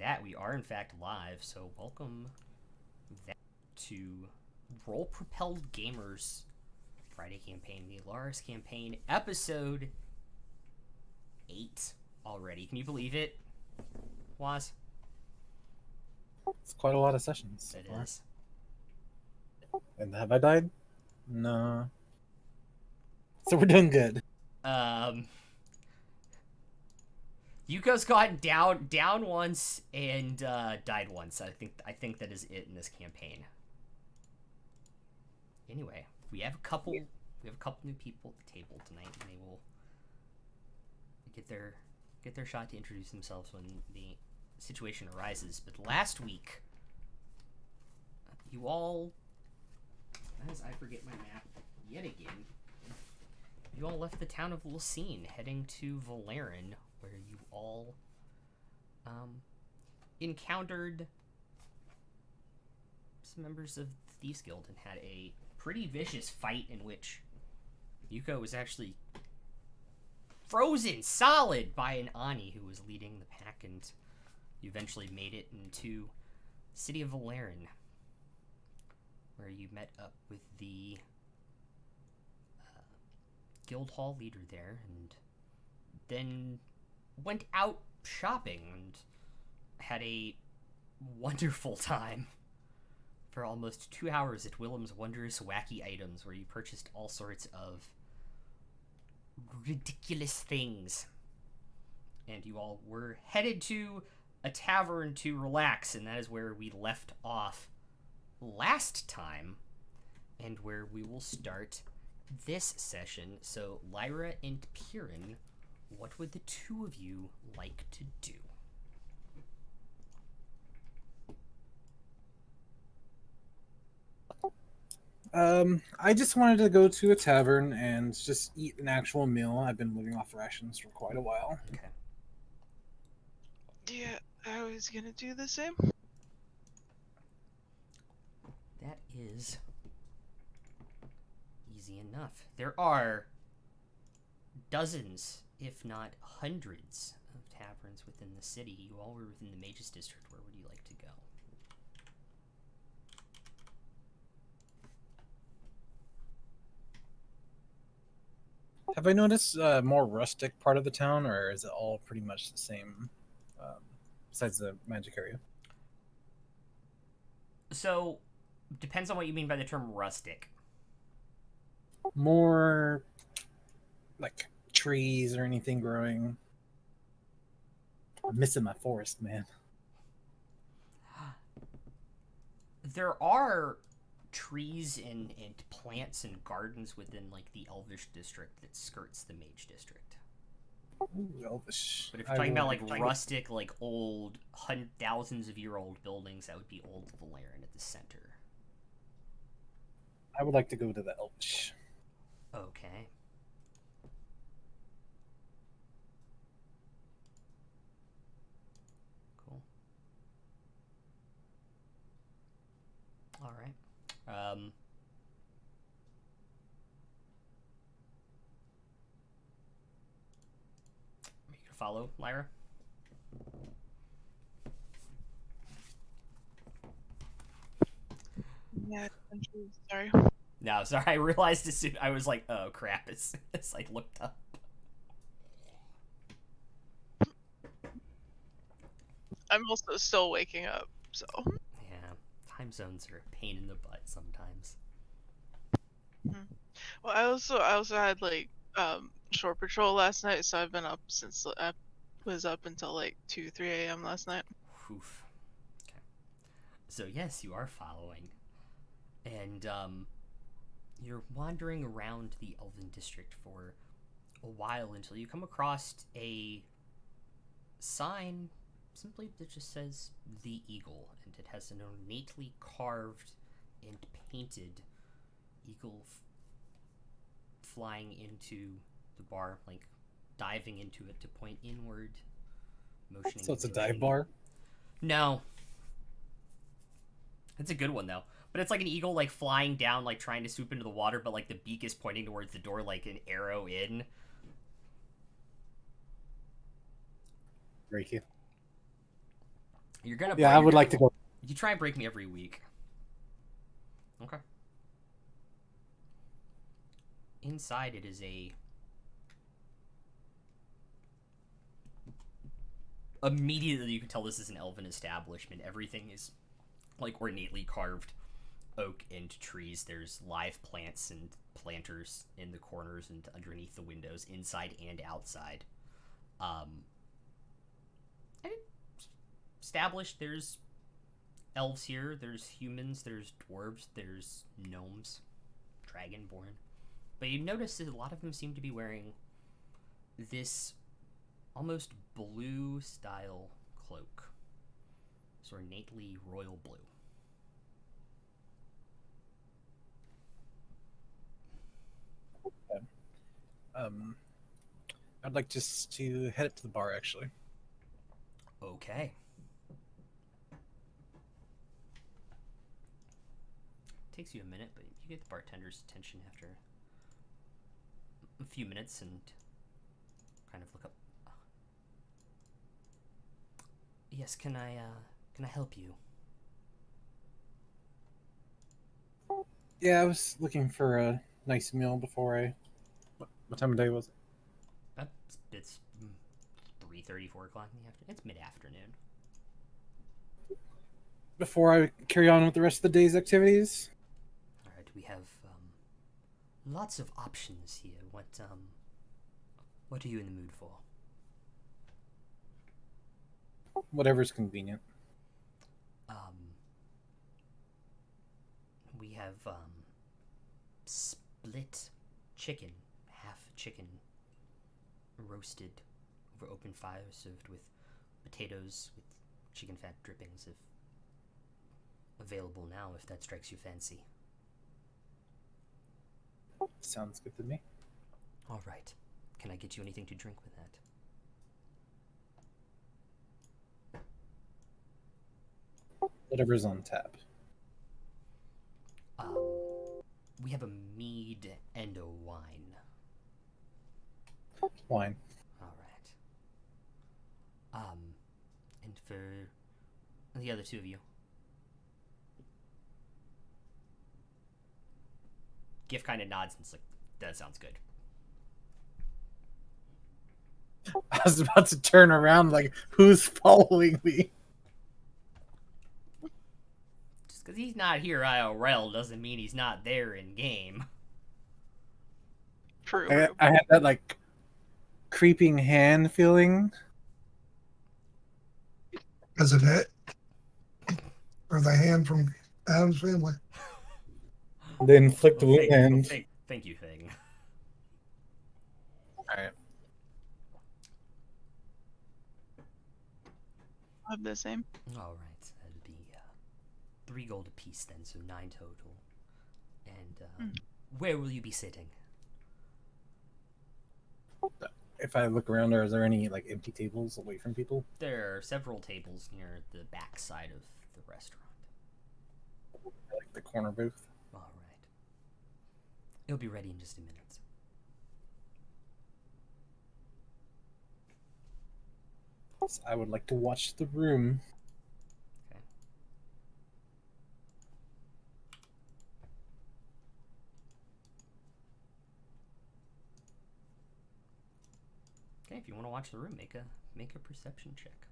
that, we are in fact live, so welcome back to Role Propelled Gamers Friday campaign, the Lars campaign, episode 8 already. Can you believe it, Waz? It's quite a lot of sessions. It is. And have I died? No. So we're doing good. Yuko's gotten down once and died once. I think that is it in this campaign. Anyway, we have a couple new people at the table tonight, and they will get their shot to introduce themselves when the situation arises. But last week, you all, as I forget my map yet again, you all left the town of Lucene, heading to Vallarin, where you all encountered some members of the Thieves Guild and had a pretty vicious fight in which Yuko was actually frozen solid by an Ani who was leading the pack, and you eventually made it into the city of Vallarin, where you met up with the guild hall leader there, and then went out shopping and had a wonderful time for almost 2 hours at Willem's Wondrous Wacky Items, where you purchased all sorts of ridiculous things. And you all were headed to a tavern to relax, and that is where we left off last time, and where we will start this session. So, Lyra and Piran, what would the two of you like to do? I just wanted to go to a tavern and just eat an actual meal. I've been living off rations for quite a while. Okay. Yeah, I was gonna do the same. That is easy enough. There are dozens, if not hundreds, of taverns within the city. You all were within the Mages District. Where would you like to go? Have I noticed a more rustic part of the town, or is it all pretty much the same, besides the magic area? So, depends on what you mean by the term rustic. More like trees or anything growing. I'm missing my forest, man. There are trees and plants and gardens within, like, the Elvish district that skirts the Mage district. Ooh, Elvish. But if you're talking about, like, rustic, like, old, thousands of year old buildings, that would be Old Vallarin at the center. I would like to go to the Elvish. Okay. Cool. All right. You can follow Lyra. Yeah, sorry. No, sorry. I realized as soon I was like, "Oh crap!" As I looked up. I'm also still waking up, so. Yeah, time zones are a pain in the butt sometimes. Well, I also had like short patrol last night, so I've been up since I was up until like 2-3 a.m. last night. Oof. Okay. So yes, you are following, and you're wandering around the Elven District for a while until you come across a sign simply that just says "The Eagle," and it has an ornately carved and painted eagle flying into the bar, like diving into it to point inward, motioning. So it's a you dive bar? No. It's a good one, though. But it's like an eagle, like, flying down, like, trying to swoop into the water, but, like, the beak is pointing towards the door like an arrow in. Very cute. You're gonna. Yeah, I would like to go. You try and break me every week. Okay. You try and break me every week. Okay. Inside it is a. Immediately you can tell this is an elven establishment. Everything is like ornately carved oak and trees. There's live plants and planters in the corners and underneath the windows, inside and outside. And it's established there's elves here, there's humans, there's dwarves, there's gnomes, dragonborn. But you notice that a lot of them seem to be wearing this almost blue style cloak. It's ornately royal blue. I'd like just to head up to the bar, actually. Okay. Takes you a minute, but you get the bartender's attention after a few minutes and kind of look up. Yes, can I help you? Yeah, I was looking for a nice meal before I. What time of day was it? It's 3:30, 4 o'clock in the afternoon. It's mid-afternoon. Before I carry on with the rest of the day's activities. All right, we have lots of options here. What are you in the mood for? Whatever's convenient. We have split chicken, half chicken, roasted over open fire, served with potatoes with chicken fat drippings, if available now, if that strikes your fancy. Sounds good to me. All right. Can I get you anything to drink with that? Whatever's on tap. We have a mead and a wine. Wine. All right. And for the other two of you, Gift kind of nods and is like, "That sounds good." I was about to turn around, like, who's following me? Just because he's not here IRL doesn't mean he's not there in game. True. I had that, like, creeping hand feeling. Is it hit? Or the hand from Adam's family? The inflictable hand. Thank you, thing. Alright. Of the same. All right, that'd be 3 gold apiece then, so 9 total. And where will you be sitting? If I look around, is there any, like, empty tables away from people? There are several tables near the back side of the restaurant. Like the corner booth? All right. It'll be ready in just a minute. I would like to watch the room. Okay. Okay, if you want to watch the room, make a perception check.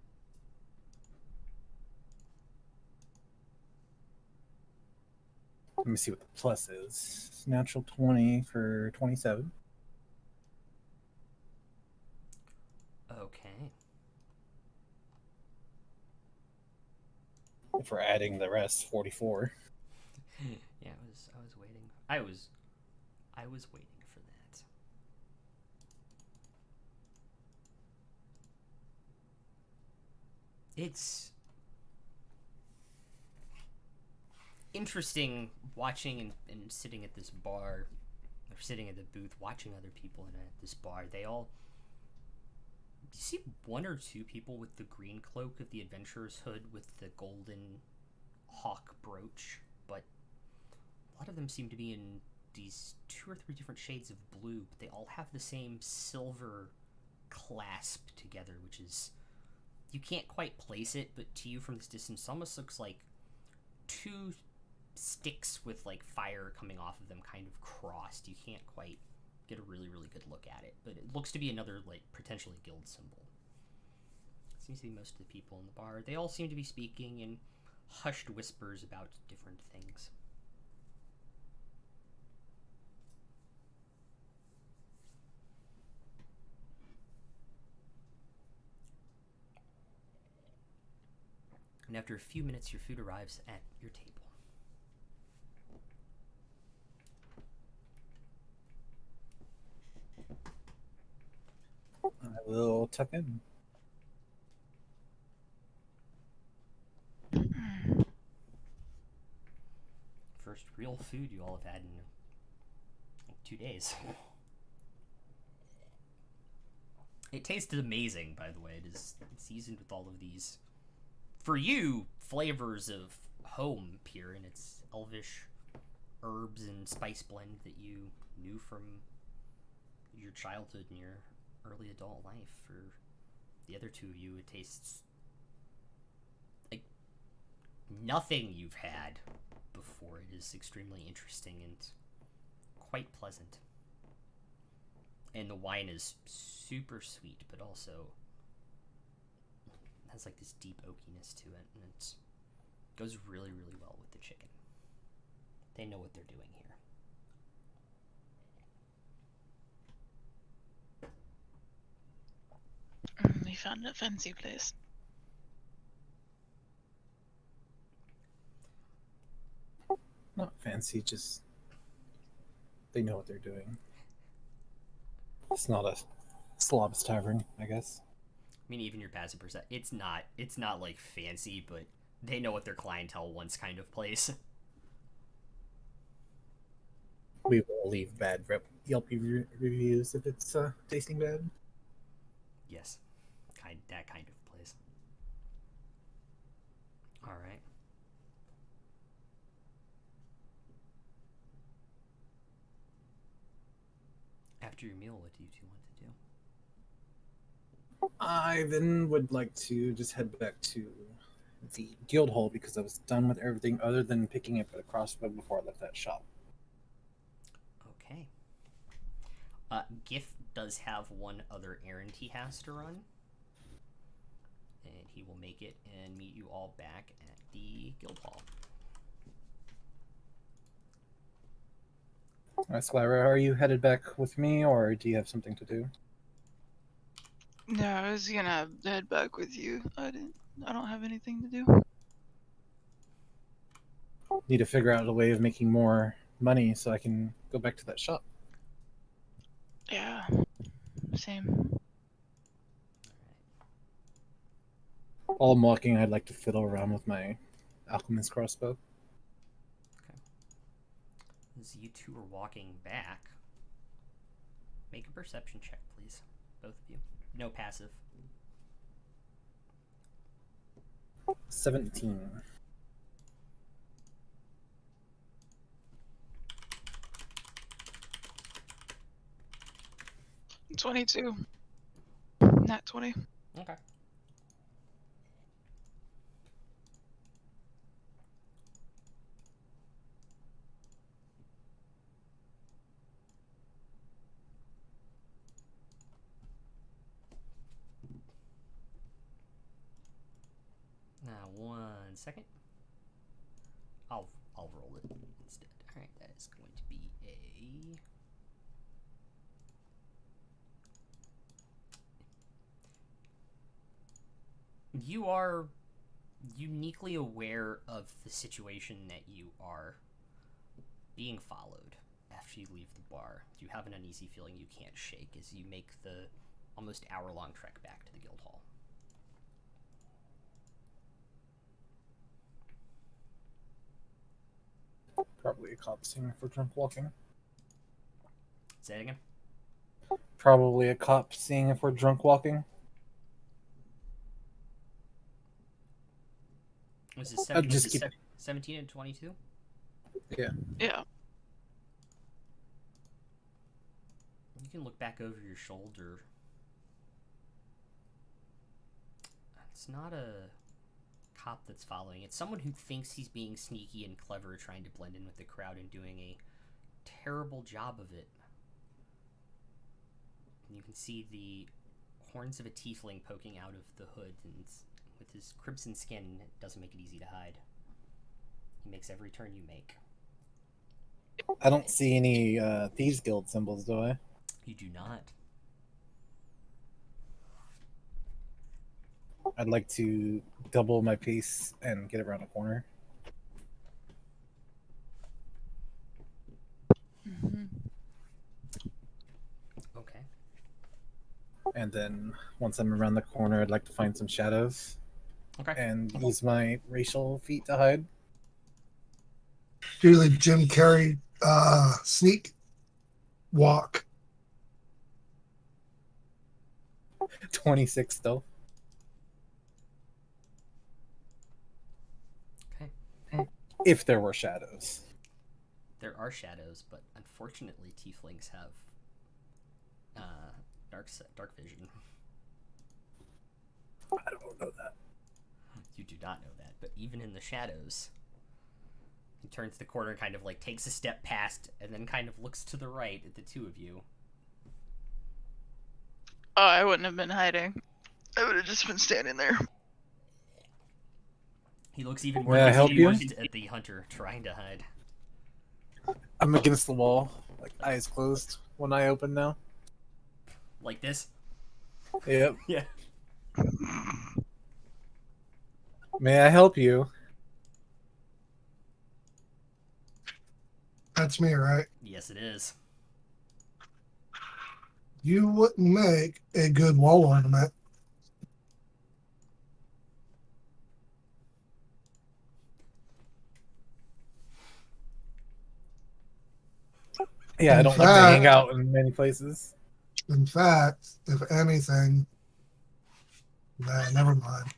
Let me see what the plus is. Natural 20 for 27. Okay. If we're adding the rest, 44. Yeah, I was waiting. I was waiting for that. It's interesting watching and sitting at this bar, or sitting at the booth, watching other people at this bar. You see 1 or 2 people with the green cloak of the adventurer's hood with the golden hawk brooch, but a lot of them seem to be in these 2 or 3 different shades of blue, but they all have the same silver clasp together, which is You can't quite place it, but to you from this distance, it almost looks like two sticks with like fire coming off of them kind of crossed. You can't quite get a really, really good look at it, but it looks to be another like potentially guild symbol. Seems to be most of the people in the bar. They all seem to be speaking in hushed whispers about different things. And after a few minutes, your food arrives at your table. I will tuck in. First real food you all have had in like 2 days. It tasted amazing, by the way. It is seasoned with all of these, for you, flavors of home here, and its elvish herbs and spice blend that you knew from your childhood and your early adult life. For the other two of you, it tastes like nothing you've had before. It is extremely interesting and quite pleasant. And the wine is super sweet, but also has like this deep oakiness to it, and it goes really, really well with the chicken. They know what they're doing here. We found a fancy place. Not fancy, just they know what they're doing. It's not a slob's tavern, I guess. I mean, even your passive percent, it's not like fancy, but they know what their clientele wants kind of place. We will leave bad Yelp reviews if it's tasting bad. Yes, that kind of place. All right. After your meal, what do you two want to do? I then would like to just head back to the guild hall because I was done with everything other than picking up a crossbow before I left that shop. Okay. Giff does have one other errand he has to run, and he will make it and meet you all back at the guild hall. Sklyra, are you headed back with me, or do you have something to do? No, I was gonna head back with you. I don't have anything to do. Need to figure out a way of making more money so I can go back to that shop. Yeah. Same. While I'm walking, I'd like to fiddle around with my alchemist crossbow. As you two are walking back, make a perception check, please. Both of you. No passive. 17. I'm 22. Not 20. Okay. Now, 1 second. I'll roll it instead. All right, that is going to be a. You are uniquely aware of the situation that you are being followed after you leave the bar. You have an uneasy feeling you can't shake as you make the almost hour-long trek back to the guild hall. Probably a cop seeing if we're drunk walking. Say it again. Probably a cop seeing if we're drunk walking. Was it Just keep 17 and 22? Yeah. Yeah. You can look back over your shoulder. Let's It's not a cop that's following. It's someone who thinks he's being sneaky and clever, trying to blend in with the crowd and doing a terrible job of it. And you can see the horns of a tiefling poking out of the hood, and with his crimson skin, it doesn't make it easy to hide. He makes every turn you make. I don't see any Thieves Guild symbols, do I? You do not. I'd like to double my pace and get around a corner. Okay. And then once I'm around the corner, I'd like to find some shadows. Okay. And use my racial feat to hide. Do the Jim Carrey sneak walk. 26 stealth. Okay. If there were shadows. There are shadows, but unfortunately, tieflings have dark vision. I don't know that. You do not know that, but even in the shadows, he turns the corner and kind of like takes a step past, and then kind of looks to the right at the two of you. Oh, I wouldn't have been hiding. I would have just been standing there. He looks even more May I help you? confused at the hunter trying to hide. I'm against the wall, like eyes closed. One eye open now. Like this? Yep. Yeah. May I help you? That's me, right? Yes, it is. You wouldn't make a good wall ornament. Yeah, I In don't like to fact- hang out in many places. In fact, if anything, nah, never mind.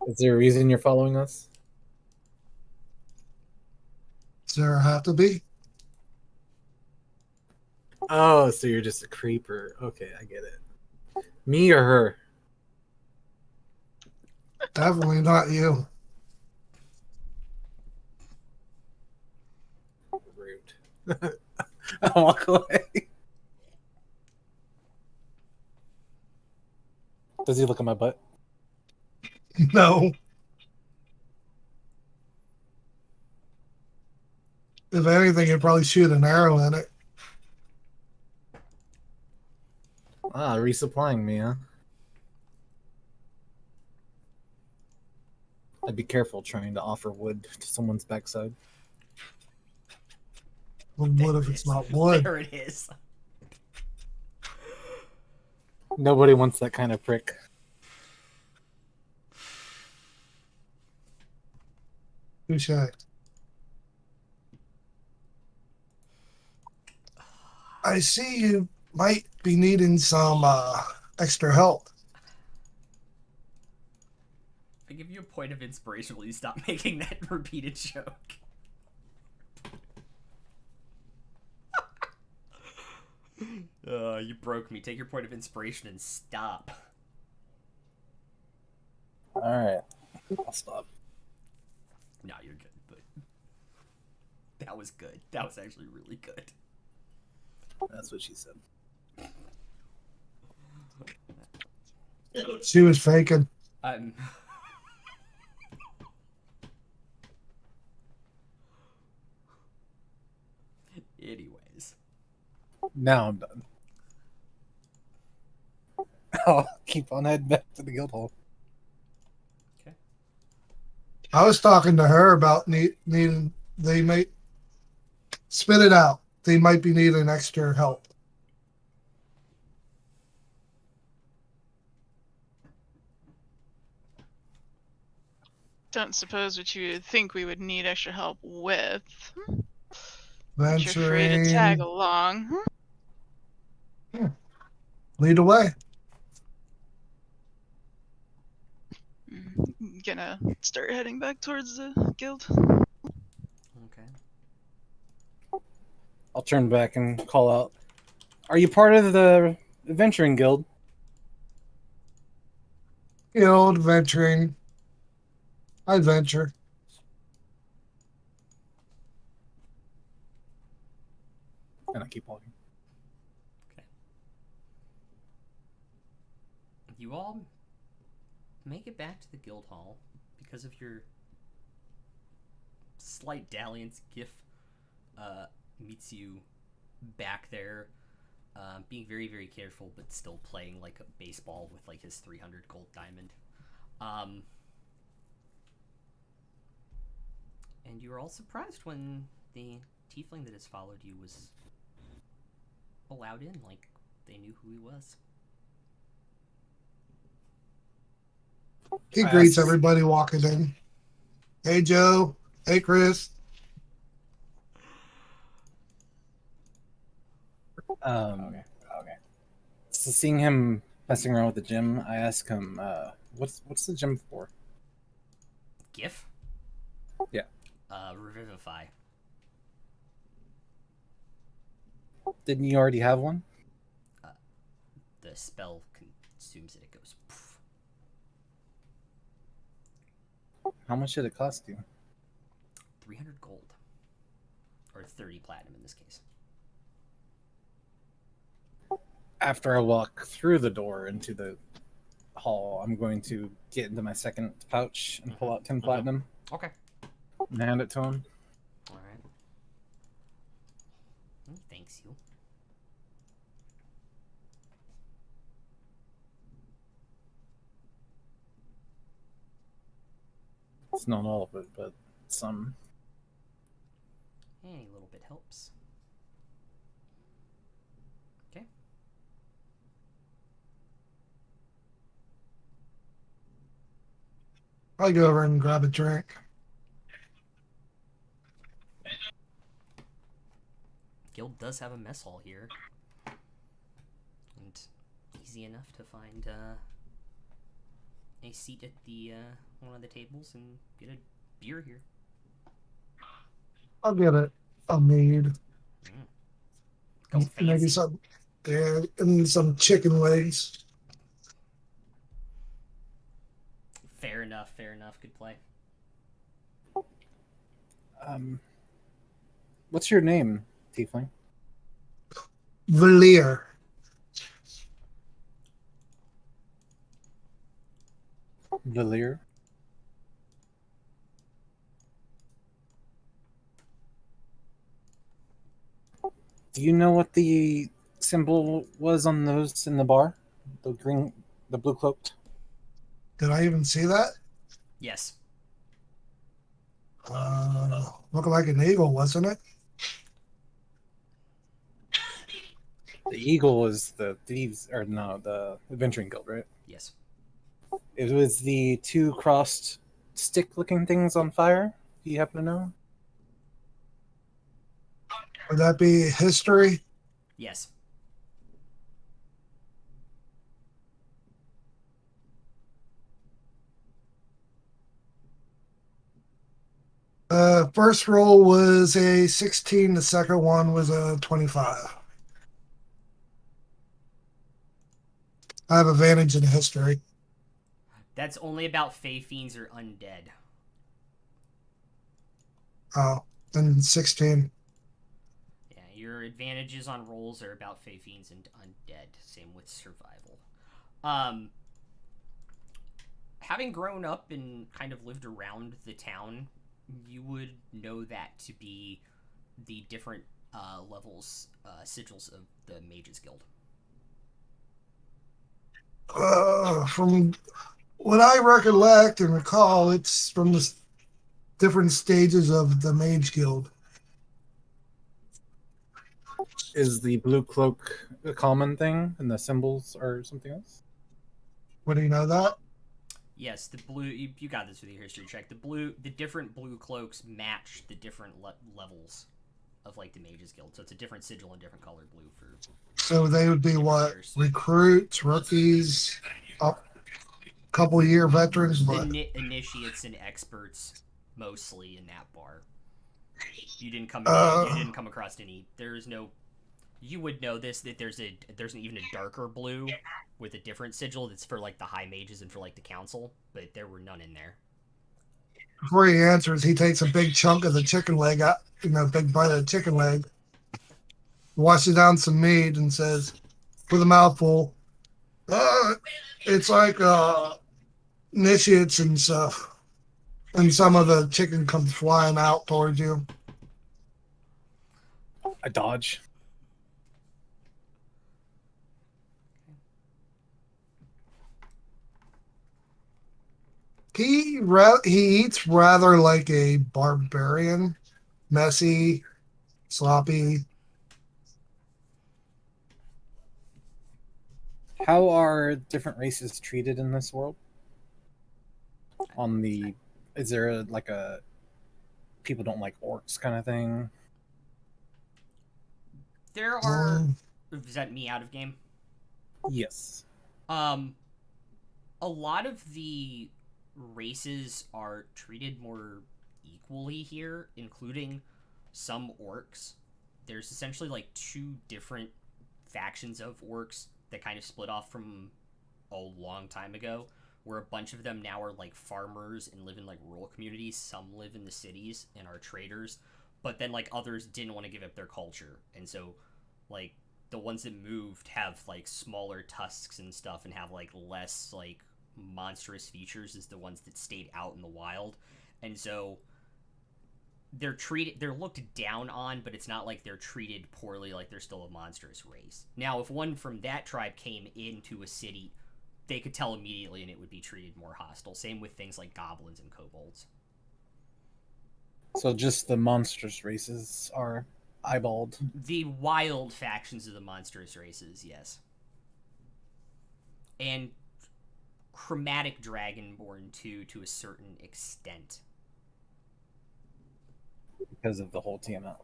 Is there a reason you're following us? Does there have to be? Oh, so you're just a creeper. Okay, I get it. Me or her? Definitely not you. Rude. I'll walk away. Does he look at my butt? No. If anything, you'd probably shoot an arrow in it. Ah, resupplying me, huh? I'd be careful trying to offer wood to someone's backside. Well, what if it's not wood? There it is. Nobody wants that kind of prick. Touche. I see you might be needing some extra help. If I give you a point of inspiration, will you stop making that repeated joke? You broke me. Take your point of inspiration and stop. Alright. I'll stop. No, you're good, but that was good. That was actually really good. That's what she said. She was faking. Anyways. Now I'm done. I'll keep on heading back to the guild hall. Okay. I was talking to her about needing. They may spit it out. They might be needing extra help. Don't suppose what you would think we would need extra help with. But you're free to tag Venturing. along. Lead away. Gonna start heading back towards the guild. Okay. I'll turn back and call out. Are you part of the adventuring guild? Guild venturing. I venture. And I keep walking. You all make it back to the guild hall because of your slight dalliance. Gif meets you back there, being very, very careful, but still playing like a baseball with like his 300 gold diamond. And you were all surprised when the tiefling that has followed you was allowed in, like they knew who he was. He greets everybody walking in. Hey, Joe. Hey, Chris. Okay. So seeing him messing around with the gym, I ask him, what's the gym for? Gif? Yeah. Revivify. Didn't you already have one? The spell consumes it. It goes poof. How much did it cost you? 300 gold. Or 30 platinum in this case. After I walk through the door into the hall, I'm going to get into my second pouch and pull out 10 platinum Okay. and hand it to him. Alright. Thanks you. It's not all of it, but some. Any little bit helps. Okay. I'll go over and grab a drink. Guild does have a mess hall here. And easy enough to find a seat at the one of the tables and get a beer here. I'll get it. A mead. Go Maybe fancy. some, yeah, and some chicken legs. Fair enough, fair enough. Good play. What's your name, Tiefling? V'layeer. V'layeer? Do you know what the symbol was on those in the bar? The blue cloaked? Did I even see that? Yes. Looking like an eagle, wasn't it? The eagle is the adventuring guild, right? Yes. It was the two crossed stick-looking things on fire. Do you happen to know? Would that be history? Yes. First roll was a 16. The second one was a 25. I have advantage in history. That's only about Fey Fiends or undead. Oh, and 16. Yeah, your advantages on rolls are about Fey Fiends and undead. Same with survival. Having grown up and kind of lived around the town, you would know that to be the different levels, sigils of the Mages Guild. From what I recollect and recall, it's from the different stages of the Mage Guild. Is the blue cloak a common thing and the symbols are something else? What do you know that? Yes, the blue. You got this with your history check. The different blue cloaks match the different levels of like the Mages Guild. So it's a different sigil and different color blue for. So they would be what? Recruits, rookies, couple year veterans, but Initiates and experts mostly in that bar. You didn't come across any. There is no You would know this, that there's an even a darker blue with a different sigil that's for like the high mages and for like the council, but there were none in there. Before he answers, he takes a big chunk of the chicken leg out, big bite of the chicken leg, washes down some meat, and says, with a mouthful, it's like initiates and stuff. And some of the chicken comes flying out towards you. I dodge. He eats rather like a barbarian, messy, sloppy. How are different races treated in this world? Is there a people don't like orcs kind of thing? There are. Is that me out of game? Yes. A lot of the races are treated more equally here, including some orcs. There's essentially like two different factions of orcs that kind of split off from a long time ago, where a bunch of them now are like farmers and live in like rural communities. Some live in the cities and are traders, but then like others didn't want to give up their culture, and so like the ones that moved have like smaller tusks and stuff and have like less like monstrous features as the ones that stayed out in the wild. And so they're looked down on, but it's not like they're treated poorly, like they're still a monstrous race. Now if one from that tribe came into a city, they could tell immediately and it would be treated more hostile. Same with things like goblins and kobolds. So just the monstrous races are eyeballed. The wild factions of the monstrous races, yes. And chromatic dragonborn too, to a certain extent. Because of the whole TML.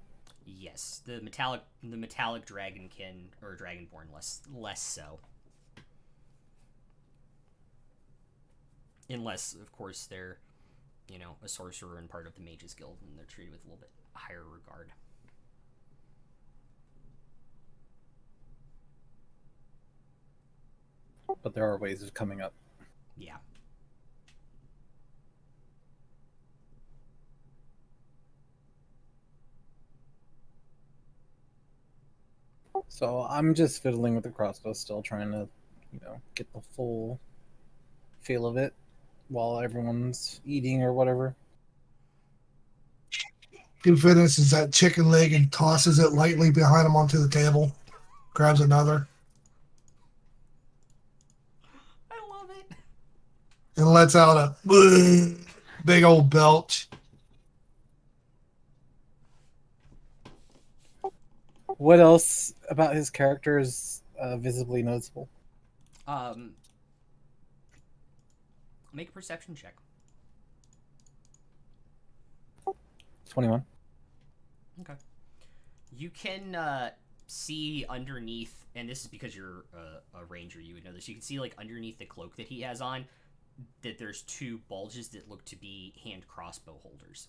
Yes, the metallic dragonkin or dragonborn less so. Unless, of course, they're, a sorcerer and part of the Mages Guild, and they're treated with a little bit higher regard. But there are ways of coming up. Yeah. So I'm just fiddling with the crossbow still, trying to, get the full feel of it while everyone's eating or whatever. He finishes that chicken leg and tosses it lightly behind him onto the table. Grabs another. I love it. And lets out a big old belch. What else about his character is visibly noticeable? Make a perception check. 21. Okay. You can see underneath, and this is because you're a ranger, you would know this. You can see like underneath the cloak that he has on, that there's two bulges that look to be hand crossbow holders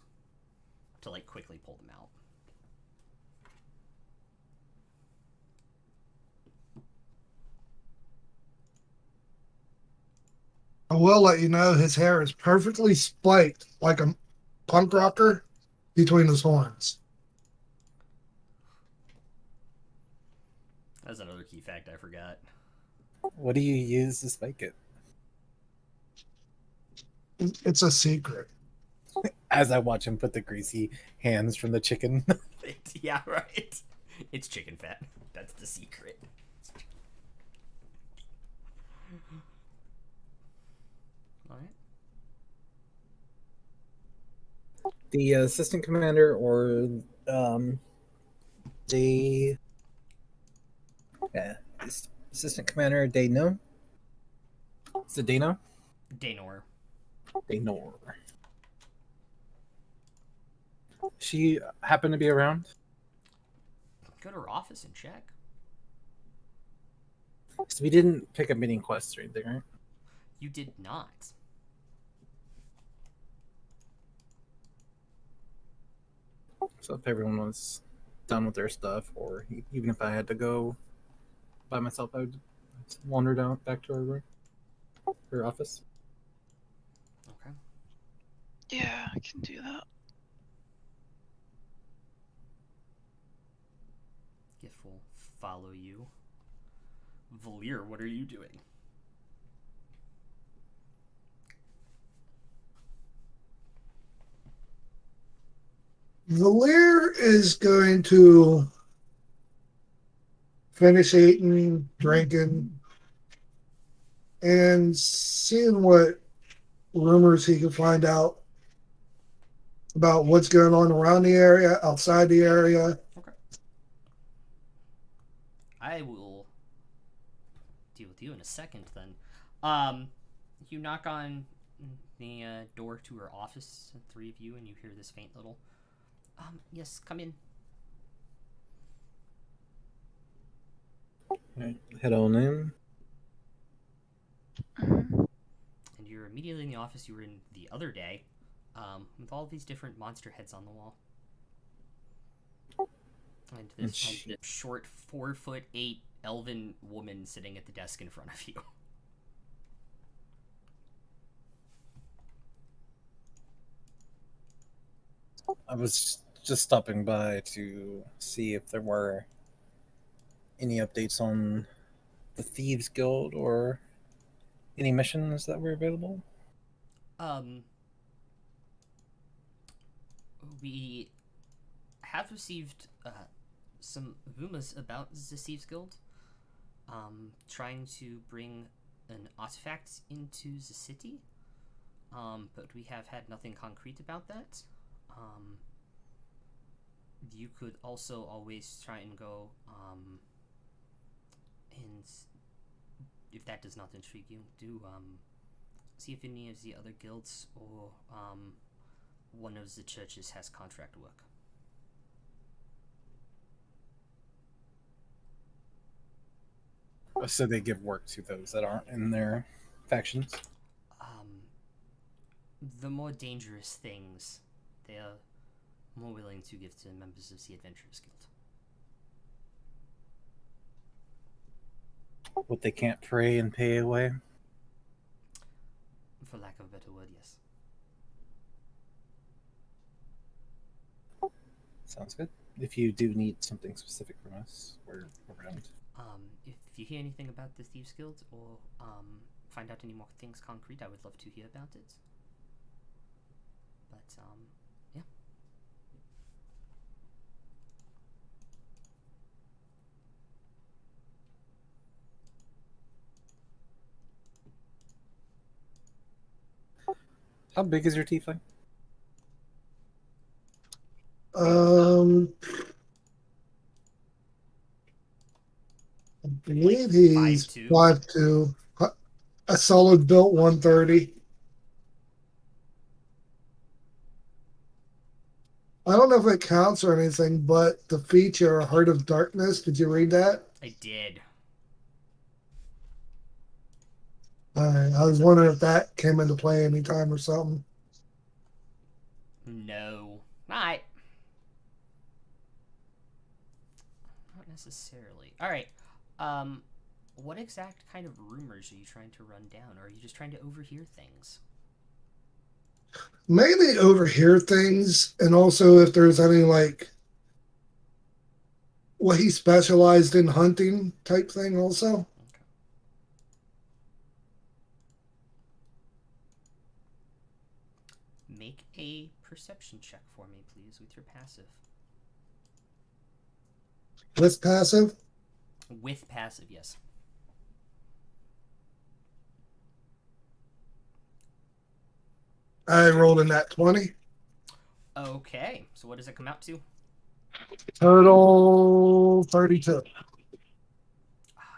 to like quickly pull them out. I will let you know his hair is perfectly spiked like a punk rocker between his horns. That's another key fact I forgot. What do you use to spike it? It's a secret. As I watch him put the greasy hands from the chicken. Yeah, right. It's chicken fat. That's the secret. All right. The assistant commander or the assistant commander Dano? Is it Dano? Daynor. Daynor. She happened to be around? Go to her office and check. So we didn't pick up any quests or anything, right? You did not. So if everyone was done with their stuff, or even if I had to go by myself, I would wander down back to her room, her office. Okay. Yeah, I can do that. Gif will follow you. V'layeer, what are you doing? V'layeer is going to finish eating, drinking, and seeing what rumors he can find out about what's going on around the area, outside the area. Okay. I will deal with you in a second then. You knock on the door to her office, the three of you, and you hear this faint little, yes, come in. Right, head on in. Mhm. And you're immediately in the office you were in the other day, with all these different monster heads on the wall. And this short 4'8" elven woman sitting at the desk in front of you. I was just stopping by to see if there were any updates on the Thieves Guild or any missions that were available. We have received some rumors about the Thieves Guild trying to bring an artifact into the city, but we have had nothing concrete about that. You could also always try and go, and if that does not intrigue you, do see if any of the other guilds or one of the churches has contract work. So they give work to those that aren't in their factions. The more dangerous things, they are more willing to give to members of the Adventurers Guild. What they can't pray and pay away. For lack of a better word, yes. Sounds good. If you do need something specific from us, we're around. If you hear anything about the Thieves Guild or find out any more things concrete, I would love to hear about it. But, yeah. How big is your tiefling? I believe he's 5'2". 5'2", a solid built 130. I don't know if it counts or anything, but the feature Heart of Darkness, did you read that? I did. I was wondering if that came into play anytime or something. No. Not necessarily. Alright. What exact kind of rumors are you trying to run down? Or are you just trying to overhear things? Mainly overhear things, and also if there's any, like, what he specialized in hunting type thing also. Okay. Make a perception check for me, please, with your passive. With passive? With passive, yes. I rolled in that 20. Okay, so what does it come out to? Total 32.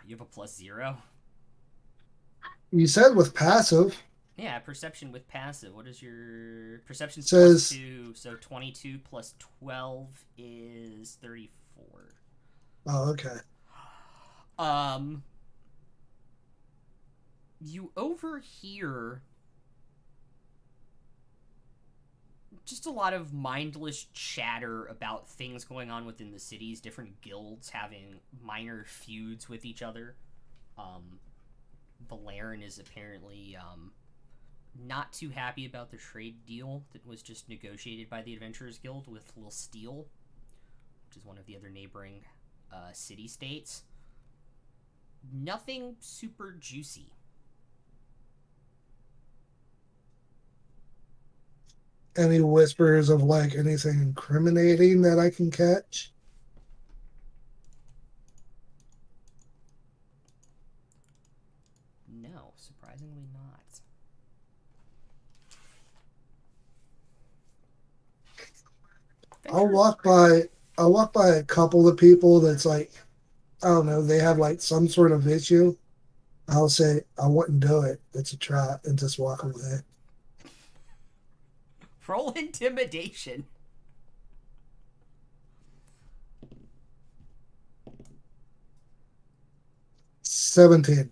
You have a +0? You said with passive. Yeah, perception with passive. What is your perception? Says +2, so 22 plus 12 is 34. Oh, okay. You overhear just a lot of mindless chatter about things going on within the cities, different guilds having minor feuds with each other. Vallarin is apparently not too happy about the trade deal that was just negotiated by the Adventurers Guild with Lil Steel, which is one of the other neighboring city-states. Nothing super juicy. Any whispers of like anything incriminating that I can catch? No, surprisingly not. I'll walk by a couple of people that's like, I don't know, they have like some sort of issue. I'll say, I wouldn't do it. It's a trap, and just walk away. Roll intimidation. $17.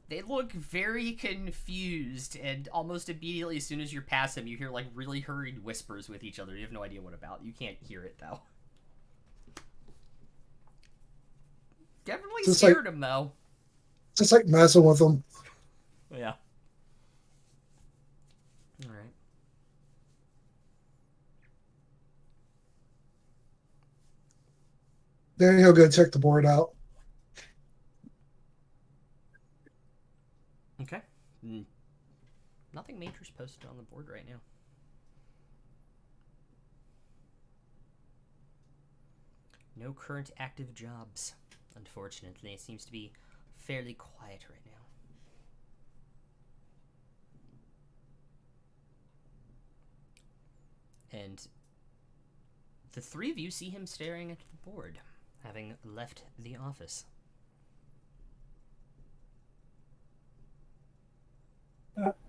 They look very confused, and almost immediately, as soon as you're past them, you hear like really hurried whispers with each other. You have no idea what about. You can't hear it though. Definitely Just scared him though. Just like messing with them. Yeah. All right. Then he'll go check the board out. Okay. Nothing major's posted on the board right now. No current active jobs, unfortunately. It seems to be fairly quiet right now. And the three of you see him staring at the board, having left the office.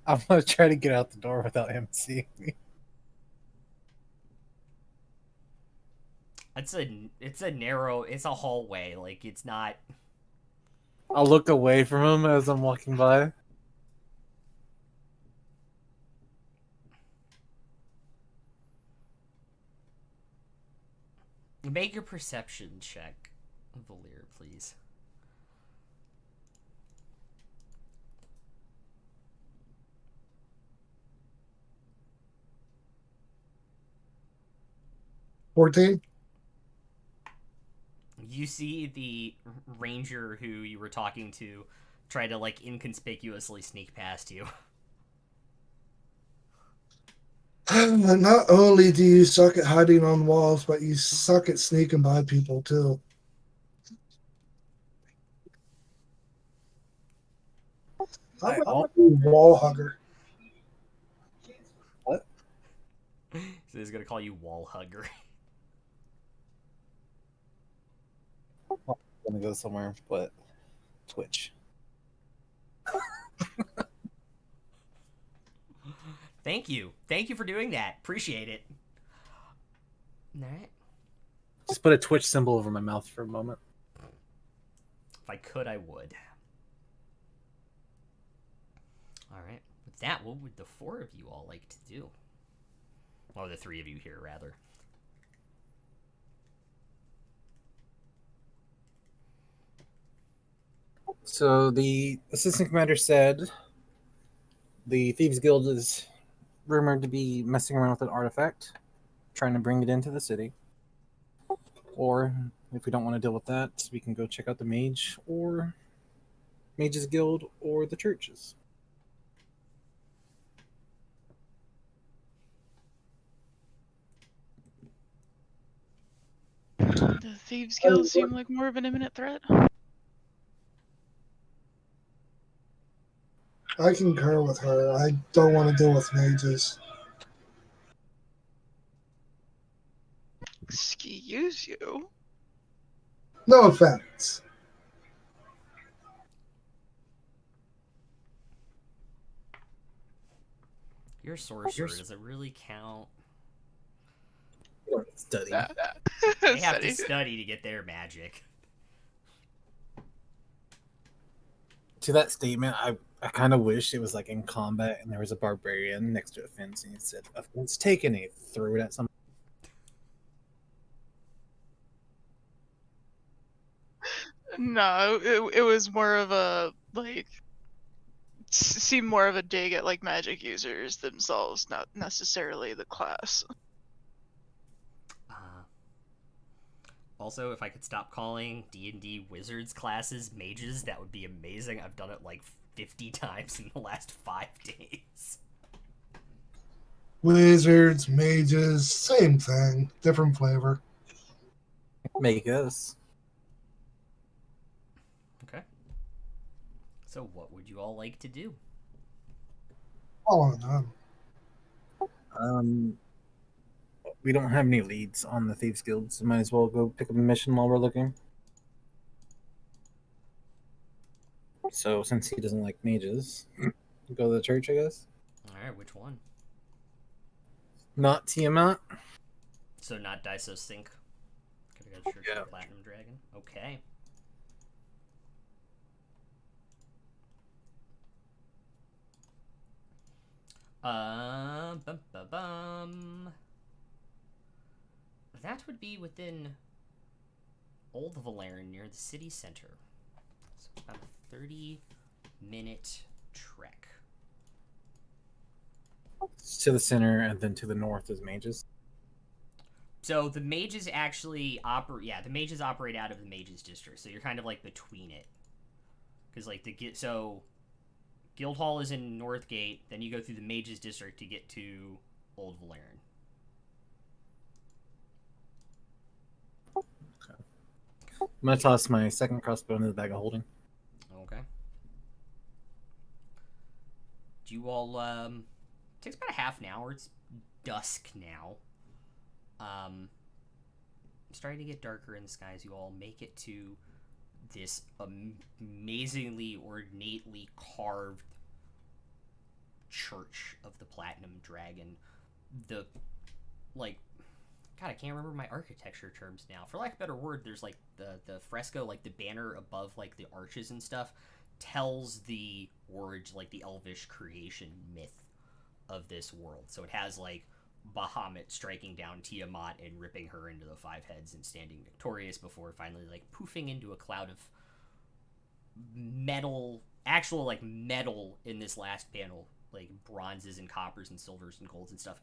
I'm gonna try to get out the door without him seeing me. It's a hallway, like it's not. I'll look away from him as I'm walking by. Make your perception check, V'layeer, please. $14. You see the ranger who you were talking to try to like inconspicuously sneak past you. Not only do you suck at hiding on walls, but you suck at sneaking by people too. I'm a wall hugger. What? So he's gonna call you wall hugger. I'm gonna go somewhere, but Twitch. Thank you. Thank you for doing that. Appreciate it. Alright. Just put a Twitch symbol over my mouth for a moment. If I could, I would. Alright. With that, what would the four of you all like to do? Or the three of you here, rather. So the assistant commander said the Thieves Guild is rumored to be messing around with an artifact, trying to bring it into the city. Or if we don't want to deal with that, we can go check out the mage or Mages Guild or the churches. The Thieves Guild seem like more of an imminent threat. I concur with her. I don't want to deal with mages. Excuse you. No offense. You're a sorcerer. Does it really count? Study. They have to study to get their magic. To that statement, I I kind of wish it was like in combat and there was a barbarian next to a fence and it said, "Offense taken," and he threw it at somebody. No, it was more of a like seemed more of a dig at like magic users themselves, not necessarily the class. Also, if I could stop calling D&D wizards classes mages, that would be amazing. I've done it like 50 times in the last 5 days. Wizards, mages, same thing, different flavor. Make us. Okay. So what would you all like to do? All on We don't have any leads on the Thieves Guild, so might as well go pick up a mission while we're looking. So, since he doesn't like mages, go to the church, I guess. Alright, which one? Not Tiamat. So not Daiso Sync. Could have got Church of the Platinum Dragon. Okay. Bum, bum, bum. That would be within Old Vallarin near the city center. So about a 30-minute trek. To the center, and then to the north is mages. So the mages actually operate. Yeah, the mages operate out of the mages district. So you're kind of like between it, because like Guildhall is in Northgate. Then you go through the mages district to get to Old Vallarin. Okay. I'm gonna toss my second crossbow into the bag of holding. Okay. Do you all it takes about a half an hour. It's dusk now. It's starting to get darker in the skies. You all make it to this amazingly ornately carved church of the Platinum Dragon. God, I can't remember my architecture terms now. For lack of a better word, there's like the fresco, like the banner above like the arches and stuff, tells the words like the elvish creation myth of this world. So it has like Bahamut striking down Tiamat and ripping her into the 5 heads and standing victorious before finally like poofing into a cloud of actual metal in this last panel, like bronzes and coppers and silvers and golds and stuff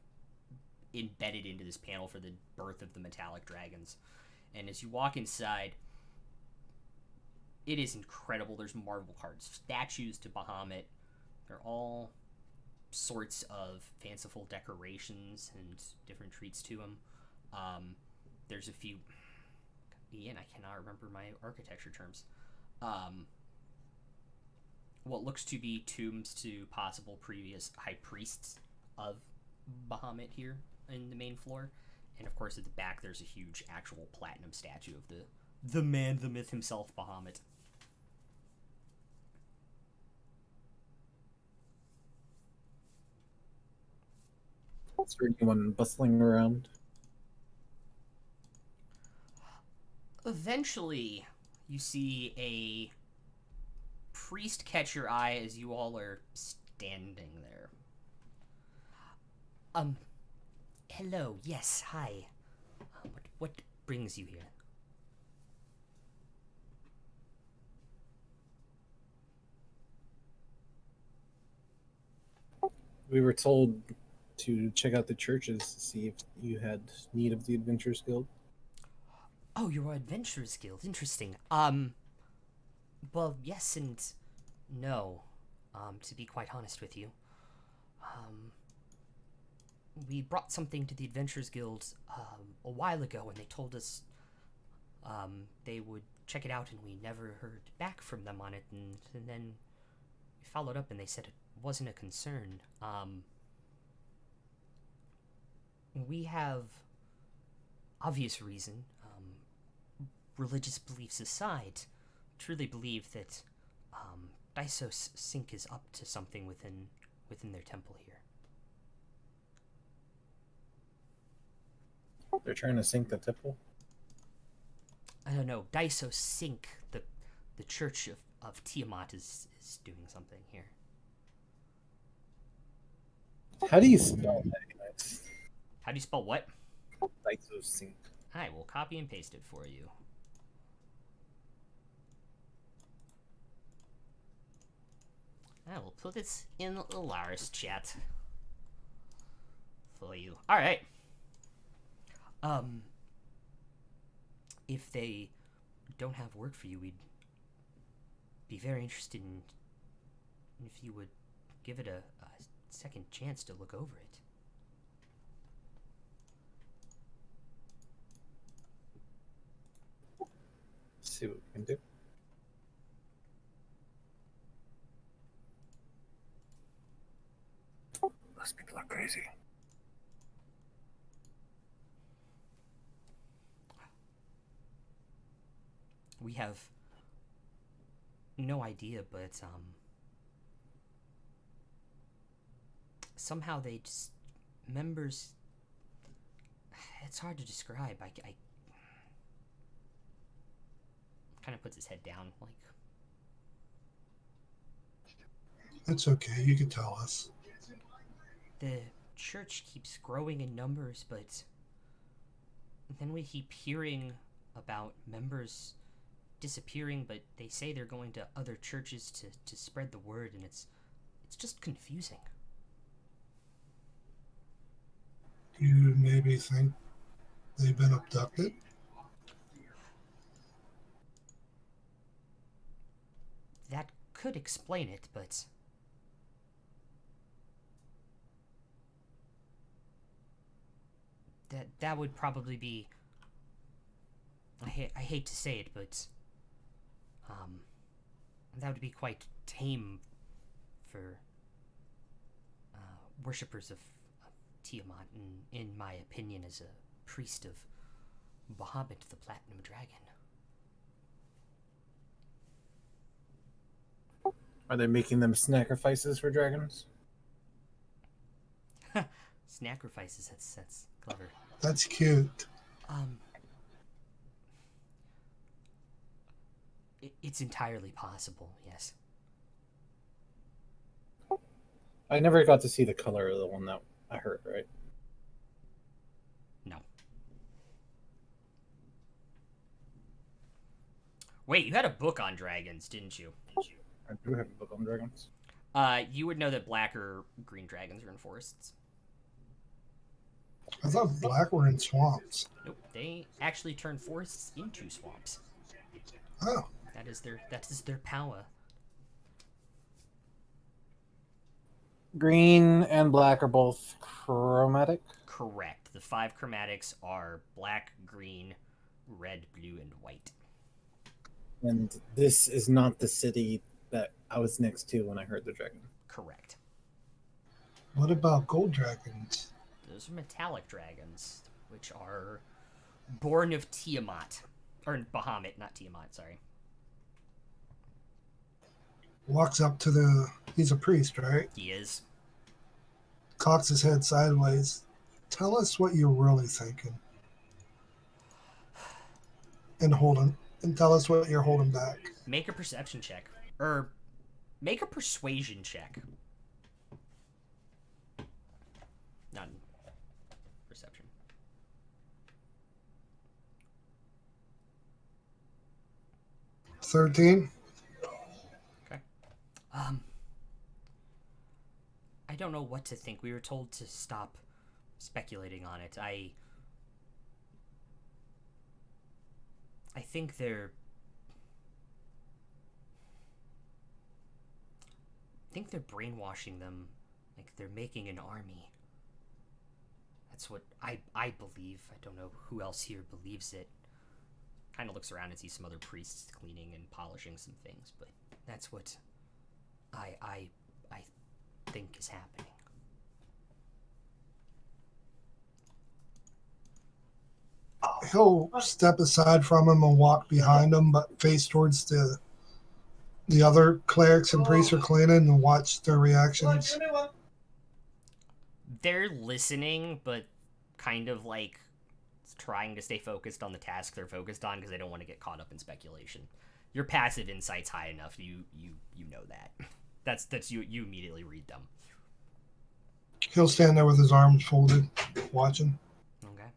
embedded into this panel for the birth of the metallic dragons. And as you walk inside, it is incredible. There's marble carved statues to Bahamut. They're all sorts of fanciful decorations and different treats to him. There's a few... Ian, I cannot remember my architecture terms. What looks to be tombs to possible previous high priests of Bahamut here in the main floor. And of course at the back there's a huge actual platinum statue of the man, the myth himself, Bahamut. Is there anyone bustling around? Eventually, you see a priest catch your eye as you all are standing there. Hello, yes, hi. What brings you here? We were told to check out the churches to see if you had need of the Adventurers Guild. Oh, your Adventurers Guild. Interesting. Well, yes and no. To be quite honest with you. We brought something to the Adventurers Guild, a while ago, and they told us, they would check it out, and we never heard back from them on it, and then we followed up, and they said it wasn't a concern. We have obvious reason, religious beliefs aside, truly believe that Daisos Sync is up to something within their temple here. They're trying to sink the temple. I don't know. Daisos Sync, the church of Tiamat, is doing something here. How do you spell that? How do you spell what? Isosync. I will copy and paste it for you. I will put it in Lara's chat for you. All right. If they don't have work for you, we'd be very interested in if you would give it a second chance to look over it. See what we can do. Those people are crazy. We have no idea, but somehow they just members. It's hard to describe. I kind of puts his head down, like. It's okay. You can tell us. The church keeps growing in numbers, but then we keep hearing about members disappearing, but they say they're going to other churches to spread the word, and it's just confusing. You maybe think they've been abducted? That could explain it, but that would probably be. I hate to say it, but that would be quite tame for worshippers of Tiamat, in my opinion, as a priest of Bahamut, the Platinum Dragon. Are they making them sacrifices for dragons? Sacrifices. That's clever. That's cute. It's entirely possible, yes. I never got to see the color of the one that I heard, right? No. Wait, you had a book on dragons, didn't you? I do have a book on dragons. You would know that black or green dragons are in forests. I thought black were in swamps. Nope, they actually turn forests into swamps. Oh. That is their power. Green and black are both chromatic. Correct. The 5 chromatics are black, green, red, blue, and white. And this is not the city that I was next to when I heard the dragon. Correct. What about gold dragons? Those are metallic dragons, which are born of Tiamat. Or Bahamut, not Tiamat, sorry. Walks up to the... He's a priest, right? He is. Cocks his head sideways. Tell us what you're really thinking. And tell us what you're holding back. Make a perception check. Or make a persuasion check. Not perception. $13. Okay. I don't know what to think. We were told to stop speculating on it. I think they're brainwashing them, like they're making an army. That's what I believe. I don't know who else here believes it. Kind of looks around and sees some other priests cleaning and polishing some things, but that's what I think is happening. He'll step aside from him and walk behind him, but face towards the other clerics and priests are cleaning and watch their reactions. They're listening, but kind of like trying to stay focused on the task they're focused on because they don't want to get caught up in speculation. Your passive insight's high enough. You know that. That's you immediately read them. He'll stand there with his arms folded, watching. Okay.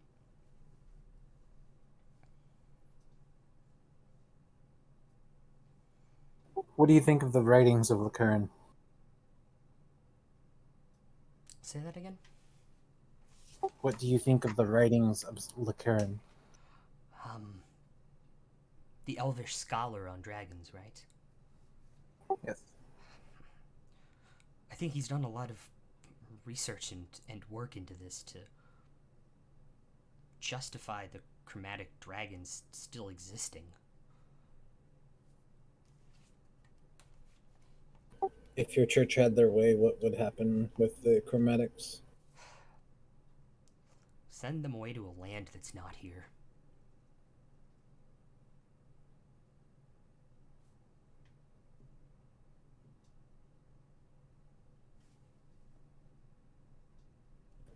What do you think of the writings of Lacurin? Say that again? What do you think of the writings of Lacurin? The elvish scholar on dragons, right? Yes. I think he's done a lot of research and work into this to justify the chromatic dragons still existing. If your church had their way, what would happen with the chromatics? Send them away to a land that's not here.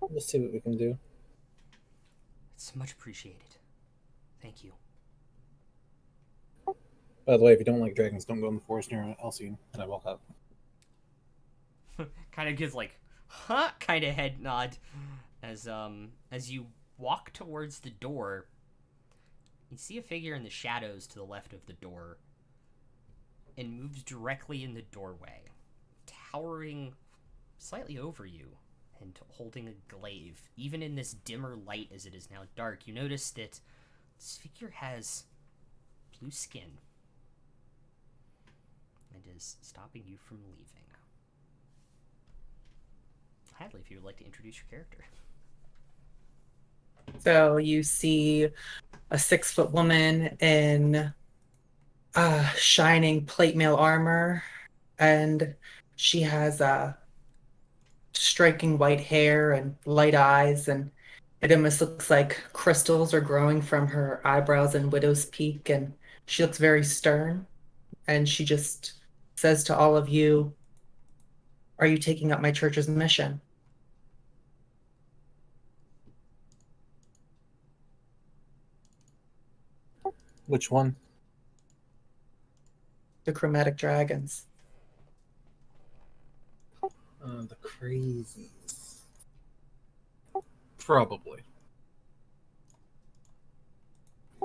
We'll see what we can do. It's much appreciated. Thank you. By the way, if you don't like dragons, don't go in the forest near Elsie. And I walk out. Kind of gives like, huh? Kind of head nod as you walk towards the door. You see a figure in the shadows to the left of the door, and moves directly in the doorway, towering slightly over you and holding a glaive. Even in this dimmer light as it is now dark, you notice that this figure has blue skin and is stopping you from leaving. Hadley, if you would like to introduce your character. So you see a 6-foot woman in shining plate mail armor, and she has striking white hair and light eyes, and it almost looks like crystals are growing from her eyebrows and widow's peak, and she looks very stern, and she just says to all of you, "Are you taking up my church's mission?" Which one? The chromatic dragons. The crazies. Probably.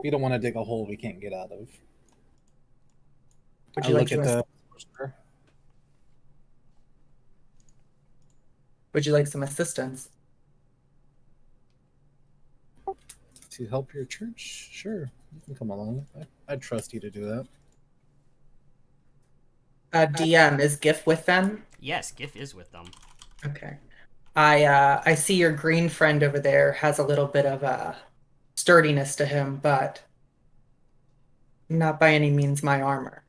We don't want to dig a hole we can't get out of. Would I you like look at to? Would you like some assistance? To help your church? Sure, you can come along. I'd trust you to do that. DM, is GIF with them? Yes, Gif is with them. Okay. I see your green friend over there has a little bit of sturdiness to him, but not by any means my armor.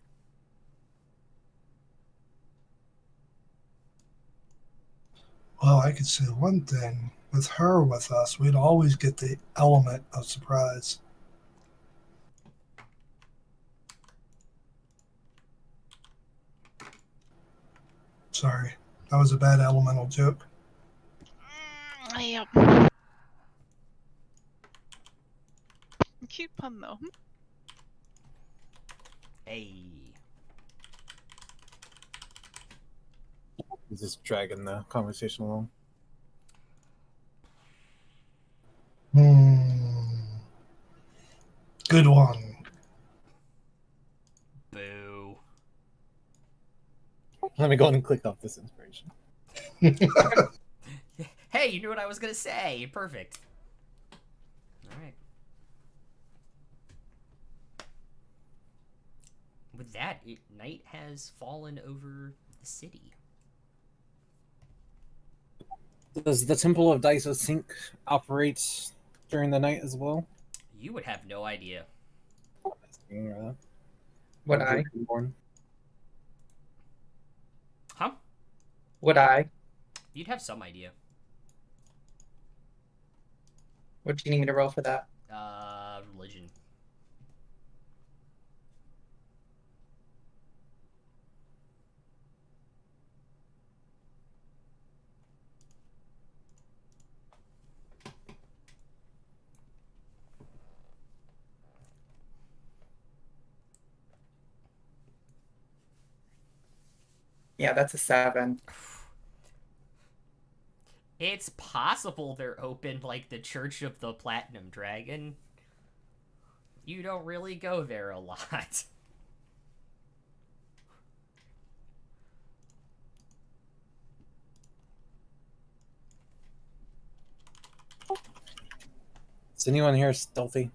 Well, I could say one thing. With her with us, we'd always get the element of surprise. Sorry, that was a bad elemental joke. Yep. Cute pun though. Hey. Is this dragging the conversation along? Good one. Boo. Let me go ahead and click off this inspiration. Hey, you knew what I was gonna say. Perfect. All right. With that, night has fallen over the city. Does the Temple of Daiso Sync operate during the night as well? You would have no idea. Would I? Huh? Would I? You'd have some idea. What do you need me to roll for that? Religion. Yeah, that's a 7. It's possible they're open like the Church of the Platinum Dragon. You don't really go there a lot. Is anyone here stealthy?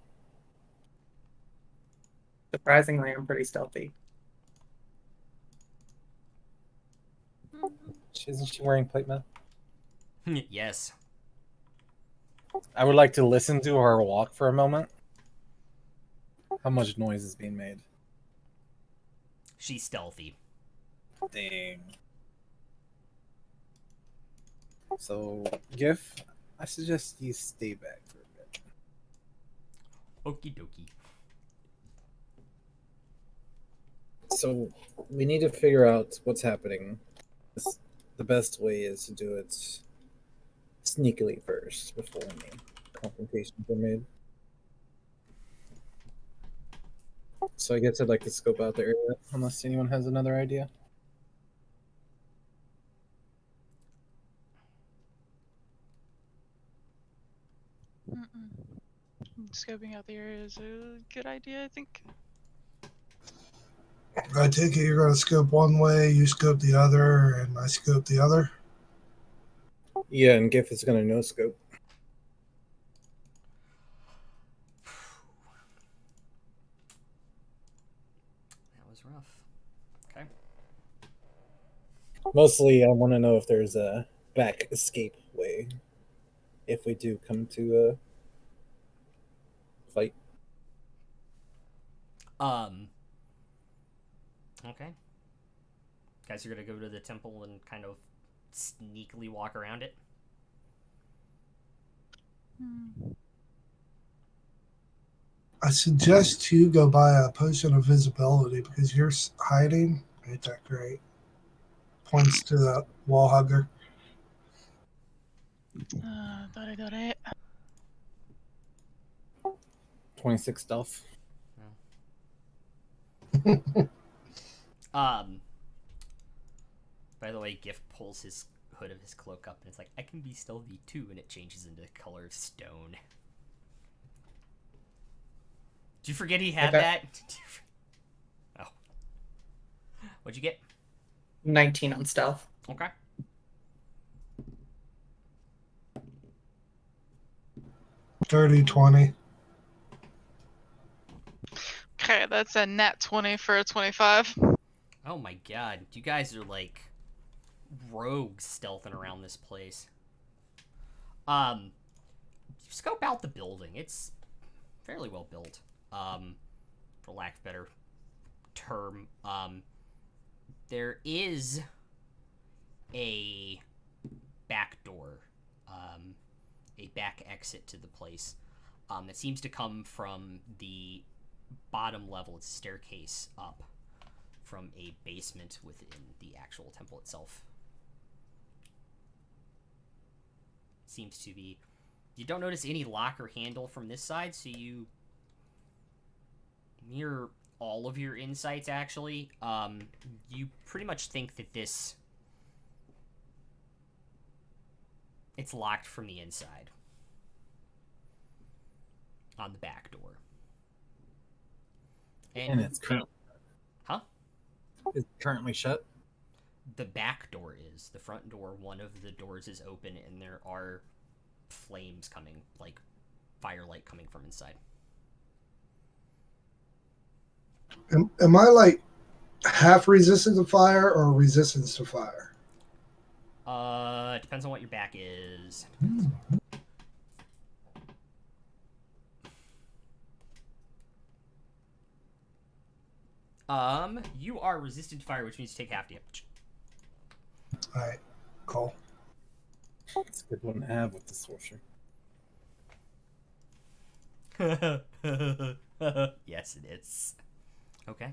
Surprisingly, I'm pretty stealthy. Isn't she wearing plate mail? Yes. I would like to listen to her walk for a moment. How much noise is being made? She's stealthy. Dang. So, Gif, I suggest you stay back for a bit. Okie dokie. So, we need to figure out what's happening. The best way is to do it sneakily first, before any confrontations are made. So I guess I'd like to scope out the area, unless anyone has another idea. Scoping out the area is a good idea, I think. I take it you're going to scope one way, you scope the other, and I scope the other. Yeah, and Gif is going to no scope. That was rough. Okay. Mostly, I want to know if there's a back escape way. If we do come to a fight. Okay. Guys, you're gonna go to the temple and kind of sneakily walk around it? I suggest you go buy a potion of visibility because you're hiding. Ain't that great? Points to the wall hugger. Dare. 26 stealth. By the way, Gift pulls his hood of his cloak up and it's like, I can be stealthy too, and it changes into the color of stone. Did you forget he had that? Oh. What'd you get? 19 on stealth. Okay. Dirty 20. Okay, that's a nat 20 for a 25. Oh my god, you guys are like rogues stealthing around this place. Scope out the building. It's fairly well built. For lack of a better term. There is a back door, a back exit to the place, that seems to come from the bottom level. It's a staircase up from a basement within the actual temple itself. Seems to be... You don't notice any lock or handle from this side, so you... Near all of your insights, actually, you pretty much think that this... It's locked from the inside. On the back door. And it's currently... Huh? It's currently shut? The back door is. The front door, one of the doors is open, and there are flames coming, like firelight coming from inside. Am I like half resistant to fire or resistance to fire? It depends on what your back is. You are resistant to fire, which means you take half damage. Alright, cool. It's a good one to have with the sorcerer. Yes, it is. Okay.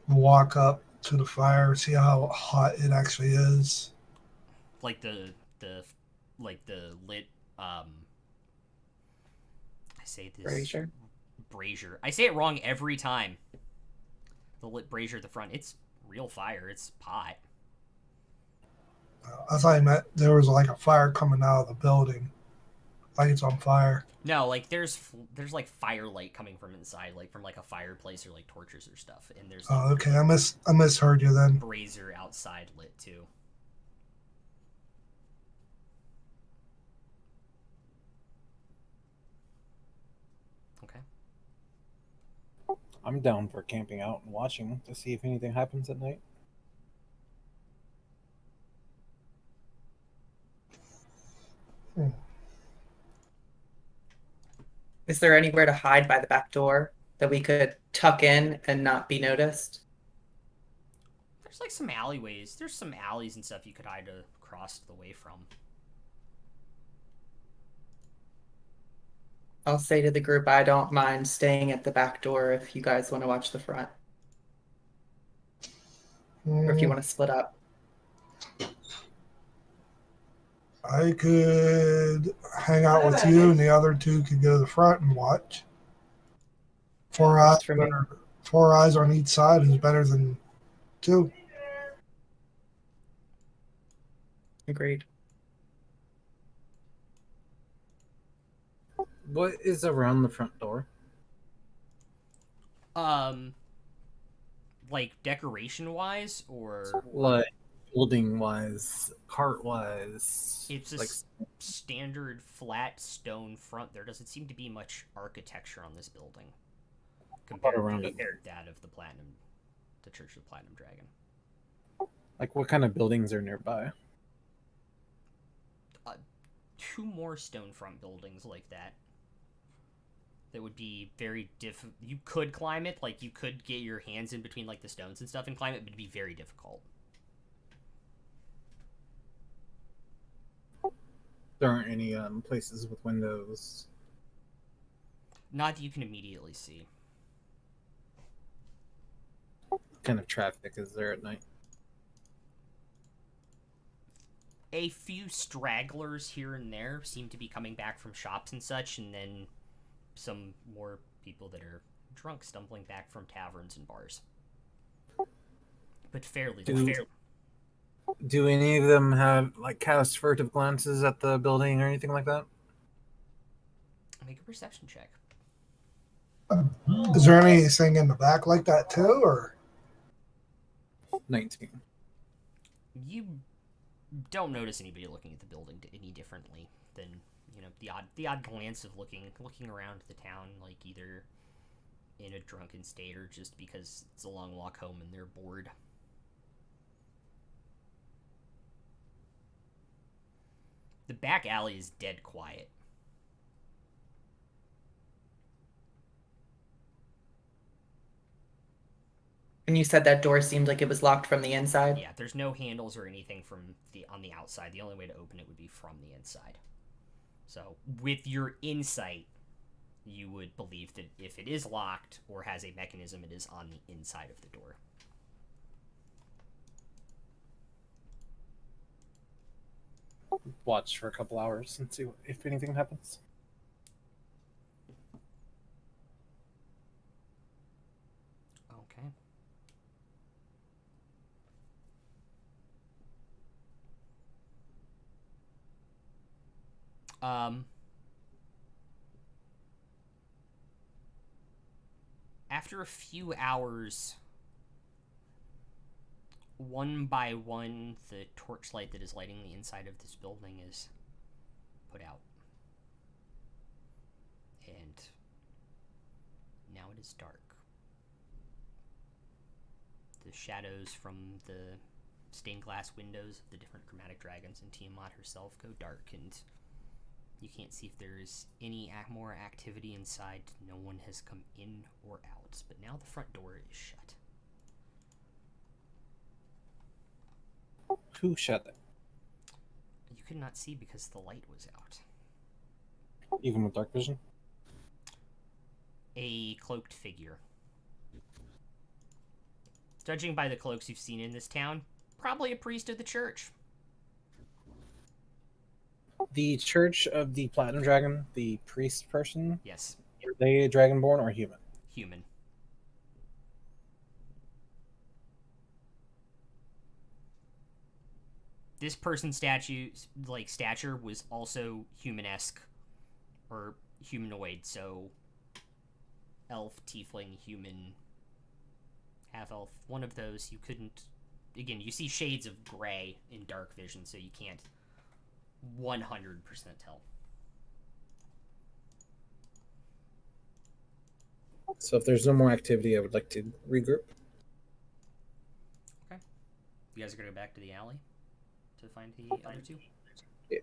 Walk up to the fire, see how hot it actually is. Like the lit, I say this... Brazier. I say it wrong every time. The lit brazier at the front. It's real fire. It's pot. I thought you meant there was like a fire coming out of the building, like it's on fire. No, like there's like firelight coming from inside, like from like a fireplace or like torches or stuff, and there's like Oh, okay. I misheard you then. brazier outside lit too. Okay. I'm down for camping out and watching to see if anything happens at night. Is there anywhere to hide by the back door that we could tuck in and not be noticed? There's like some alleyways. There's some alleys and stuff you could hide across the way from. I'll say to the group, I don't mind staying at the back door if you guys want to watch the front, or if you want to split up. I could hang out with you, and the other two could go to the front and watch. Four eyes, For me. four eyes on each side is better than two. Agreed. What is around the front door? Like decoration wise, or Like building wise, cart wise. it's a like standard flat stone front. There doesn't seem to be much architecture on this building compared around to it? that of the Church of the Platinum Dragon. Like what kind of buildings are nearby? Two more stone front buildings like that. That would be very you could climb it, like you could get your hands in between like the stones and stuff and climb it, but it'd be very difficult. There aren't any places with windows. Not that you can immediately see. What kind of traffic is there at night? A few stragglers here and there seem to be coming back from shops and such, and then some more people that are drunk stumbling back from taverns and bars. But fairly. Do any of them have like cast furtive glances at the building or anything like that? Make a perception check. Is there anything in the back like that too, or? 19. You don't notice anybody looking at the building any differently than, you know, the odd glance of looking around the town, like either in a drunken state or just because it's a long walk home and they're bored. The back alley is dead quiet. And you said that door seemed like it was locked from the inside? Yeah, there's no handles or anything on the outside. The only way to open it would be from the inside. So, with your insight, you would believe that if it is locked or has a mechanism, it is on the inside of the door. Watch for a couple hours and see if anything happens. Okay. After a few hours, one by one, the torchlight that is lighting the inside of this building is put out. And now it is dark. The shadows from the stained glass windows of the different chromatic dragons and Tiamat herself go dark, and you can't see if there's any more activity inside. No one has come in or out, but now the front door is shut. Who shut it? You could not see because the light was out. Even with dark vision? A cloaked figure. Judging by the cloaks you've seen in this town, probably a priest of the church. The Church of the Platinum Dragon, the priest person, Yes, are they dragonborn or human? human. This person's stature was also human-esque or humanoid, so elf, tiefling, human, half elf, one of those. You couldn't. Again, you see shades of gray in dark vision, so you can't 100% tell. So if there's no more activity, I would like to regroup. Okay. You guys are gonna go back to the alley to find the other two? Yeah.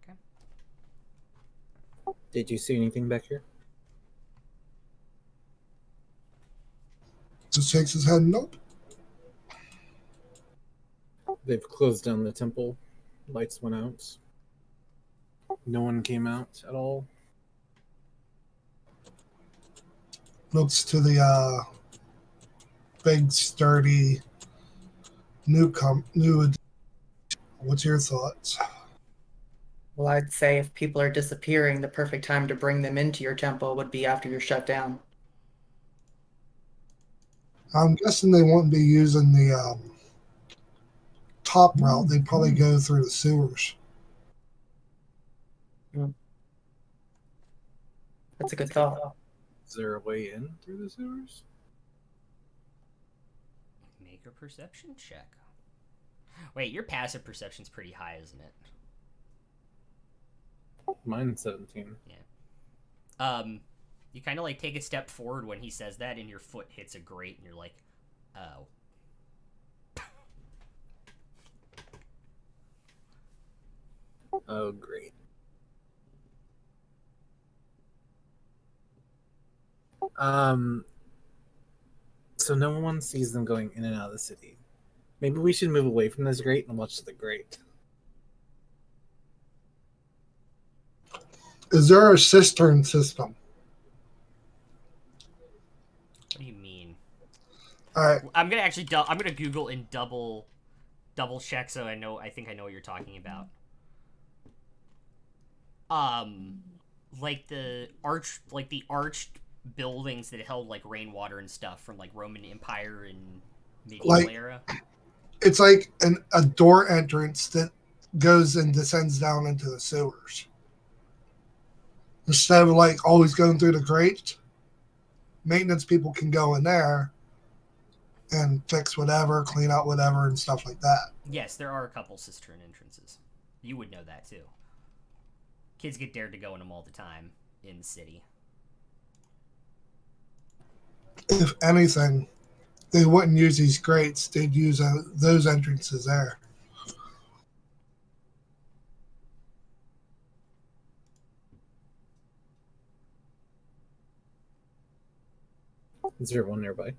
Okay. Did you see anything back here? Just shakes his head. Nope. They've closed down the temple. Lights went out. No one came out at all. Looks to the big, sturdy new. What's your thoughts? Well, I'd say if people are disappearing, the perfect time to bring them into your temple would be after you're shut down. I'm guessing they won't be using the top route. They'd probably go through the sewers. That's a good thought. Is there a way in through the sewers? Make a perception check. Wait, your passive perception's pretty high, isn't it? Mine's 17. Yeah. You kind of like take a step forward when he says that, and your foot hits a grate, and you're like, oh. Oh, great. So no one sees them going in and out of the city. Maybe we should move away from this grate and watch the grate. Is there a cistern system? What do you mean? All right. I'm gonna actually I'm gonna Google and double check so I think I know what you're talking about. Like the arched buildings that held like rainwater and stuff from like Roman Empire and medieval era. It's like a door entrance that goes and descends down into the sewers. Instead of like always going through the grate, maintenance people can go in there and fix whatever, clean out whatever, and stuff like that. Yes, there are a couple cistern entrances. You would know that too. Kids get dared to go in them all the time in the city. If anything, they wouldn't use these grates. They'd use those entrances there. Is there one nearby?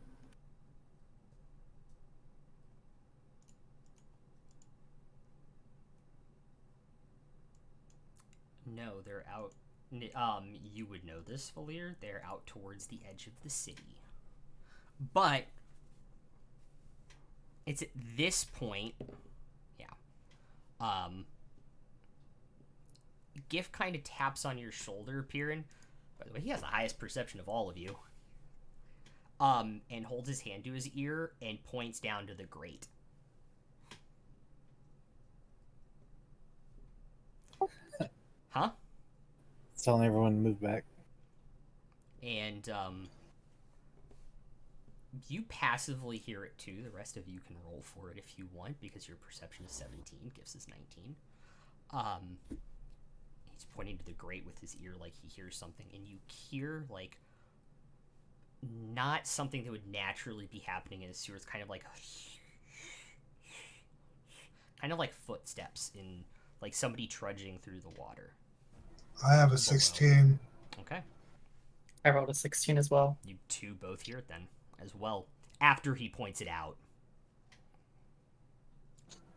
No, they're out. You would know this, V'layeer. They're out towards the edge of the city. But it's at this point, yeah. Gift kind of taps on your shoulder, Piran. By the way, he has the highest perception of all of you. And holds his hand to his ear and points down to the grate. Huh? Telling everyone to move back. And you passively hear it too. The rest of you can roll for it if you want, because your perception is 17, Gifts is 19. He's pointing to the grate with his ear like he hears something, and you hear like not something that would naturally be happening in a sewer. It's kind of like footsteps in like somebody trudging through the water. I have a 16. Okay. I rolled a 16 as well. You two both hear it then, as well, after he points it out.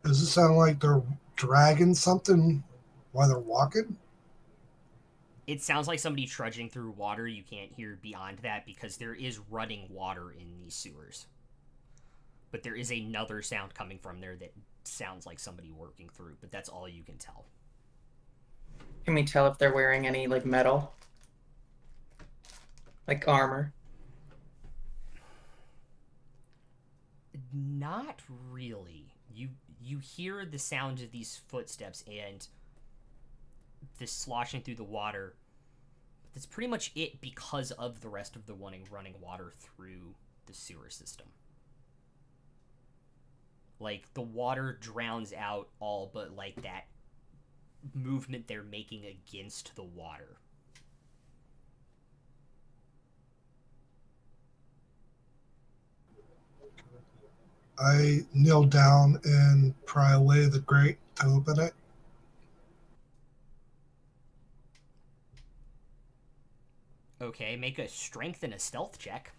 Does it sound like they're dragging something while they're walking? It sounds like somebody trudging through water. You can't hear beyond that because there is running water in these sewers. But there is another sound coming from there that sounds like somebody working through, but that's all you can tell. Can we tell if they're wearing any like metal? Like armor? Not really. You you hear the sound of these footsteps and this sloshing through the water. That's pretty much it because of the rest of the running water through the sewer system. Like, the water drowns out all but, like, that movement they're making against the water. I kneel down and pry away the grate to open it. Okay, make a strength and a stealth check.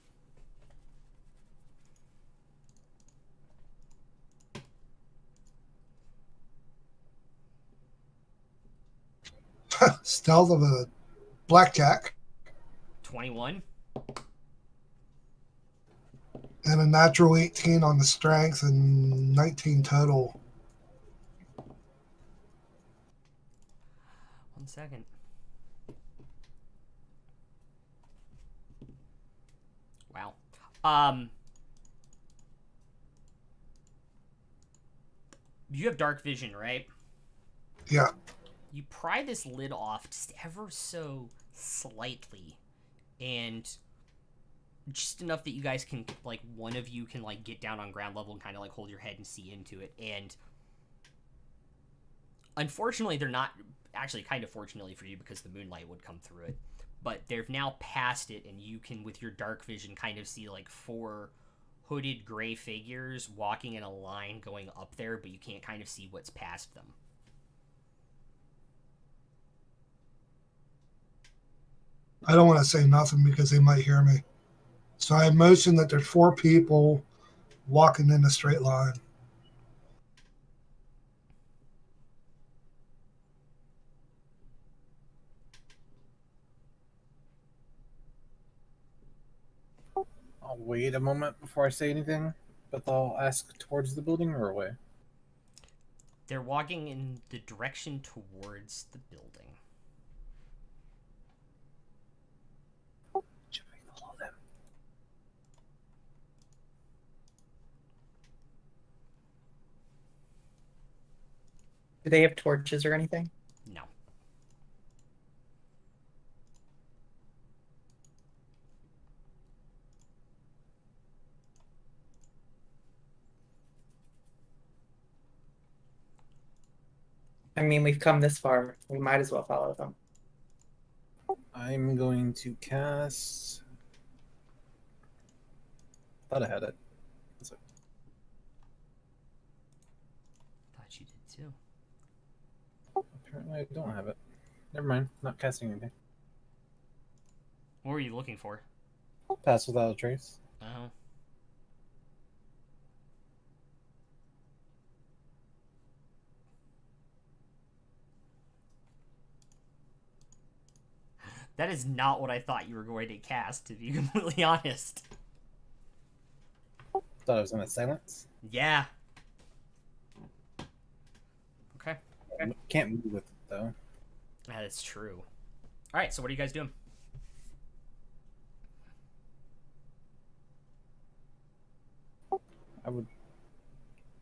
Stealth of a blackjack 21. and a natural 18 on the strength and 19 total. 1 second. Wow. You have dark vision, right? Yeah. You pry this lid off just ever so slightly, and just enough that you guys can, like, one of you can, like, get down on ground level and kind of, like, hold your head and see into it. And unfortunately, they're not, actually kind of fortunately for you, because the moonlight would come through it, but they've now passed it, and you can, with your dark vision, kind of see, like, 4 hooded gray figures walking in a line going up there, but you can't kind of see what's past them. I don't want to say nothing because they might hear me. So I motion that there's 4 people walking in a straight line. I'll wait a moment before I say anything, but I'll ask towards the building or away. They're walking in the direction towards the building. Should we follow them? Do they have torches or anything? No. I mean, we've come this far. We might as well follow them. I'm going to cast. Thought I had it. Thought you did too. Apparently, I don't have it. Never mind. Not casting anything. What were you looking for? Pass without a trace. Oh. That is not what I thought you were going to cast, to be completely honest. Thought I was gonna silence. Yeah. Okay. Can't move with it though. That is true. Alright, so what are you guys doing?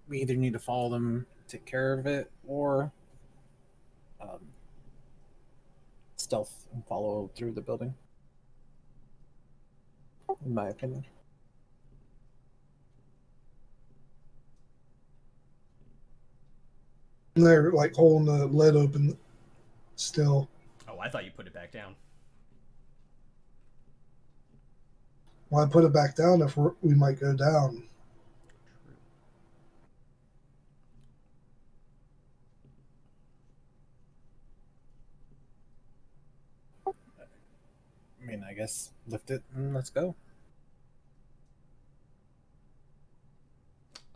We either need to follow them, take care of it, or stealth and follow through the building. In my opinion. They're like holding the lid open still. Oh, I thought you put it back down. Why put it back down if we might go down? I mean, I guess lift it and let's go.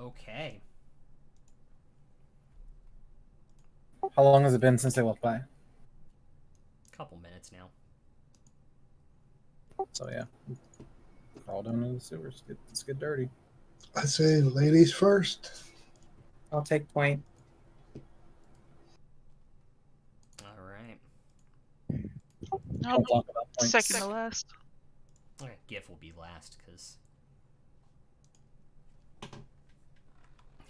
Okay. How long has it been since they walked by? Couple minutes now. So yeah, crawl down into the sewers. Let's get dirty. I say ladies first. I'll take point. Alright. I'll Don't talk about points. second to last. Okay, GIF will be last, because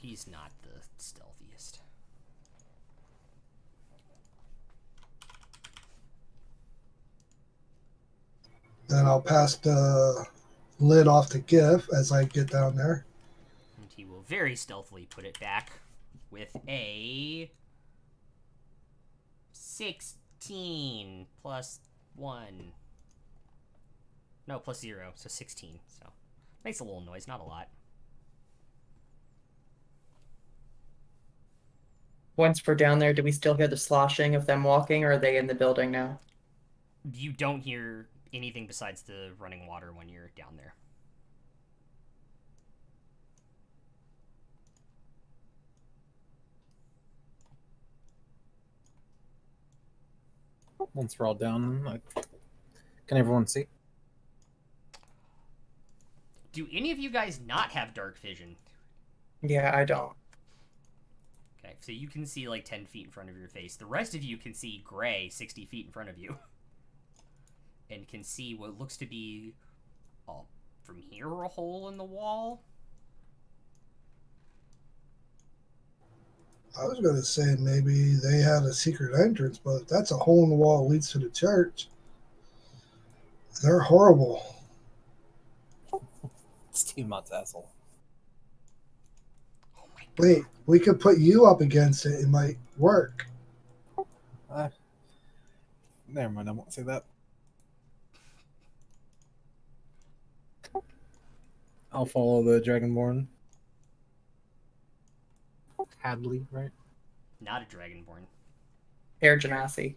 he's not the stealthiest. Then I'll pass the lid off to GIF as I get down there. And he will very stealthily put it back with a 16 plus 1. No, plus 0, so 16. So makes a little noise, not a lot. Once we're down there, do we still hear the sloshing of them walking, or are they in the building now? You don't hear anything besides the running water when you're down there. Once we're all down, can everyone see? Do any of you guys not have dark vision? Yeah, I don't. Okay, so you can see like 10 feet in front of your face. The rest of you can see gray 60 feet in front of you. And can see what looks to be, from here, a hole in the wall. I was going to say maybe they had a secret entrance, but if that's a hole in the wall that leads to the church, they're horrible. Steve Mott's asshole. Oh my god. Wait, we could put you up against it. It might work. Never mind, I won't say that. I'll follow the Dragonborn. Hadley, right? Not a Dragonborn. Air Genasi.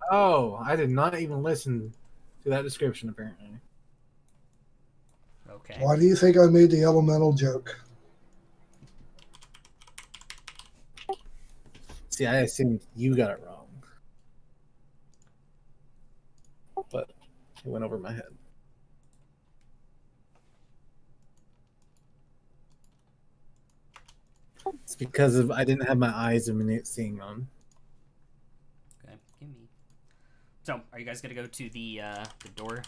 Oh, I did not even listen to that description, apparently. Okay. Why do you think I made the elemental joke? See, I assumed you got it wrong. But it went over my head. It's because of I didn't have my eyes a minute seeing on. Okay, give me. So, are you guys gonna go to the door?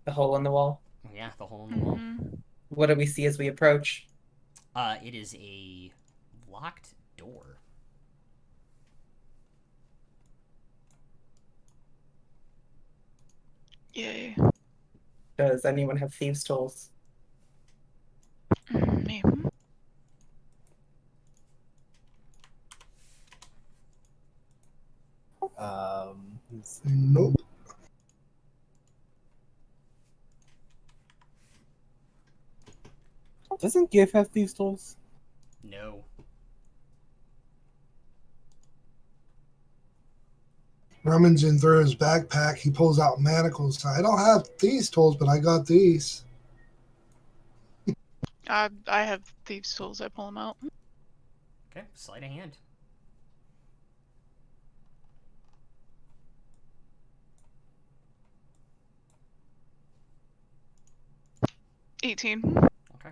The hole in the wall. Yeah, the hole in the wall. Mhm. What do we see as we approach? It is a locked door. Yay. Does anyone have thieves' tools? Me. Nope. Doesn't GIF have thieves' tools? No. Rummaging through his backpack, he pulls out manacles. I don't have these tools, but I got these. I have thieves' tools. I pull them out. Okay, sleight of hand. $18. Okay.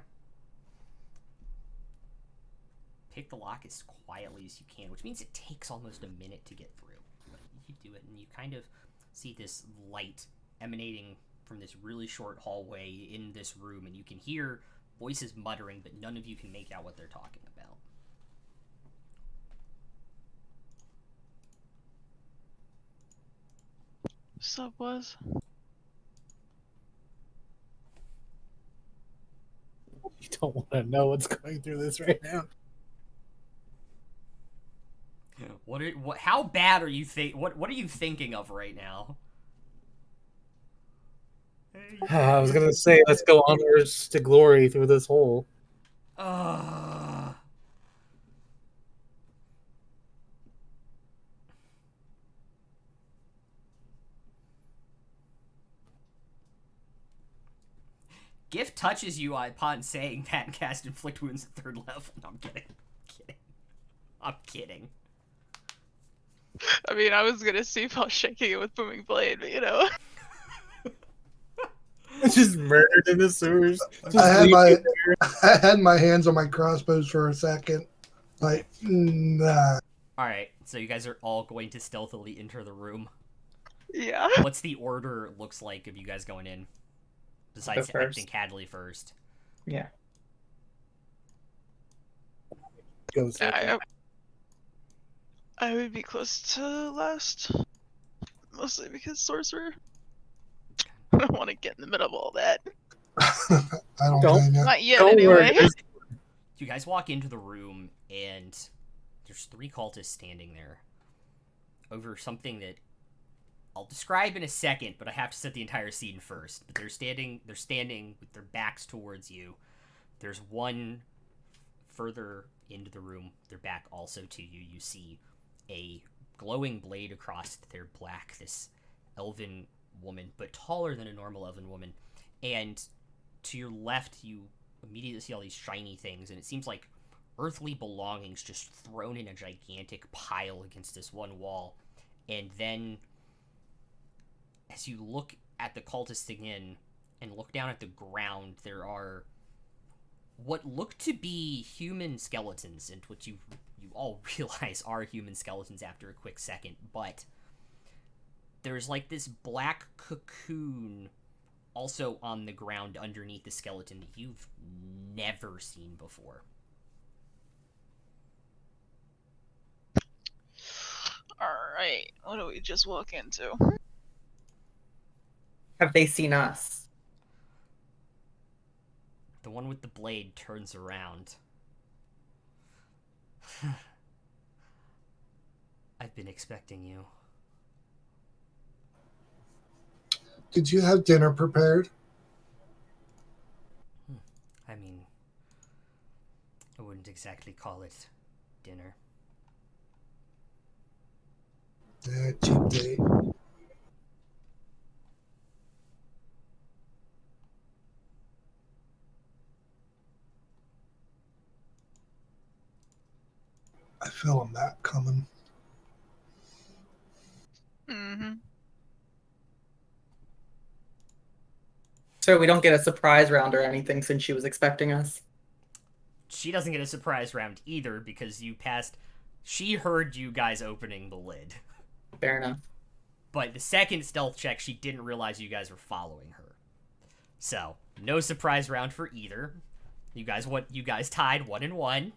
Pick the lock as quietly as you can, which means it takes almost a minute to get through. But you do it, and you kind of see this light emanating from this really short hallway in this room, and you can hear voices muttering, but none of you can make out what they're talking about. Sub was. You don't want to know what's going through this right now. How bad are you what are you thinking of right now? I was gonna say, let's go onwards to glory through this hole. Gift touches you upon saying that and cast inflict wounds at 3rd level. No, I'm kidding. I'm kidding. I mean, I was gonna see if I was shaking it with booming blade, but you know. Just murdered in the sewers. I had my hands on my crossbows for a second. Like, nah. Alright, so you guys are all going to stealthily enter the room. Yeah. What's the order looks like of you guys going in? Besides, I think Hadley first. Yeah. go second. I would be close to last. Mostly because sorcerer. I don't want to get in the middle of all that. I don't Don't- blame you. Not yet, Don't worry. anyway. You guys walk into the room, and there's 3 cultists standing there over something that I'll describe in a second, but I have to set the entire scene first. But they're standing with their backs towards you. There's one further into the room, their back also to you. You see a glowing blade across their black, this elven woman, but taller than a normal elven woman. And to your left, you immediately see all these shiny things, and it seems like earthly belongings just thrown in a gigantic pile against this one wall. And then, as you look at the cultists again and look down at the ground, there are what look to be human skeletons, and what you all realize are human skeletons after a quick second, but there's like this black cocoon also on the ground underneath the skeleton that you've never seen before. Alright, what do we just walk into? Have they seen us? The one with the blade turns around. I've been expecting you. Did you have dinner prepared? I mean, I wouldn't exactly call it dinner. Yeah, cheap date. I feel a map coming. Mm-hmm. So we don't get a surprise round or anything since she was expecting us. She doesn't get a surprise round either because you passed. She heard you guys opening the lid. Fair enough. But the second stealth check, she didn't realize you guys were following her. So, no surprise round for either. You guys tied 1-1.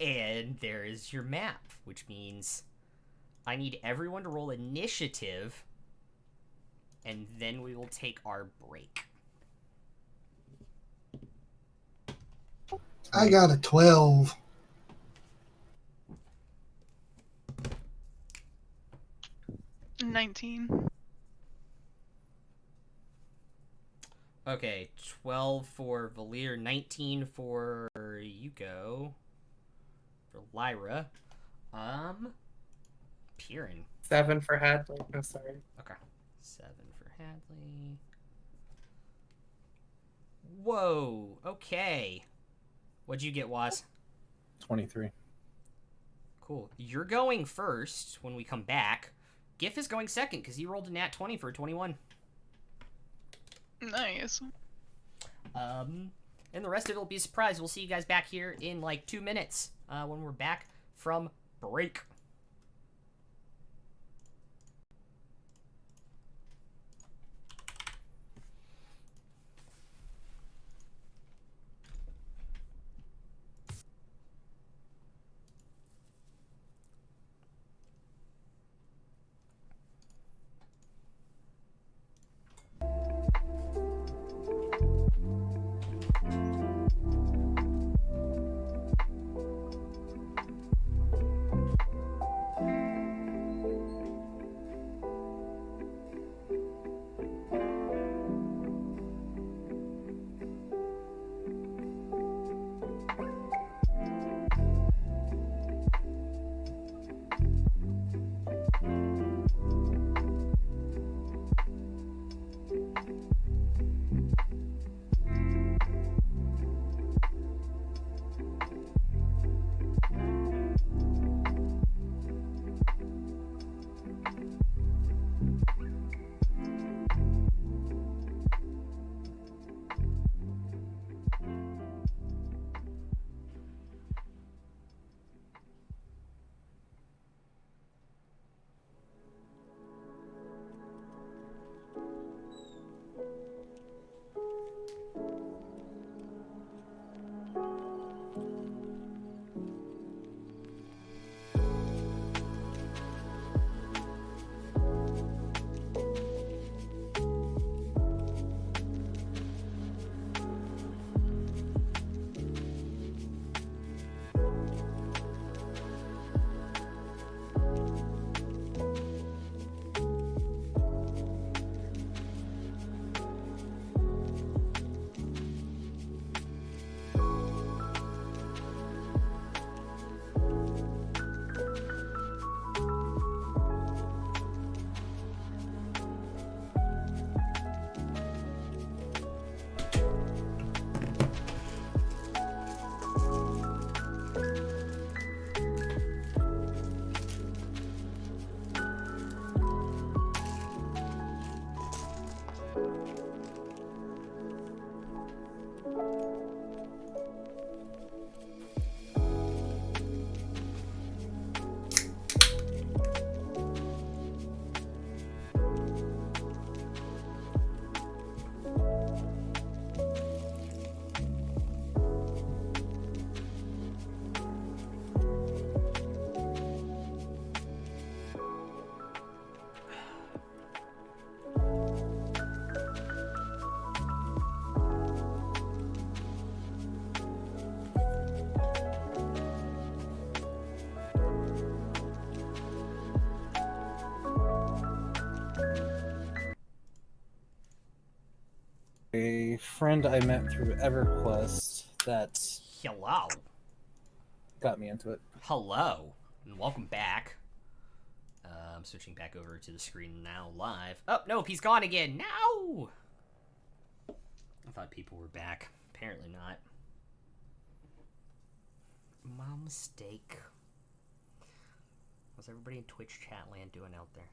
And there is your map, which means I need everyone to roll initiative, and then we will take our break. I got a 12. Mm-hmm. 19. Okay, 12 for V'layeer, 19 for Yuko, for Lyra, Piran. 7 for Hadley. Oh, sorry. Okay, 7 for Hadley. Whoa, okay. What'd you get, Waz? 23. Cool. You're going first when we come back. Gif is going second because he rolled a nat 20 for a 21. Nice. And the rest of it will be a surprise. We'll see you guys back here in like 2 minutes when we're back from break. a friend I met through EverQuest that Hello. got me into it. Hello. And welcome back. I'm switching back over to the screen now live. Oh, nope, he's gone again. No! I thought people were back. Apparently not. My mistake. What's everybody in Twitch chat land doing out there?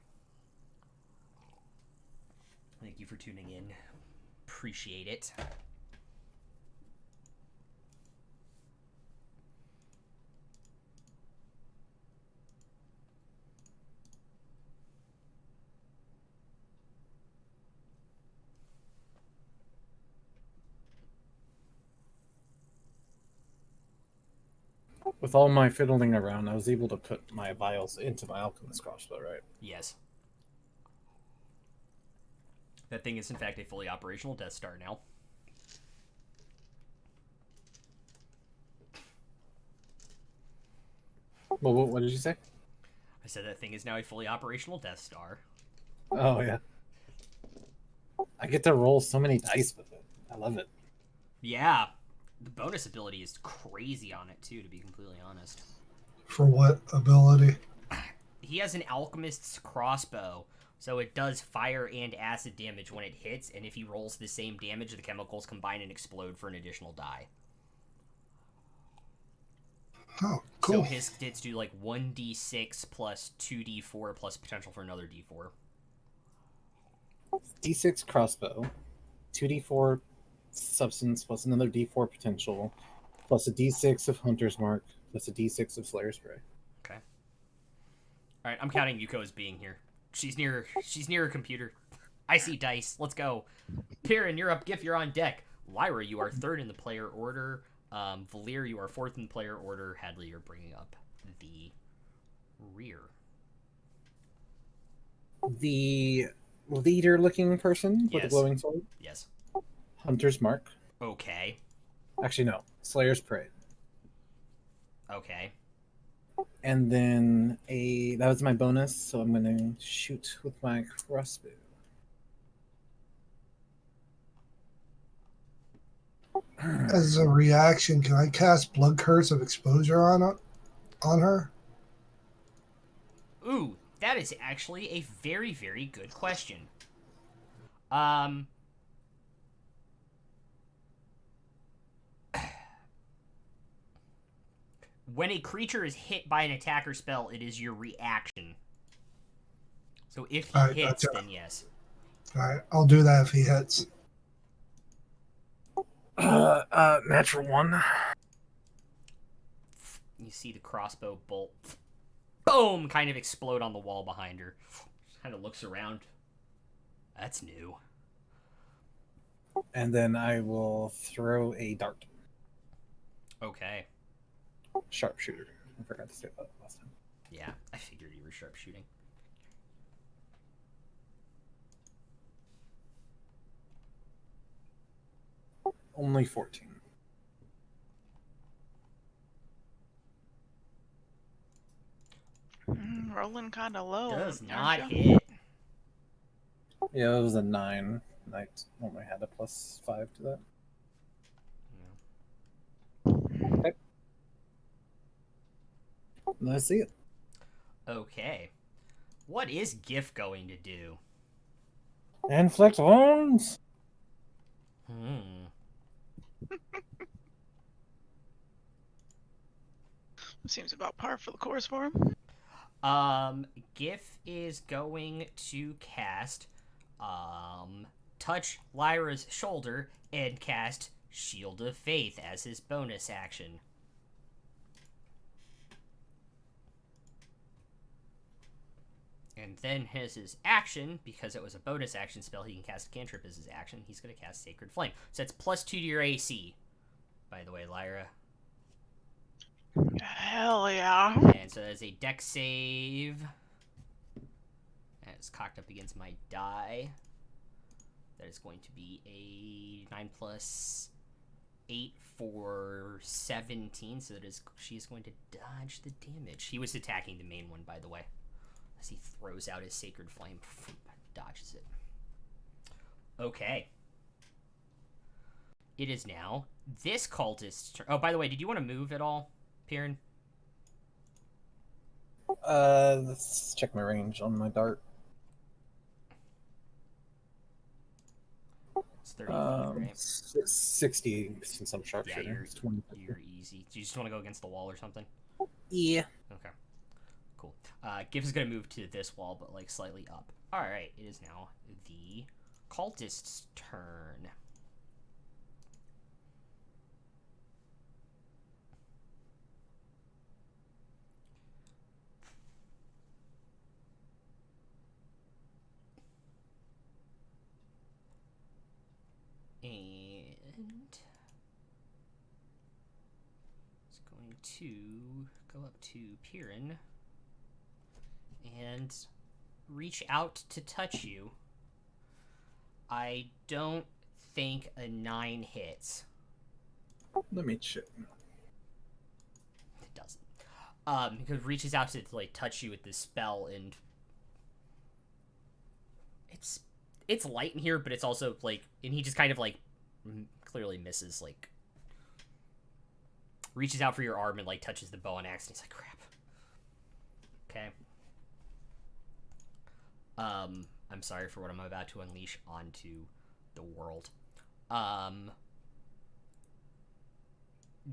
Thank you for tuning in. Appreciate it. With all my fiddling around, I was able to put my vials into my alchemist crossbow, right? Yes. That thing is, in fact, a fully operational Death Star now. Well, what did you say? I said that thing is now a fully operational Death Star. Oh, yeah. I get to roll so many dice with it. I love it. Yeah. The bonus ability is crazy on it, too, to be completely honest. For what ability? He has an alchemist's crossbow, so it does fire and acid damage when it hits, and if he rolls the same damage, the chemicals combine and explode for an additional die. Oh, cool. So his hits do like 1d6 plus 2d4 plus potential for another d4. D6 crossbow, 2d4 substance plus another d4 potential, plus a d6 of Hunter's Mark, plus a d6 of Slayer Spray. Okay. All right, I'm counting Yuko as being here. She's near her computer. I see dice. Let's go. Piran, you're up. Gif, you're on deck. Lyra, you are third in the player order. V'layeer, you are fourth in the player order. Hadley, you're bringing up the rear. The leader-looking person with Yes. the glowing sword, Yes. Hunter's Mark. Okay. Actually, no, Slayer's Prey. Okay. And then that was my bonus, so I'm going to shoot with my crossbow. As a reaction, can I cast Blood Curse of Exposure on her? Ooh, that is actually a very, very good question. When a creature is hit by an attacker spell, it is your reaction. So if he Alright, hits, gotcha. then yes. Alright, I'll do that if he hits. Natural one. You see the crossbow bolt, boom, kind of explode on the wall behind her. Kind of looks around. That's new. And then I will throw a dart. Okay. Sharpshooter. I forgot to say that last time. Yeah, I figured you were sharpshooting. Only 14. Rolling kind of low. Does aren't not ya? hit. Yeah, it was a 9. I only had a +5 to that. Okay. Let's see it. Okay. What is GIF going to do? Inflict wounds. Seems about par for the course for him. GIF is going to cast, touch Lyra's shoulder and cast Shield of Faith as his bonus action. And then his action, because it was a bonus action spell, he can cast Cantrip as his action. He's going to cast Sacred Flame. So that's +2 to your AC, by the way, Lyra. Hell yeah. And so that's a dex save. And it's cocked up against my die. That is going to be a 9 plus 8 for 17. So that is, she's going to dodge the damage. He was attacking the main one, by the way. As he throws out his Sacred Flame, dodges it. Okay. it is now this cultist's turn. Oh, by the way, did you want to move at all, Piran? Let's check my range on my dart. It's 30 feet, right? 60 since I'm Yeah, sharpshooter. It's 20. you're easy. Do you just want to go against the wall or something? Yeah. Okay. Cool. Gibbs is going to move to this wall, but like slightly up. Alright, it is now the cultist's turn. And it's going to go up to Piran and reach out to touch you. I don't think a 9 hits. Let me check. It doesn't. Because it reaches out to like touch you with this spell, and it's light in here, but it's also like, and he just kind of like clearly misses, like reaches out for your arm and like touches the bow and axe, and he's like, crap. Okay. I'm sorry for what I'm about to unleash onto the world.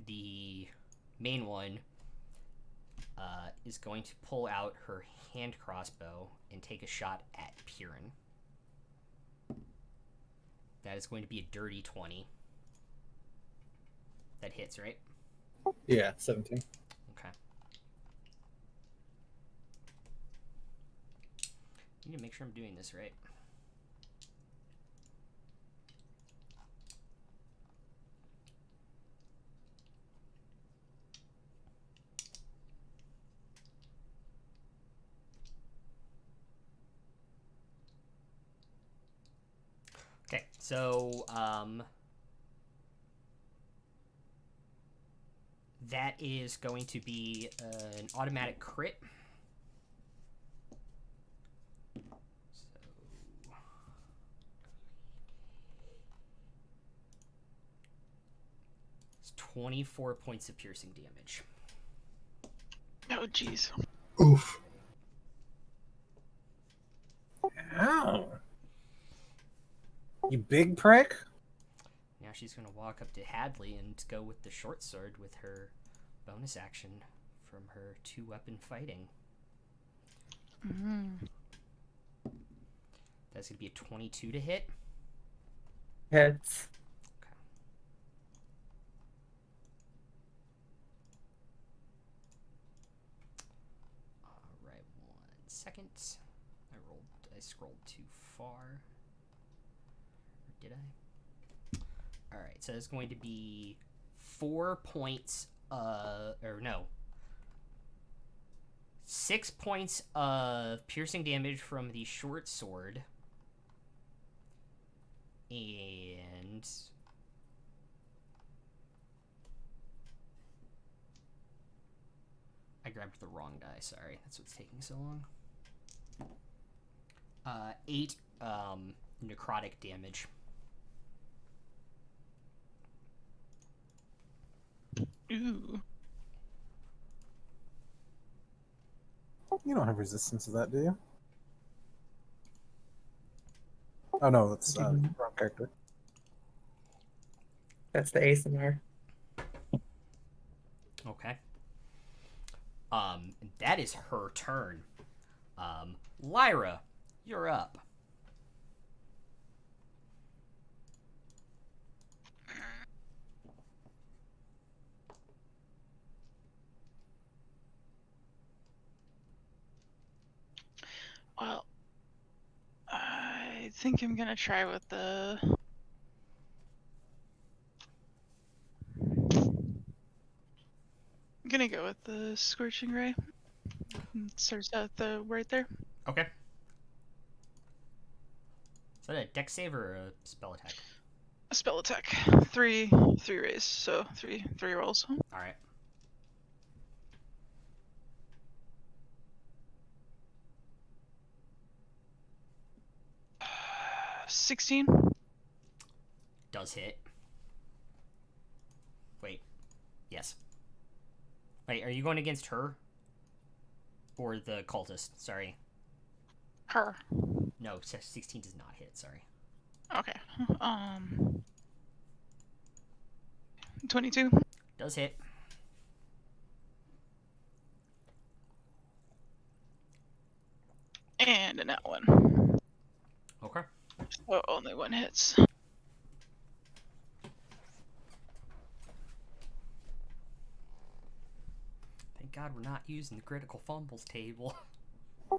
The main one is going to pull out her hand crossbow and take a shot at Piran. That is going to be a dirty 20. That hits, right? Yeah, 17. Okay. I need to make sure I'm doing this right. Okay, so that is going to be an automatic crit. So it's 24 points of piercing damage. Oh, jeez. Oof. Ow. You big prick. Now she's going to walk up to Hadley and go with the short sword with her bonus action from her 2-weapon fighting. Mm. That's going to be a 22 to hit. Hits. Okay. Alright, 1 second. I scrolled too far. Or did I? Alright, so it's going to be 4 points, or no. 6 points of piercing damage from the short sword. And I grabbed the wrong die, sorry. That's what's taking so long. 8 necrotic damage. Ooh. You don't have resistance to that, do you? Oh no, that's wrong character. That's the ASMR. Okay. That is her turn. Lyra, you're up. Well, I think I'm gonna try with the. I'm gonna go with the Scorching Ray. It starts out the right there. Okay. Is that a dex save or a spell attack? A spell attack. Three rays, so three rolls. Alright. 16. Does hit. Yes. Wait, are you going against her? Or the cultist? Sorry. Her. No, 16 does not hit, sorry. Okay. 22. Does hit. And a nat one. Okay. Oh, only one hits. Thank God we're not using the critical fumbles table.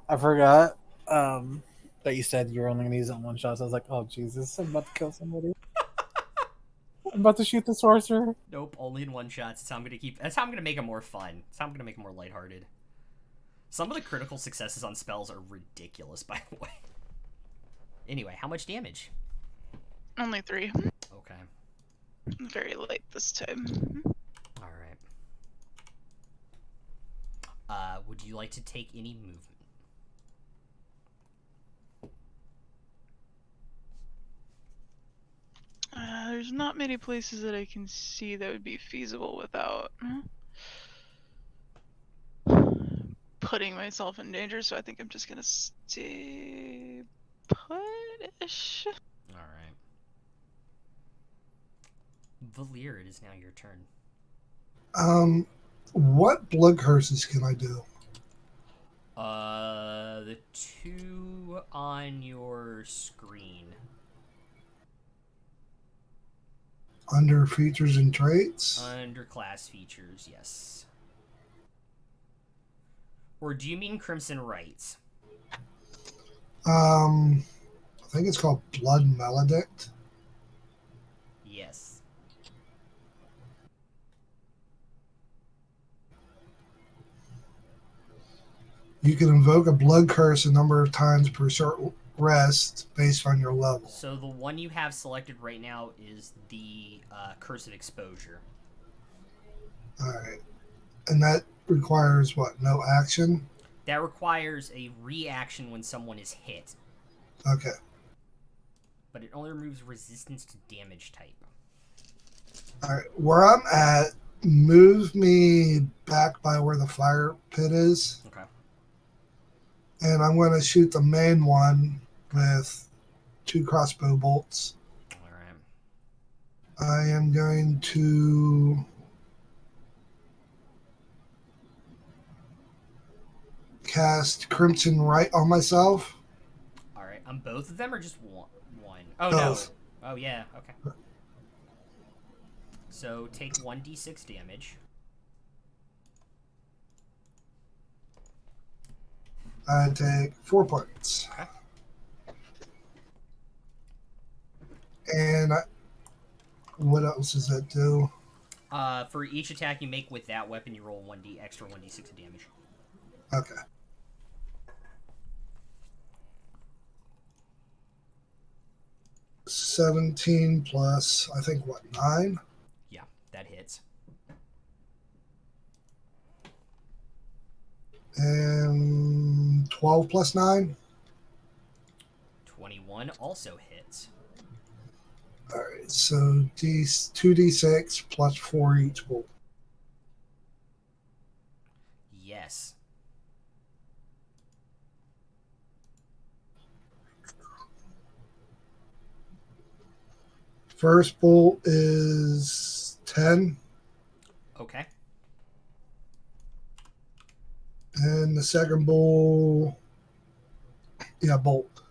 I forgot that you said you were only going to use it on one shot. So I was like, oh, Jesus, I'm about to kill somebody. I'm about to shoot the sorcerer. Nope, only in one shots. That's how I'm gonna keep. That's how I'm gonna make it more fun. That's how I'm gonna make it more lighthearted. Some of the critical successes on spells are ridiculous, by the way. Anyway, how much damage? Only 3. Okay. Very light this time. All right. Would you like to take any movement? There's not many places that I can see that would be feasible without putting myself in danger, so I think I'm just gonna stay put-ish. All right. V'layeer, it is now your turn. What blood curses can I do? The 2 on your screen. Under features and traits? Under class features, yes. Or do you mean Crimson Rights? I think it's called Blood Maledict. Yes. You can invoke a blood curse a number of times per short rest based on your level. So the one you have selected right now is the Curse of Exposure. Alright. And that requires what? No action? That requires a reaction when someone is hit, Okay. but it only removes resistance to damage type. Alright. Where I'm at, move me back by where the fire pit is. Okay. And I'm going to shoot the main one with 2 crossbow bolts. All right. I am going to cast Crimson Right on myself. All right. On both of them or just one? Oh, Both. no. Oh, yeah. Okay. So take 1d6 damage. I take 4 points. Okay. And what else does that do? For each attack you make with that weapon, you roll extra 1d6 of damage. Okay. $17 plus, I think, what, 9? Yeah, that hits. And 12 plus 9? 21 also hits. All right, so 2d6 plus 4 each bolt. Yes. First bolt is 10, Okay. and the second bolt, bolt,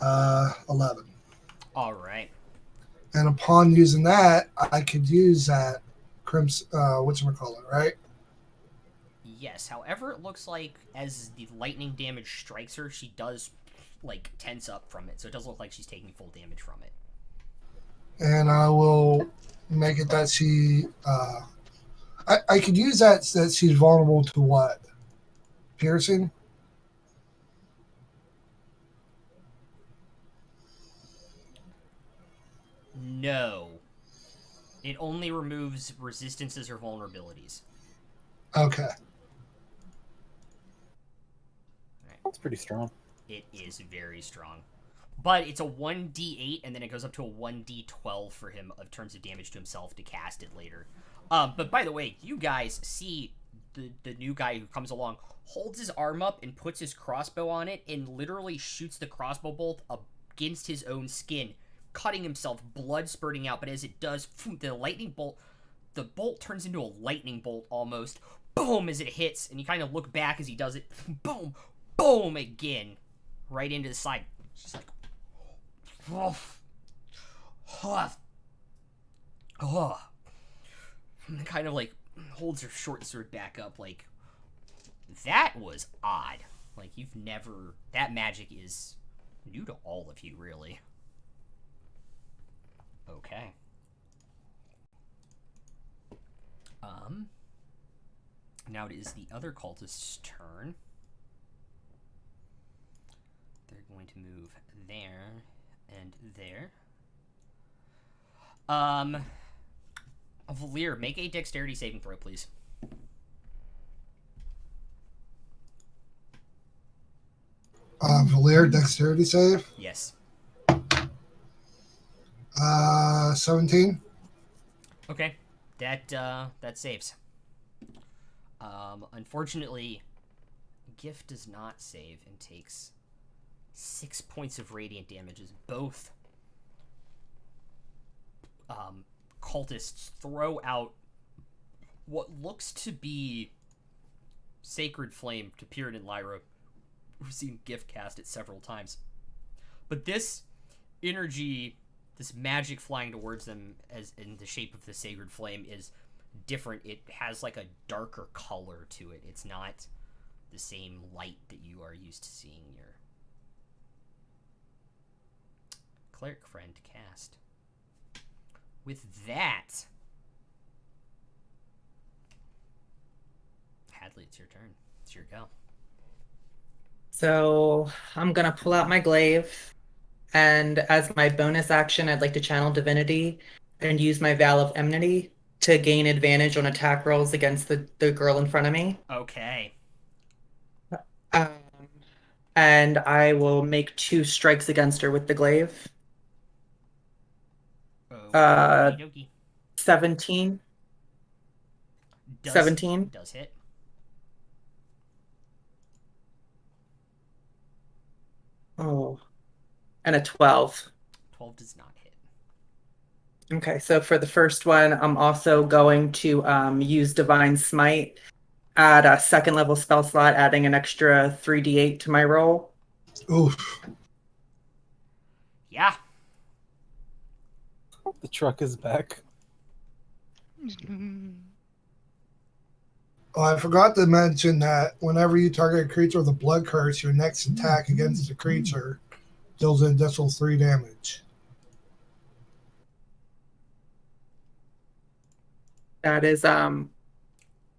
11. All right. And upon using that, I could use that crimson, whatchamacallit, right? Yes. However, it looks like as the lightning damage strikes her, she does, like, tense up from it. So it doesn't look like she's taking full damage from it. And I will make it that she, I could use that she's vulnerable to what? Piercing? No. It only removes resistances or vulnerabilities. Okay. That's pretty strong. It is very strong. But it's a 1d8, and then it goes up to a 1d12 for him of terms of damage to himself to cast it later. But by the way, you guys see the new guy who comes along holds his arm up and puts his crossbow on it and literally shoots the crossbow bolt against his own skin, cutting himself, blood spurting out. But as it does, the bolt turns into a lightning bolt almost. Boom, as it hits, and you kind of look back as he does it. Boom, boom again, right into the side. She's like, and kind of like holds her short sword back up, like, that was odd. Like, that magic is new to all of you, really. Okay. Now it is the other cultist's turn. They're going to move there and there. V'layeer, make a dexterity saving throw, please. V'layeer, dexterity save. Yes. 17. Okay. That saves. Unfortunately, Gift does not save and takes 6 points of radiant damage as both cultists throw out what looks to be sacred flame to Piran and Lyra. We've seen Gift cast it several times. But this energy, this magic flying towards them as in the shape of the sacred flame is different. It has like a darker color to it. It's not the same light that you are used to seeing your cleric friend cast. With that, Hadley, it's your turn. It's your go. So I'm gonna pull out my glaive, and as my bonus action, I'd like to channel divinity and use my Vow of Enmity to gain advantage on attack rolls against the girl in front of me. Okay. And I will make 2 strikes against her with the glaive. Okey-dokey. 17. 17. Does hit. Oh. And a 12. 12 does not hit. Okay, so for the first one, I'm also going to use Divine Smite at a 2nd level spell slot, adding an extra 3d8 to my roll. Oof. Yeah. The truck is back. Oh, I forgot to mention that whenever you target a creature with a blood curse, your next attack against the creature deals an additional 3 damage. That is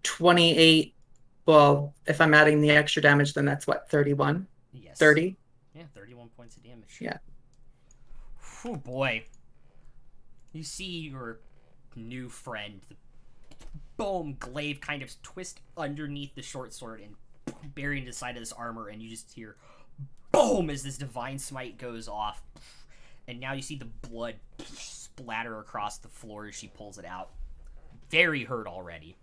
28. Well, if I'm adding the extra damage, then that's what, 31? Yes. 30? Yeah, 31 points of damage. Yeah. Oh boy. You see your new friend, the boom, glaive kind of twist underneath the short sword and bury into the side of this armor, and you just hear boom as this divine smite goes off. And now you see the blood splatter across the floor as she pulls it out. Very hurt already.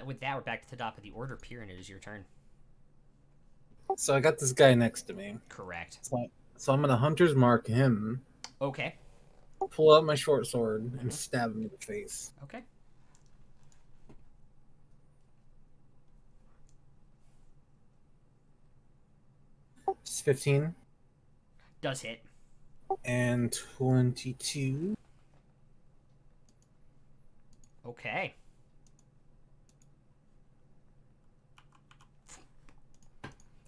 With that, we're back to the top of the order. Piran, it is your turn. So I got this guy next to me. Correct. So I'm gonna hunter's mark him, Okay. pull out my short sword, and stab him in the face. Okay. It's 15 Does hit. and 22. Okay.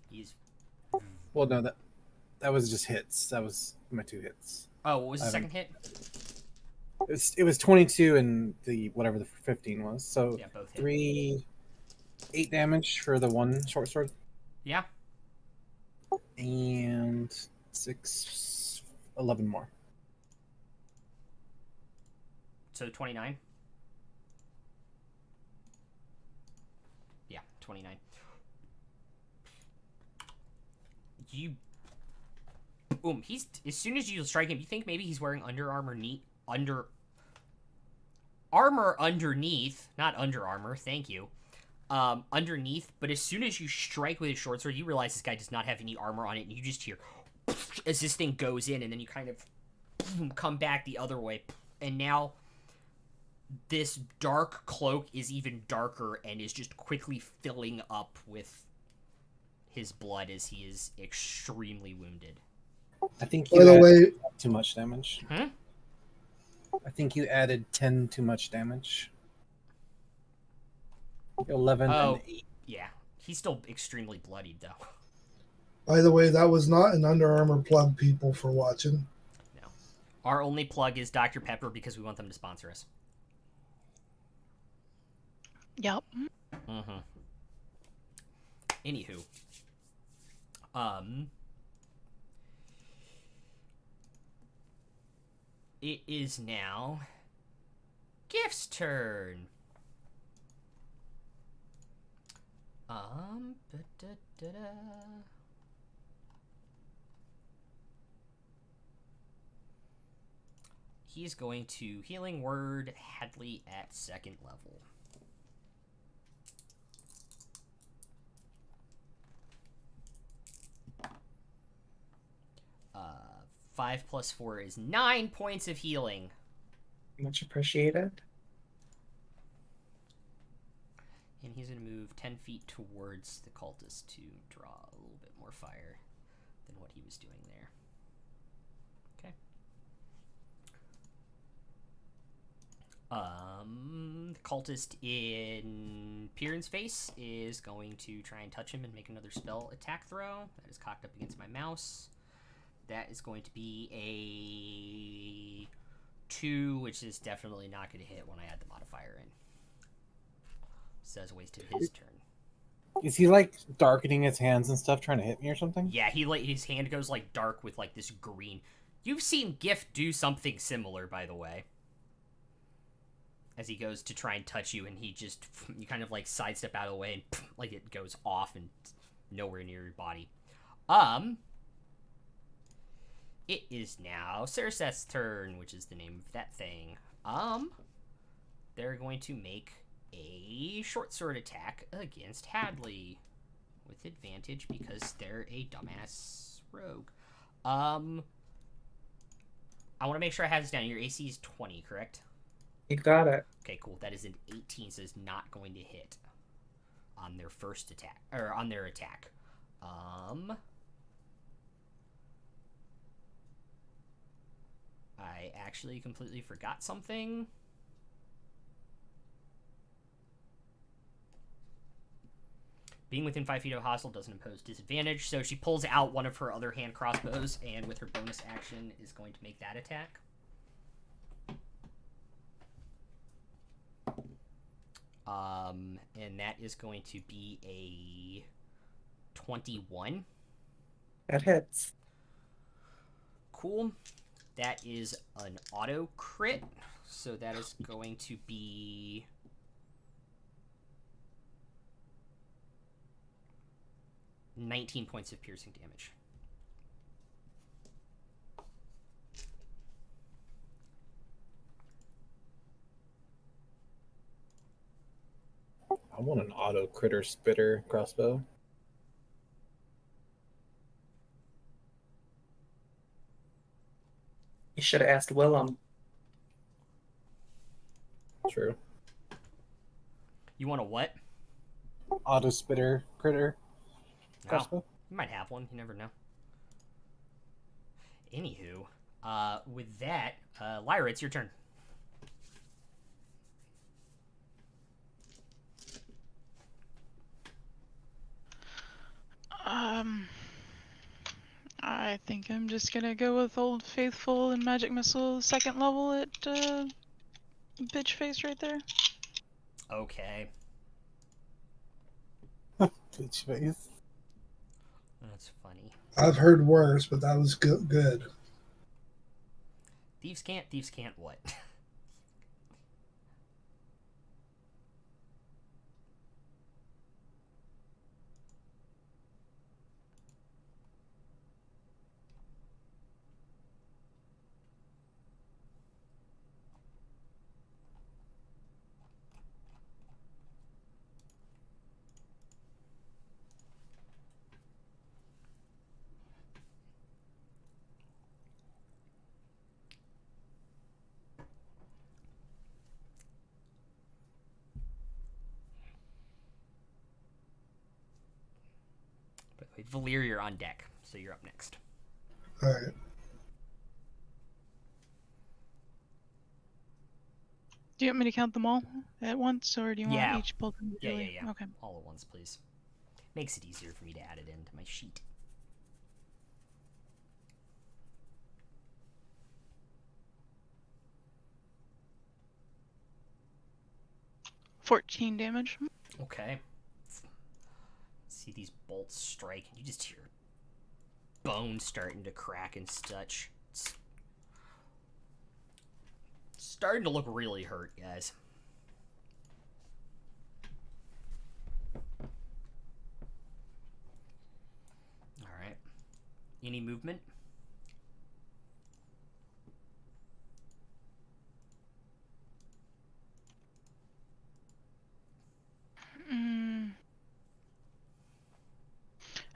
He's... Well, no, that was just hits. That was my 2 hits. Oh, what was the second hit? It was 22 and the whatever the 15 was. So Yeah, both hit. 8 damage for the one short sword, Yeah. and 11 more. So 29. Yeah, 29. You... Boom. He's... As soon as you strike him, you think maybe he's wearing Under Armour armor underneath, not under armor, thank you. Underneath, but as soon as you strike with a short sword, you realize this guy does not have any armor on it, and you just hear as this thing goes in, and then you kind of come back the other way, and now this dark cloak is even darker and is just quickly filling up with his blood as he is extremely wounded. I think By you the added way, too much damage. Hmm? I think you added 10 too much damage. 11 Oh. and 8. Yeah, he's still extremely bloodied, though. by the way, that was not an Under Armour plug, people, for watching. No. Our only plug is Dr. Pepper because we want them to sponsor us. Yep. Mm-hmm. Anywho. It is now Gift's turn. Da-da-da-da. He's going to Healing Word Hadley at 2nd level. 5 plus 4 is 9 points of healing. Much appreciated. And he's going to move 10 feet towards the cultist to draw a little bit more fire than what he was doing there. Okay. The cultist in Piran's face is going to try and touch him and make another spell attack throw. That is cocked up against my mouse. That is going to be a 2, which is definitely not going to hit when I add the modifier in. So that's wasted his turn. Is he like darkening his hands and stuff, trying to hit me or something? Yeah, his hand goes like dark with like this green. You've seen Gift do something similar, by the way. As he goes to try and touch you, and you kind of like sidestep out of the way, and like it goes off and nowhere near your body. It is now Cerseth's turn, which is the name of that thing. They're going to make a short sword attack against Hadley with advantage because they're a dumbass rogue. I want to make sure I have this down. Your AC is 20, correct? You got it. Okay, cool. That is an 18, so it's not going to hit on their first attack, or on their attack. I actually completely forgot something. Being within 5 feet of a hostile doesn't impose disadvantage, so she pulls out one of her other hand crossbows, and with her bonus action is going to make that attack. And that is going to be a 21. That hits. Cool. That is an auto crit, so that is going to be 19 points of piercing damage. I want an auto critter spitter crossbow. You should have asked Willem. True. You want a what? Auto spitter critter No. crossbow. You might have one. You never know. Anywho, with that, Lyra, it's your turn. I think I'm just gonna go with Old Faithful and Magic Missile 2nd level at bitch face right there. Okay. Bitch face. That's funny. I've heard worse, but that was good. Thieves can't what? V'layeer, you're on deck, so you're up next. All right. Do you want me to count them all at once, or do you Yeah. want each pulled individually? Yeah. Okay. All at once, please. Makes it easier for me to add it into my sheet. 14 damage. Okay. See these bolts strike, and you just hear bones starting to crack and such. It's starting to look really hurt, guys. Alright. Any movement?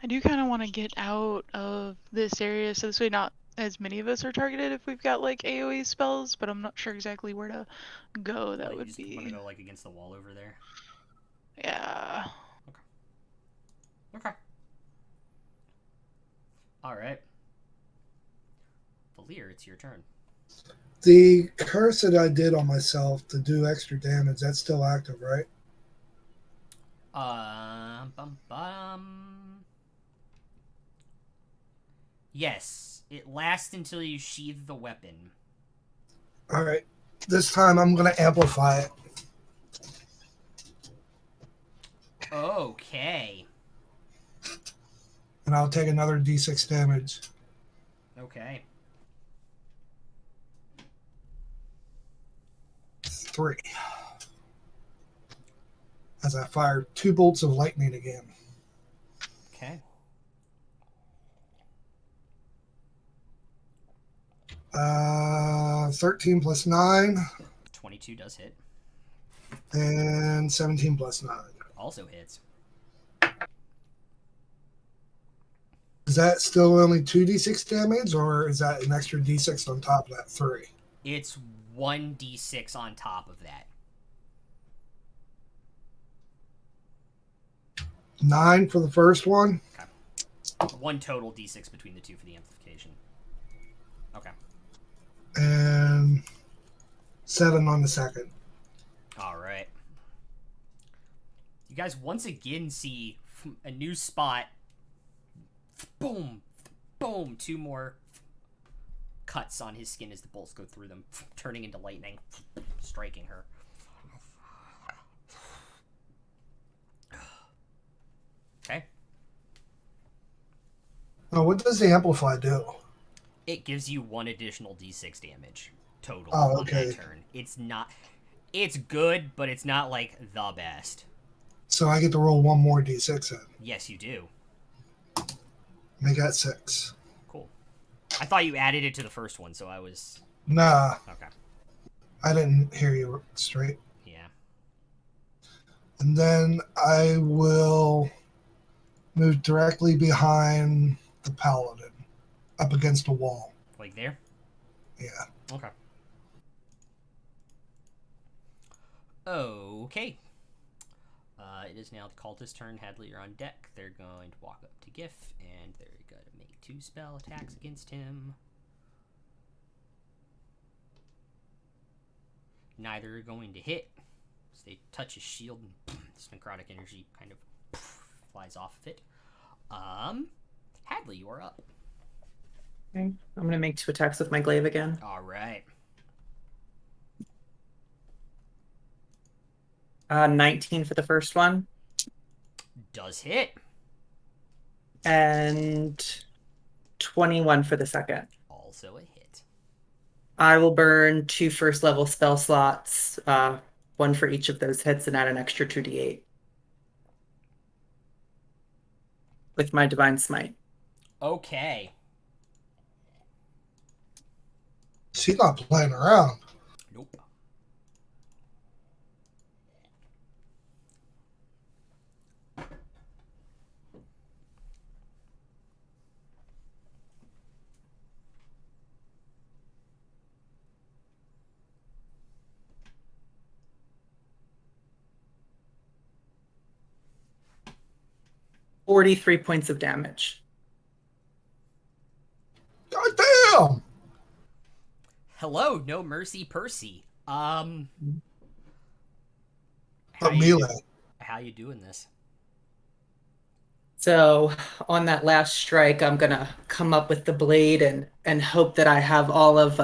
I do kind of want to get out of this area, so this way not as many of us are targeted if we've got like AoE spells, but I'm not sure exactly where to go. That You would just be. want to go like against the wall over there? Yeah. Okay. Alright. V'layeer, it's your turn. The curse that I did on myself to do extra damage, that's still active, right? Yes, it lasts until you sheathe the weapon. All right. This time I'm going to amplify it. Okay. And I'll take another d6 damage. Okay. 3. As I fire 2 bolts of lightning again. Okay. 13 plus 9. 22 does hit. And 17 plus 9. Also hits. Is that still only 2d6 damage, or is that an extra d6 on top of that 3? It's 1d6 on top of that. 9 for the first one. Okay. 1 total d6 between the two for the amplification. Okay. And 7 on the second. Alright. You guys once again see a new spot. Boom! Boom! 2 more cuts on his skin as the bolts go through them, turning into lightning, striking her. Okay. Oh, what does the amplify do? It gives you 1 additional d6 damage total Oh, on okay. that turn. It's not... It's good, but it's not, like, the best. So I get to roll 1 more d6 then. Yes, you do. Make that 6. Cool. I thought you added it to the first one, so I was... Nah, Okay. I didn't hear you straight. Yeah. And then I will move directly behind the paladin, up against a wall. Like there? Yeah. Okay. Okay. It is now the cultist's turn. Hadley, you're on deck. They're going to walk up to Gif, and they're going to make 2 spell attacks against him. Neither are going to hit. So they touch his shield, and this necrotic energy kind of flies off of it. Hadley, you are up. Okay. I'm going to make 2 attacks with my glaive again. All right. 19 for the first one. Does hit. And 21 for the second. Also a hit. I will burn 2 first level spell slots, 1 for each of those hits, and add an extra 2d8 with my divine smite. Okay. She's not playing around. Nope. 43 points of damage. God damn! Hello, no mercy, Percy. How A you melee. how you doing this? So on that last strike, I'm gonna come up with the blade and hope that I have all of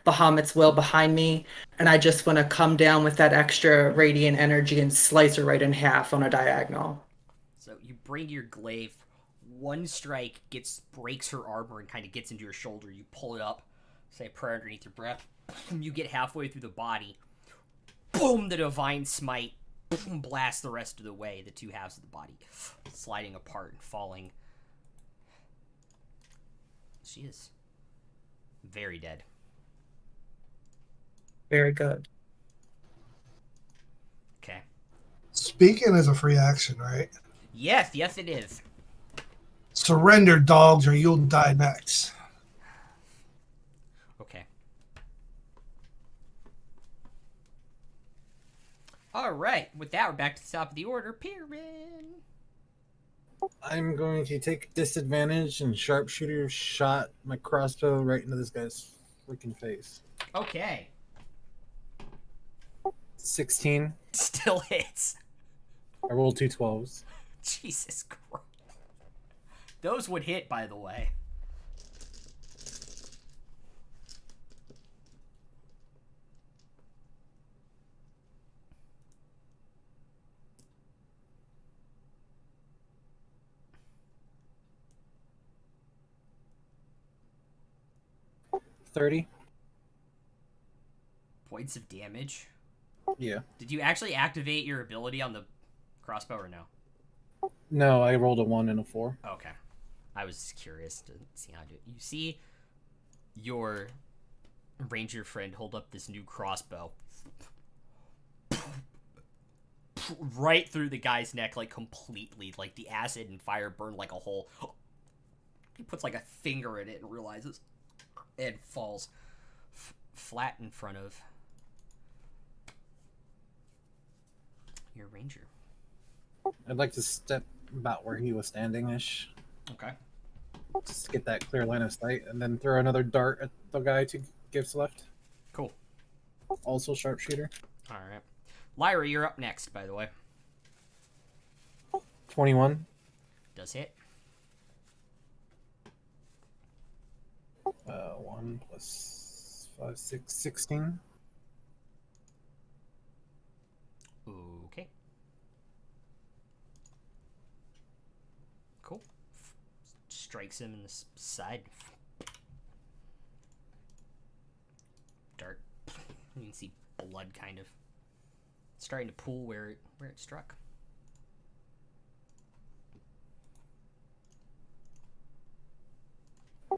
Bahamut's will behind me, and I just want to come down with that extra radiant energy and slice her right in half on a diagonal. So you bring your glaive, one strike breaks her armor and kind of gets into your shoulder. You pull it up, say a prayer underneath your breath. You get halfway through the body. Boom! The divine smite blasts the rest of the way. The two halves of the body sliding apart and falling. She is very dead. Very good. Okay. Speaking is a free action, right? Yes, it is. Surrender, dogs, or you'll die next. Okay. All right. With that, we're back to the top of the order. Piran. I'm going to take disadvantage and sharpshooter shot my crossbow right into this guy's freaking face. Okay. 16. Still hits. I rolled 2 12s. Jesus Christ. Those would hit, by the way. $30. Points of damage. Yeah. Did you actually activate your ability on the crossbow or no? No, I rolled a 1 and a 4. Okay. I was just curious to see how to do it. You see your ranger friend hold up this new crossbow. Right through the guy's neck, like completely. Like the acid and fire burn like a hole. He puts like a finger in it and realizes. And falls flat in front of your ranger. I'd like to step about where he was standing-ish. Okay. Just to get that clear line of sight, and then throw another dart at the guy to Gibbs left. Cool. Also sharpshooter. All right. Lyra, you're up next, by the way. 21. Does hit. 1 plus 5, 6, 16. Okay. Cool. Strikes him in the side. Dart. You can see blood kind of starting to pool where it struck.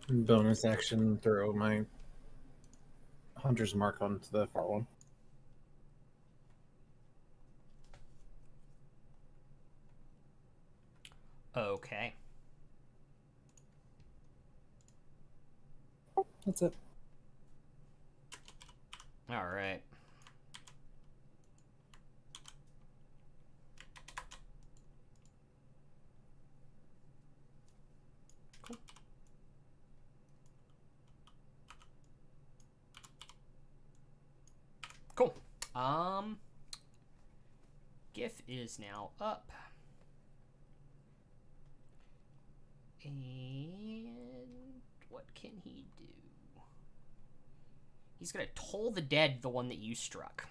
Bonus action, throw my hunter's mark onto the far one. Okay. That's it. All right. Cool. Cool. GIF is now up. And what can he do? He's gonna toll the dead, the one that you struck.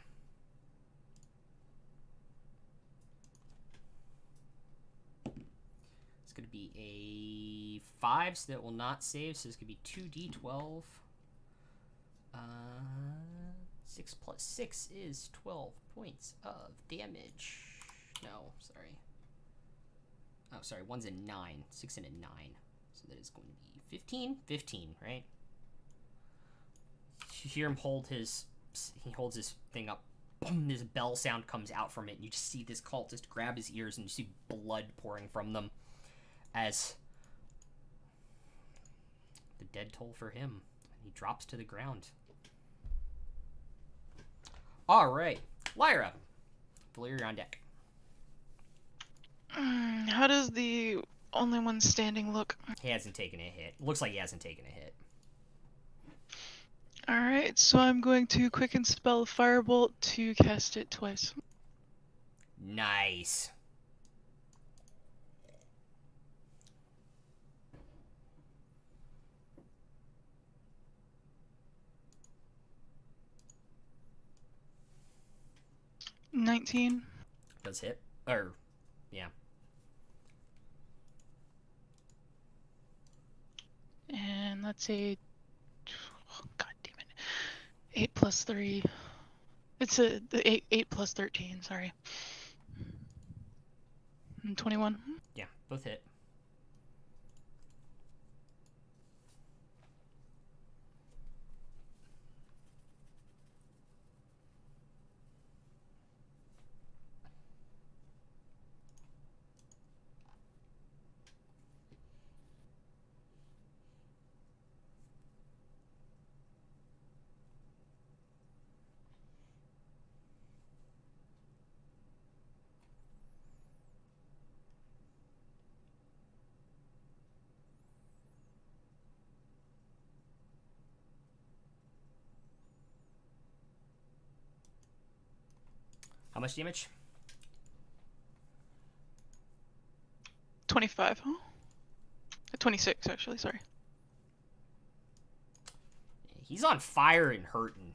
It's gonna be a 5, so that will not save, so it's gonna be 2d12. 6 plus 6 is 12 points of damage. No, sorry. Oh, sorry, 1's a 9. 6 and a 9. So that is going to be 15? 15, right? You hear him he holds his thing up. Boom, this bell sound comes out from it, and you just see this cultist grab his ears, and you see blood pouring from them as the dead toll for him. He drops to the ground. All right, Lyra, V'layeer, you're on deck. How does the only one standing look? He hasn't taken a hit. Looks like he hasn't taken a hit. Alright, so I'm going to quicken spell Firebolt to cast it twice. Nice. $19. Does hit. Or, yeah. And that's a... Oh, God damn it. 8 plus 3. It's a 8 plus 13, sorry. And 21. Yeah, both hit. How much damage? 25, huh? 26, actually, sorry. He's on fire and hurting.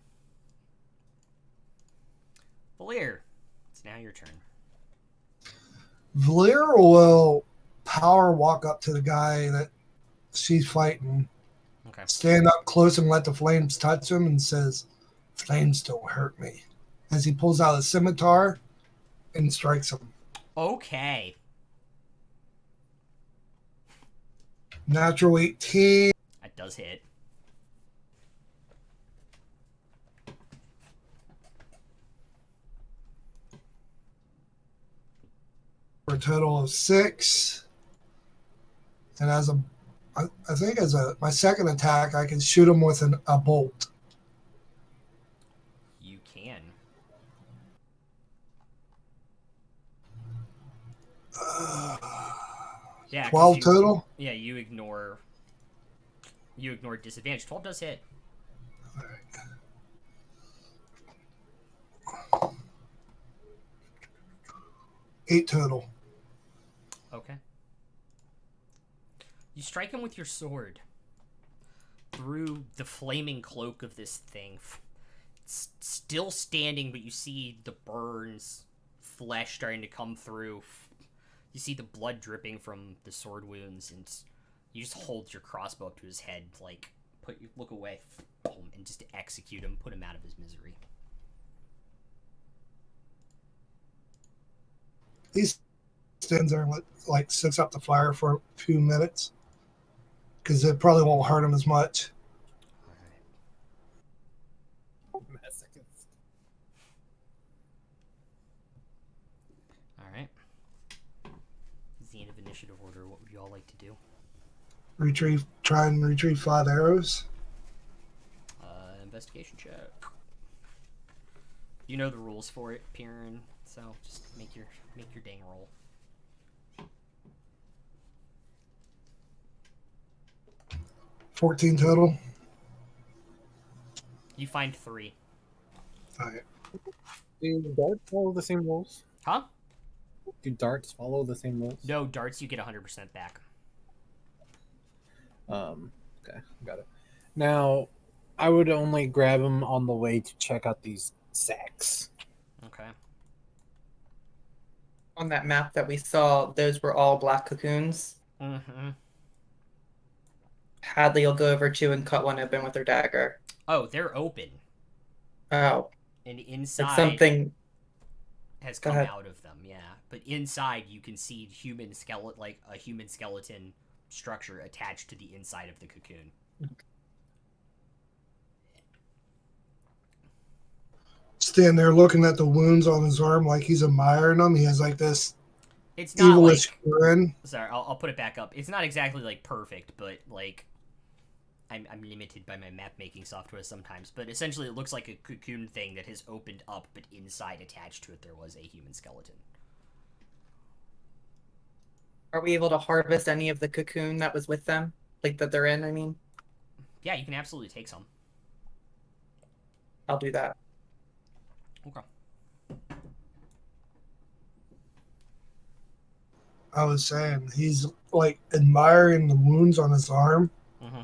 V'layeer, it's now your turn. V'layeer will power walk up to the guy that she's fighting, Okay. stand up close and let the flames touch him, and says, "Flames don't hurt me." As he pulls out a scimitar and strikes him. Okay. Natural 18. That does hit. For a total of 6. And I think as my second attack, I can shoot him with a bolt. You can. Yeah. 'cause 12 you- total. Yeah, you ignore disadvantage. 12 does hit. All right. 8 total. Okay. You strike him with your sword through the flaming cloak of this thing. It's still standing, but you see the burns, flesh starting to come through. You see the blood dripping from the sword wounds, and you just hold your crossbow up to his head, like look away, boom, and just execute him, put him out of his misery. He stands there and sits up the fire for a few minutes because it probably won't hurt him as much. Alright. This is the end of initiative order. What would you all like to do? Try and retrieve 5 arrows. Investigation check. You know the rules for it, Piran, so just make your dang roll. $14 total. You find 3. All right. Do darts follow the same rules? Huh? Do darts follow the same rules? No, darts you get 100% back. Okay, got it. Now, I would only grab them on the way to check out these sacks. Okay. On that map that we saw, those were all black cocoons. Mm-hmm. Hadley will go over to and cut one open with her dagger. Oh, they're open. Oh, And like inside something. has Go come ahead. out of them, yeah. But inside you can see a human skeleton structure attached to the inside of the cocoon. Stand there looking at the wounds on his arm like he's admiring them. He has like this It's not evilish like grin. sorry, I'll put it back up. It's not exactly like perfect, but like I'm limited by my map making software sometimes. But essentially, it looks like a cocoon thing that has opened up, but inside attached to it there was a human skeleton. Are we able to harvest any of the cocoon that was with them? Like that they're in, I mean? Yeah, you can absolutely take some. I'll do that. Okay. I was saying he's like admiring the wounds on his arm. Mm-hmm.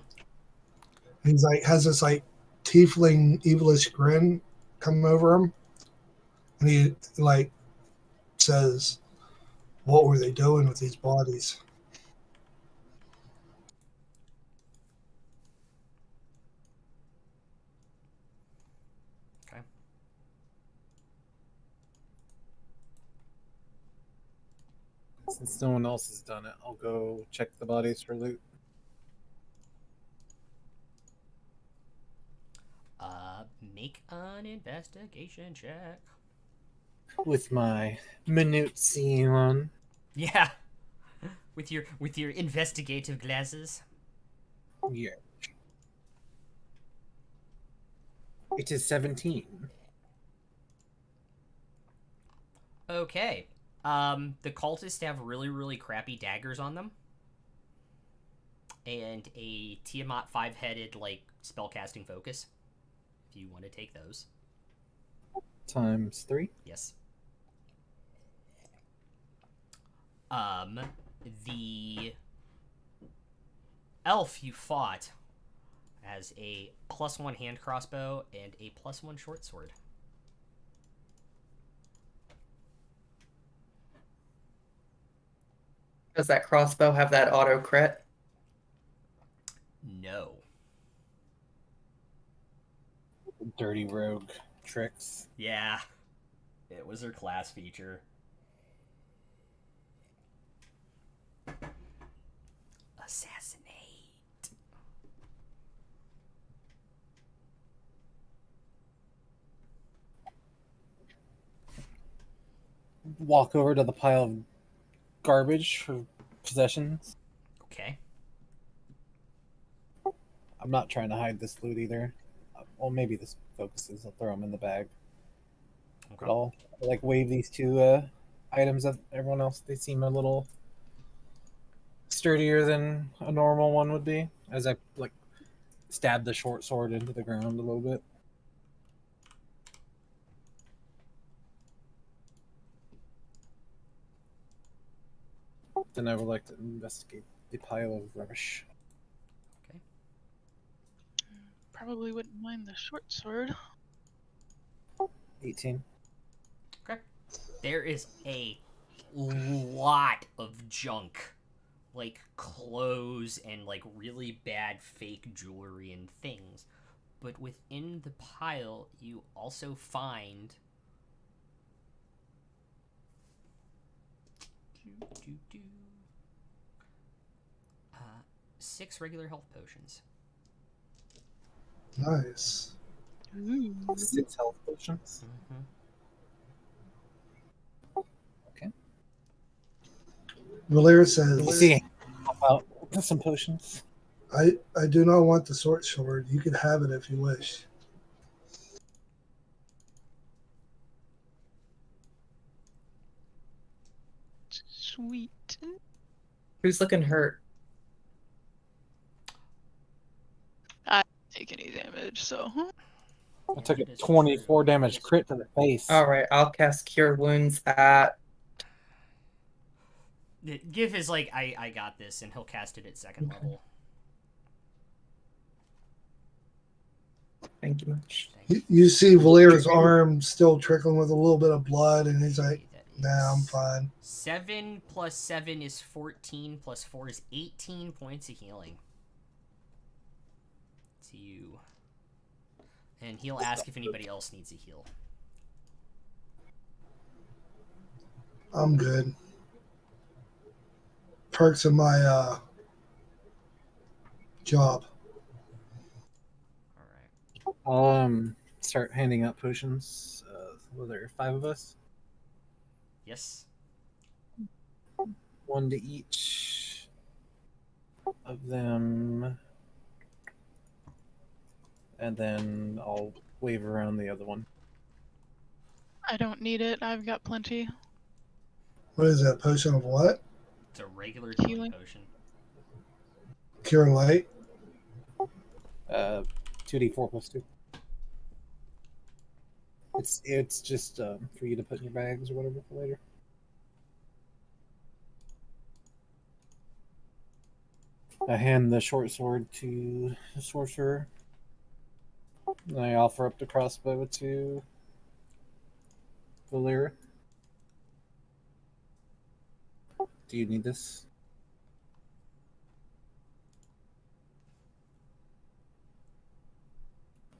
He's like has this like tiefling evilish grin come over him, and he like says, "What were they doing with these bodies?" Okay. Since no one else has done it, I'll go check the bodies for loot. Make an investigation check. With my minutiae on. Yeah. With your investigative glasses. Yeah. It is 17. Okay. The cultists have really, really crappy daggers on them. And a Tiamat 5-headed, like, spellcasting focus. If you want to take those. Times 3. Yes. The elf you fought has a +1 hand crossbow and a +1 short sword. Does that crossbow have that auto crit? No. Dirty rogue tricks. Yeah. It was her class feature. Assassinate. Walk over to the pile of garbage for possessions. Okay. I'm not trying to hide this loot either. Well, maybe this focuses. I'll throw them in the bag. Okay. But I'll like wave these two items at everyone else. They seem a little sturdier than a normal one would be. As I like stab the short sword into the ground a little bit. Then I would like to investigate the pile of rubbish. Okay. Probably wouldn't mind the short sword. 18. Okay. There is a lot of junk. Like clothes and like really bad fake jewelry and things. But within the pile, you also find 6 regular health potions. Nice. Ooh. 6 health potions. Mm-hmm. V'layeer says, We'll see. Pop out some potions. I do not want the short sword. You can have it if you wish. Sweet. Who's looking hurt? Take any damage, so. I took a 24 damage crit to the face. Alright, I'll cast Cure Wounds at... Give his like I got this, and he'll cast it at 2nd level. Thank you much. You see V'layeer's arm still trickling with a little bit of blood, and he's like, That is "Nah, I'm fine." 7 + 7 is 14, + 4 is 18 points of healing. To you. And he'll ask if anybody else needs a heal. I'm good. Perks of my job. Alright. I'll start handing out potions. Were there 5 of us? Yes. 1 to each of them. And then I'll wave around the other one. I don't need it. I've got plenty. What is that? Potion of what? It's a regular Healing. healing potion. Cure light. 2d4 plus 2. It's just for you to put in your bags or whatever for later. I hand the short sword to the sorcerer. And I offer up the crossbow to V'layeer. Do you need this?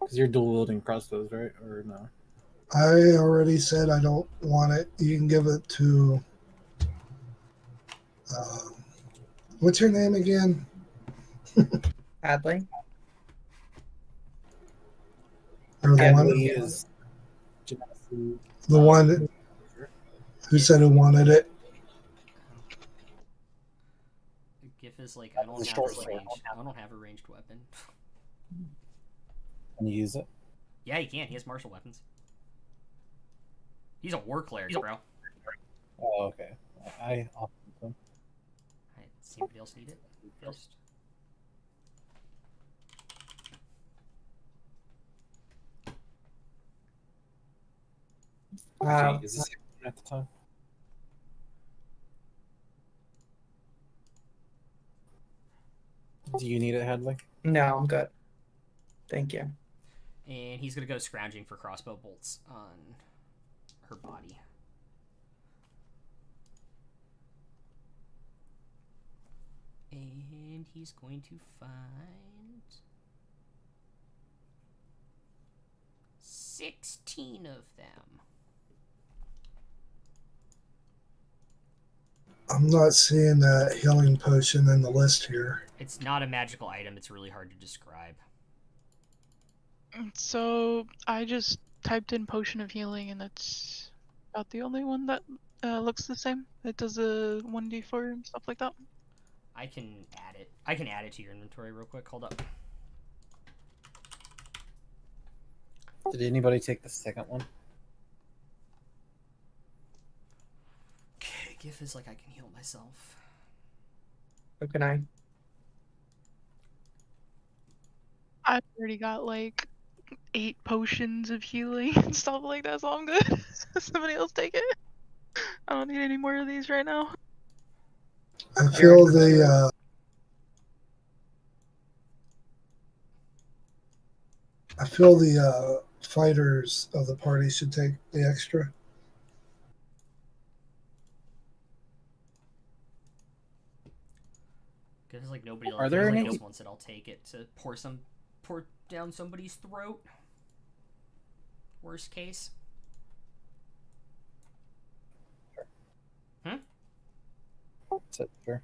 Because you're dual wielding crossbows, right? Or no? I already said I don't want it. You can give it to. What's your name again? Hadley? Or the Hadley one, is Genasi. the one who said who wanted it. Gif is like, I don't have short a sword. ranged. I don't have a ranged weapon. Can you use it? Yeah, he can. He has martial weapons. He's a war cleric, bro. Oh, okay. I offer them. Alright, does anybody else need it first? Wow. Is this at the time? Do you need it, Hadley? No, I'm good. Thank you. And he's gonna go scrounging for crossbow bolts on her body. And he's going to find 16 of them. I'm not seeing that healing potion in the list here. It's not a magical item, it's really hard to describe. So I just typed in potion of healing, and that's about the only one that looks the same. It does a 1d4 and stuff like that. I can add it. I can add it to your inventory real quick. Hold up. Did anybody take the second one? Okay, Gif is like, I can heal myself. How can I? I've already got like 8 potions of healing and stuff like that, so I'm good. Somebody else take it. I don't need any more of these right now. I feel the fighters of the party should take the extra. Because like nobody Are there nobody any- else wants it, I'll take it to pour down somebody's throat. Worst case. Is that fair?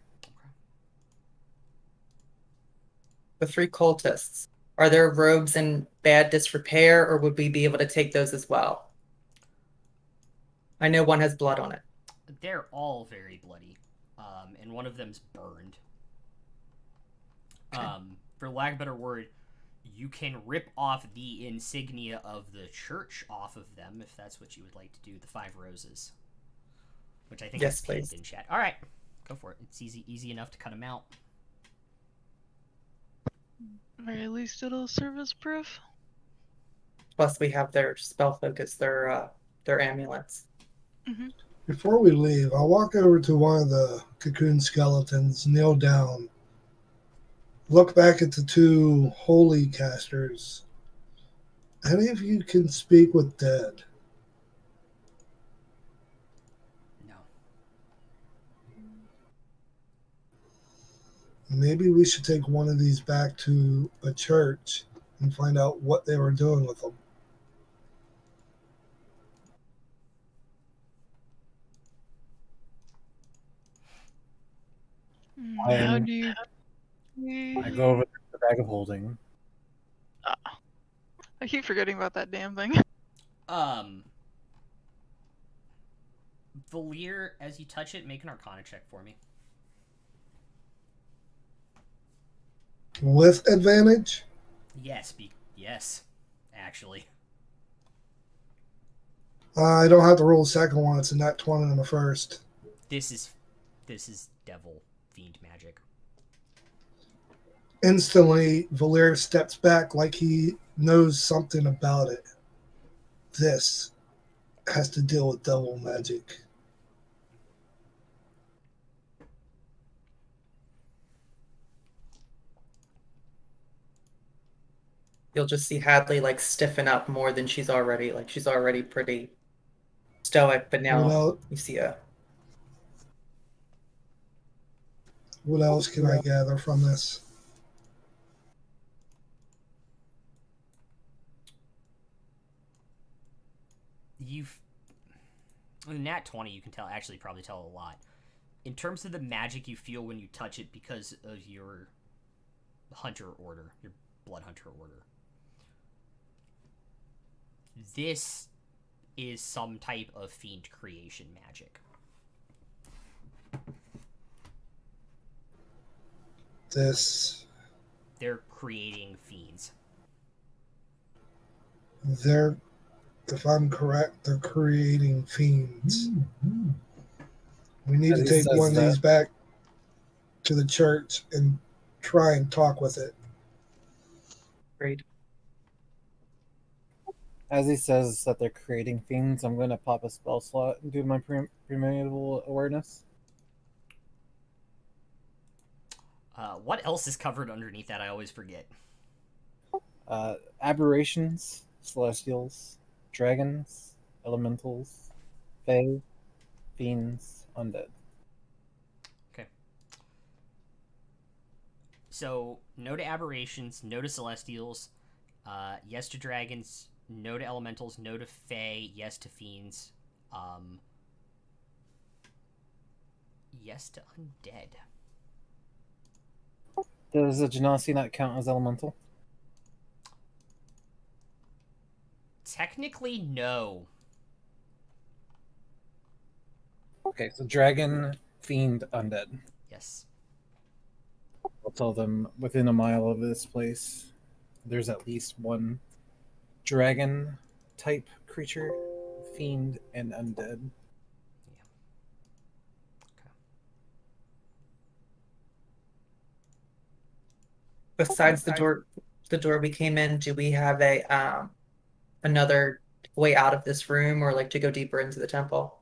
The 3 cultists. Are their robes in bad disrepair, or would we be able to take those as well? I know one has blood on it. They're all very bloody, and one of them's burned. Okay. For lack of a better word, you can rip off the insignia of the church off of them if that's what you would like to do. The 5 roses, which I think Yes, is pinned please. in chat. All right, go for it. It's easy enough to cut them out. Or at least it'll serve as proof. Plus, we have their spell focus, their amulets. Before we leave, I'll walk over to one of the cocoon skeletons, kneel down, look back at the 2 holy casters. Any of you can speak with dead? No. Maybe we should take one of these back to a church and find out what they were doing with them. How I'm- do you? I go over to the bag of holding. I keep forgetting about that damn thing. V'layeer, as you touch it, make an Arcana check for me. With advantage? Yes, actually. I don't have to roll a second one. It's a nat 20 on the first. This is devil fiend magic. Instantly, V'layeer steps back like he knows something about it. This has to deal with devil magic. You'll just see Hadley like stiffen up more than she's already. Like she's already pretty stoic, but now you see a. What else can I gather from this? In Nat 20, you can probably tell a lot. In terms of the magic you feel when you touch it because of your hunter order, your blood hunter order. This is some type of fiend creation magic. They're creating fiends. If I'm correct, they're creating fiends. We need to take one of these back to the church and try and talk with it. Great. As he says that they're creating fiends, I'm going to pop a spell slot and do my premedial awareness. What else is covered underneath that? I always forget. Aberrations, celestials, dragons, elementals, fae, fiends, undead. Okay. So, no to aberrations, no to celestials, yes to dragons, no to elementals, no to fae, yes to fiends, yes to undead. Does a Genasi not count as elemental? Technically, no. Okay, so dragon, fiend, undead. Yes. I'll tell them within a mile of this place, there's at least one dragon type creature, fiend, and undead. Yeah. Okay. Besides the door we came in, do we have a another way out of this room, or like to go deeper into the temple?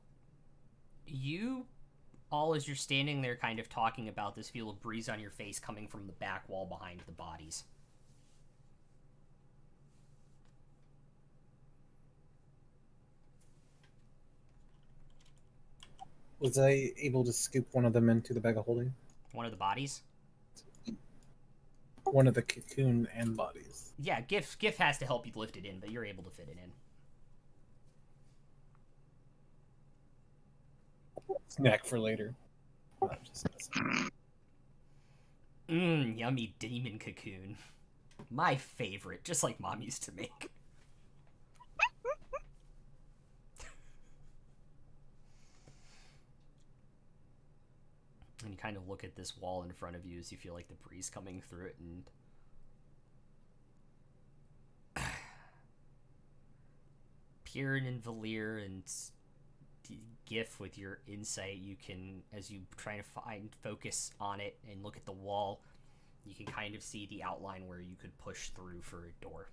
You all, as you're standing there kind of talking about this, feel a breeze on your face coming from the back wall behind the bodies. Was I able to scoop one of them into the bag of holding? One of the bodies? One of the cocoon and bodies. Yeah, GIF has to help you lift it in, but you're able to fit it in. Snack for later. Yummy demon cocoon. My favorite, just like Mom used to make. And you kind of look at this wall in front of you as you feel like the breeze coming through it, and Piran and V'layeer and GIF, with your insight, you can, as you try to focus on it and look at the wall, you can kind of see the outline where you could push through for a door.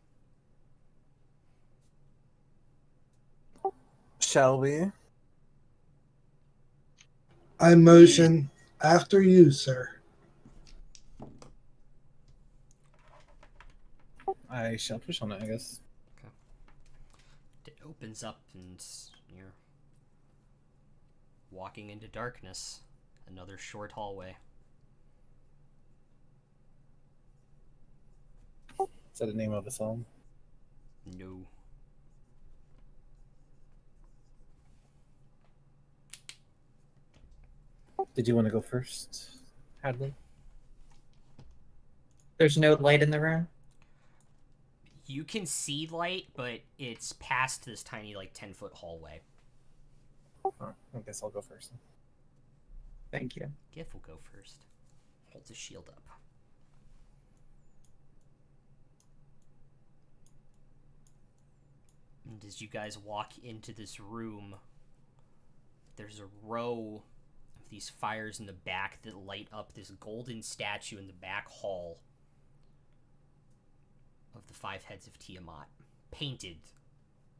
Shall we? I motion after you, sir. I shall push on it, I guess. Okay. It opens up and you're walking into darkness. Another short hallway. Is that the name of a song? No. Did you want to go first, Hadley? There's no light in the room? You can see light, but it's past this tiny, 10-foot hallway. Oh, I guess I'll go first. Thank you. GIF will go first. Holds his shield up. And as you guys walk into this room, there's a row of these fires in the back that light up this golden statue in the back hall of the 5 heads of Tiamat, painted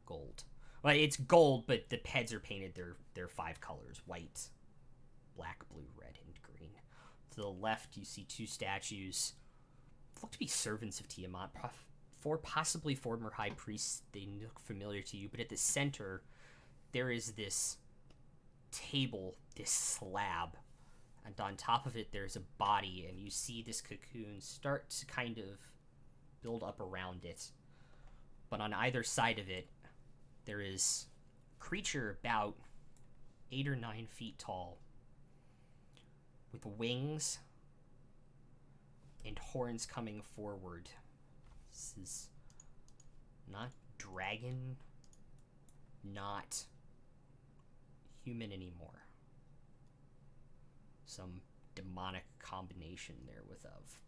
gold. Well, it's gold, but the heads are painted their 5 colors: white, black, blue, red, and green. To the left, you see 2 statues that look to be servants of Tiamat, possibly former high priests. They look familiar to you, but at the center, there is this table, this slab, and on top of it, there's a body, and you see this cocoon start to kind of build up around it. But on either side of it, there is a creature about 8 or 9 feet tall, with wings and horns coming forward. This is not dragon, not human anymore. Some demonic combination there with of.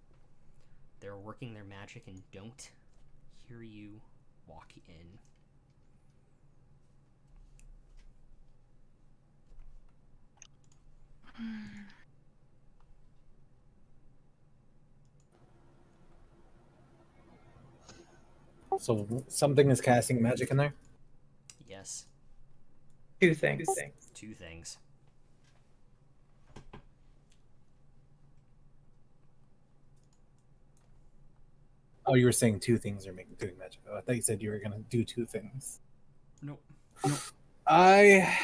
They're working their magic and don't hear you walk in. So something is casting magic in there? Yes, 2 things. 2 things. Oh, you were saying 2 things are doing magic. Oh, I thought you said you were going to do 2 things. Nope. I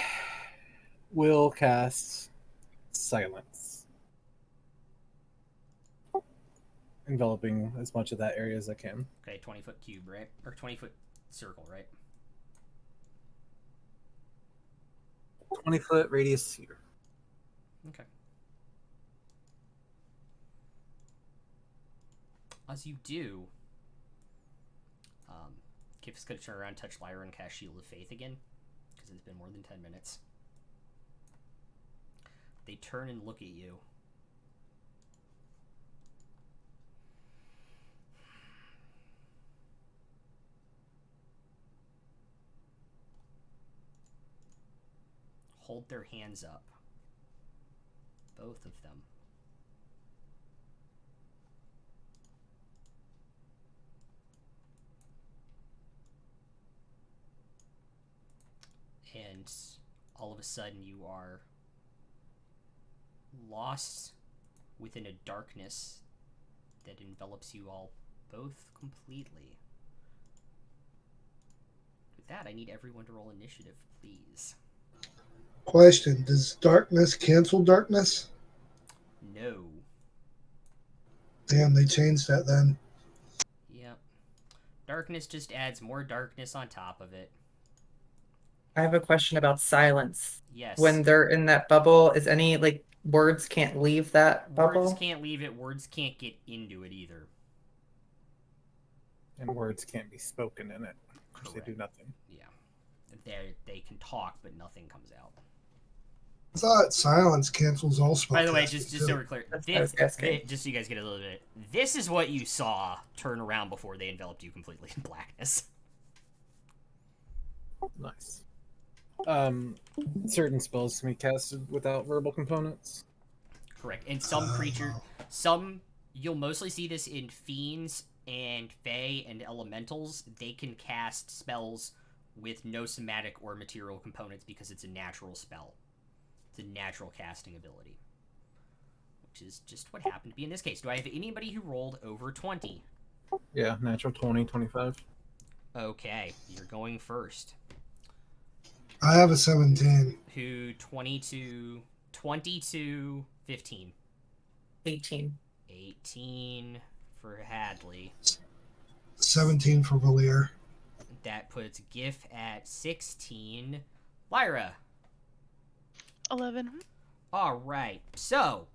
will cast Silence, enveloping as much of that area as I can. Okay, 20-foot cube, right? Or 20-foot circle, right? 20-foot radius sphere. Okay. As you do, Kip's going to turn around, touch Lyra, and cast Shield of Faith again, because it's been more than 10 minutes. They turn and look at you. Hold their hands up. Both of them. And all of a sudden you are lost within a darkness that envelops you all both completely. With that, I need everyone to roll initiative, please. Question: does darkness cancel darkness? No. Damn, they changed that then. Yep. Darkness just adds more darkness on top of it. I have a question about silence. Yes. When they're in that bubble, is any like words can't leave that bubble? Words can't leave it, words can't get into it either. And words can't be spoken in it, because they do Correct. nothing. Yeah. They can talk, but nothing comes out. I thought silence cancels all spell. By the way, casting, just too. so we're clear, That's what I was asking. just so you guys get a little bit, this is what you saw turn around before they enveloped you completely in blackness. Nice. Certain spells can be casted without verbal components. Correct. And some you'll mostly see this in fiends and fae and elementals. They can cast spells with no somatic or material components because it's a natural spell. It's a natural casting ability. Which is just what happened to be in this case. Do I have anybody who rolled over 20? Yeah, natural 20, 25. Okay, you're going first. I have a 17. Who 22, 15. 18. 18 for Hadley. 17 for V'layeer. That puts Gif at 16. Lyra. 11. Alright, so,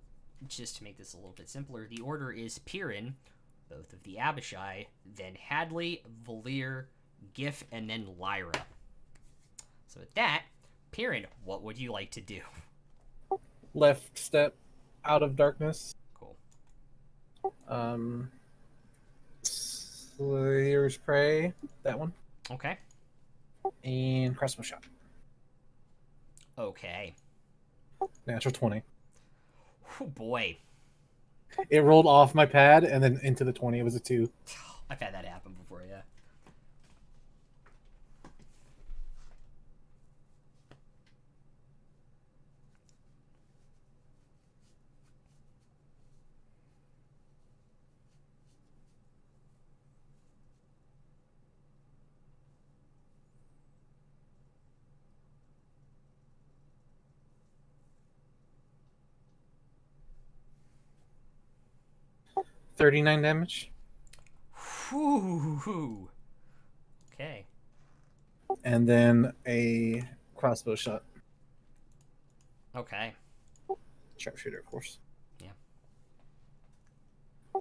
just to make this a little bit simpler, the order is Piran, both of the Abishai, then Hadley, V'layeer, Gif, and then Lyra. So with that, Piran, what would you like to do? Left step out of darkness. Cool. Slayer's Prey, that one. Okay. And crossbow shot. Okay. Natural 20. Oh boy. It rolled off my pad and then into the 20. It was a 2. I've had that happen before, yeah. $39 damage. Whew. Okay. And then a crossbow shot. Okay. Sharpshooter, of course. Yeah.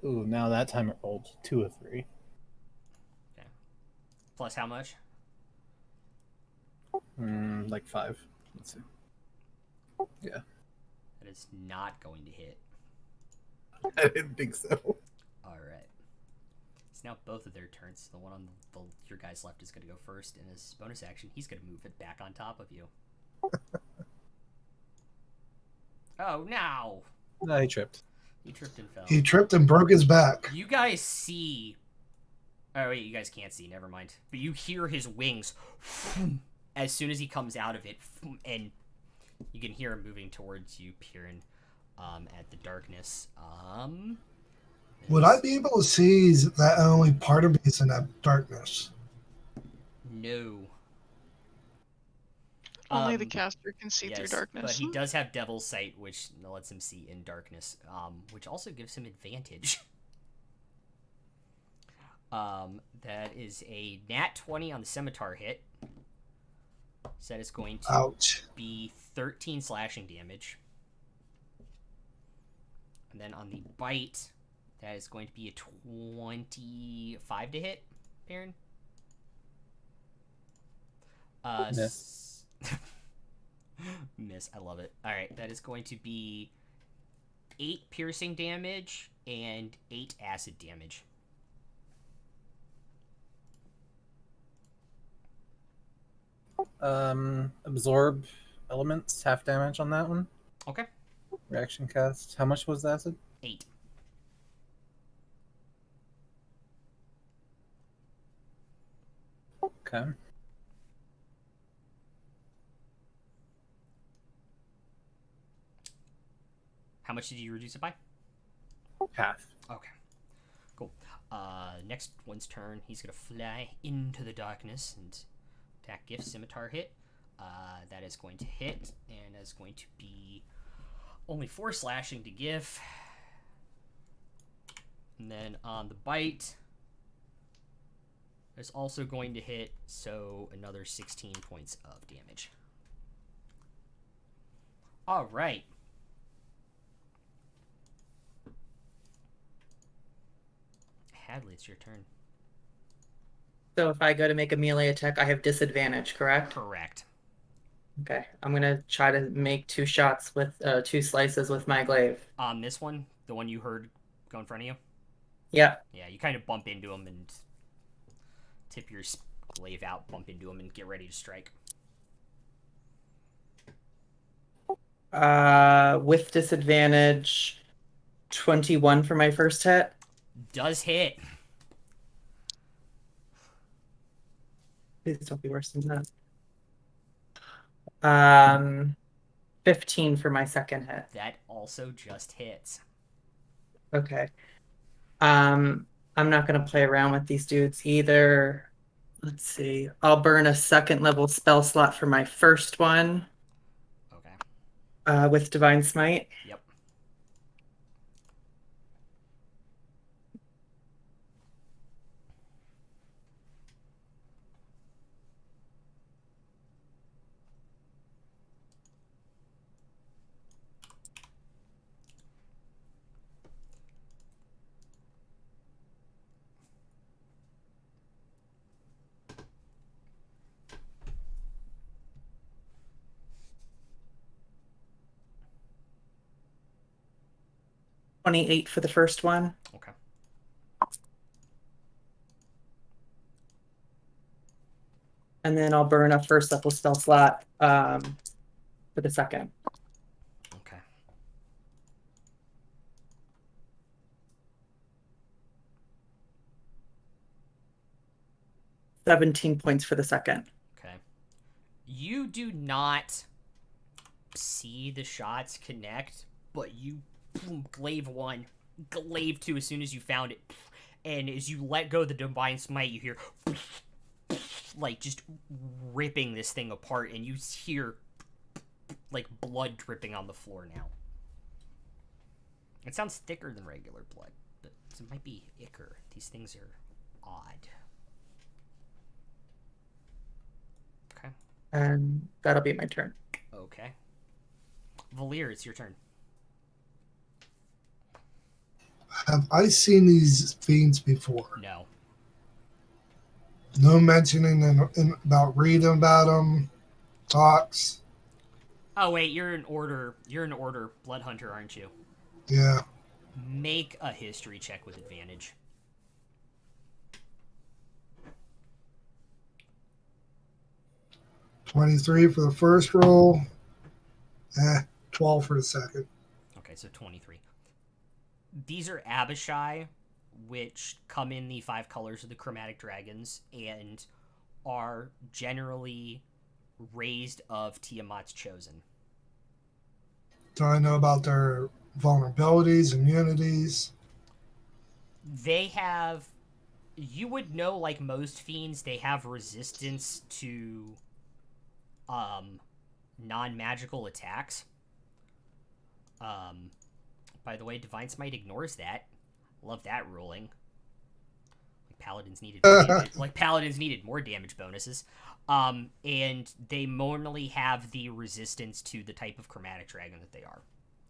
Ooh, now that time it rolled 2 of 3. Okay. Plus how much? Like 5. Let's see. Yeah. That is not going to hit. I didn't think so. Alright. It's now both of their turns. The one on your guy's left is going to go first, and as bonus action, he's going to move it back on top of you. Oh, no! No, he tripped. He tripped and fell. He tripped and broke his back. You guys see... Oh, wait, you guys can't see. Never mind. But you hear his wings as soon as he comes out of it, and you can hear him moving towards you, peering at the darkness. Would I be able to see that only part of me is in that darkness? No. Only the caster can see through Yes, darkness. but he does have Devil's Sight, which lets him see in darkness, which also gives him advantage. That is a nat 20 on the scimitar hit. So that is going to Ouch. be 13 slashing damage. And then on the bite, that is going to be a 25 to hit, Baron. Miss. Miss, I love it. Alright, that is going to be 8 piercing damage and 8 acid damage. Absorb elements, half damage on that one. Okay. Reaction cast. How much was the acid? 8. Okay. How much did you reduce it by? Half. Okay. Cool. Next one's turn. He's gonna fly into the darkness and attack Gift Scimitar hit. That is going to hit, and is going to be only 4 slashing to Gift. And then on the bite, it's also going to hit, so another 16 points of damage. All right. Hadley, it's your turn. So if I go to make a melee attack, I have disadvantage, correct? Correct. Okay. I'm going to try to make 2 shots with 2 slices with my glaive. On this one, the one you heard go in front of you? Yeah. Yeah, you kind of bump into him and tip your glaive out, bump into him, and get ready to strike. With disadvantage, 21 for my first hit. Does hit. Please don't be worse than that. 15 for my second hit. That also just hits. Okay. I'm not going to play around with these dudes either. Let's see. I'll burn a second level spell slot for my first one. Okay. With Divine Smite. Yep. $28 for the first one. Okay. And then I'll burn a first level spell slot for the second. Okay. 17 points for the second. Okay. You do not see the shots connect, but you boom, glaive 1, glaive 2 as soon as you found it. And as you let go of the Divine Smite, you hear like just ripping this thing apart, and you hear like blood dripping on the floor now. It sounds thicker than regular blood, but it might be ichor. These things are odd. Okay. And that'll be my turn. Okay. V'layeer, it's your turn. Have I seen these fiends before? No. No mentioning about reading about them, talks. Oh wait, you're in order. You're in order, Blood Hunter, aren't you? Yeah. Make a history check with advantage. $23 for the first roll. 12 for the second. Okay, so 23. These are Abishai, which come in the 5 colors of the chromatic dragons and are generally raised of Tiamat's chosen. Do I know about their vulnerabilities, immunities? They have, you would know, like most fiends, they have resistance to non-magical attacks. By the way, Divine Smite ignores that. Love that ruling. Paladins needed more damage, like Paladins needed more damage bonuses. And they normally have the resistance to the type of chromatic dragon that they are,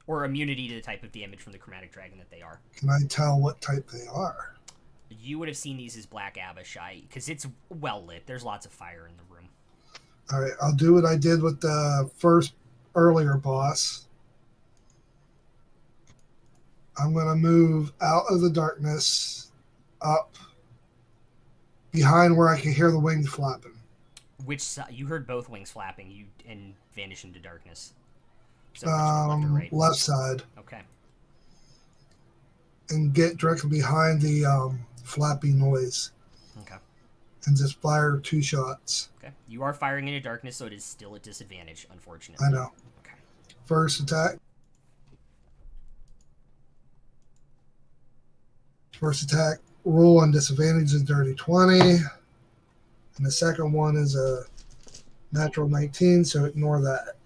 or immunity to the type of damage from the chromatic dragon that they are. Can I tell what type they are? You would have seen these as Black Abishai because it's well lit. There's lots of fire in the room. All right, I'll do what I did with the first earlier boss. I'm going to move out of the darkness, up behind where I can hear the wings flapping. Which you heard both wings flapping, and vanish into darkness. So left or right? Left side, Okay. and get directly behind the flappy noise, Okay. and just fire 2 shots. Okay. You are firing into darkness, so it is still at disadvantage, unfortunately. I know. Okay. First attack. First attack, roll on disadvantage is dirty 20. And the second one is a natural 19, so ignore that.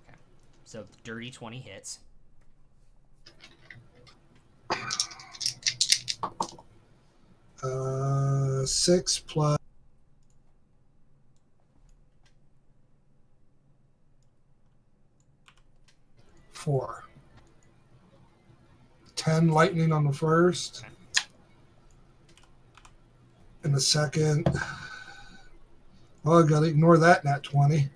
Okay. So dirty 20 hits. Uh, 6 plus 4. 10 lightning on the first. Okay. And the second, well, I gotta ignore that nat 20.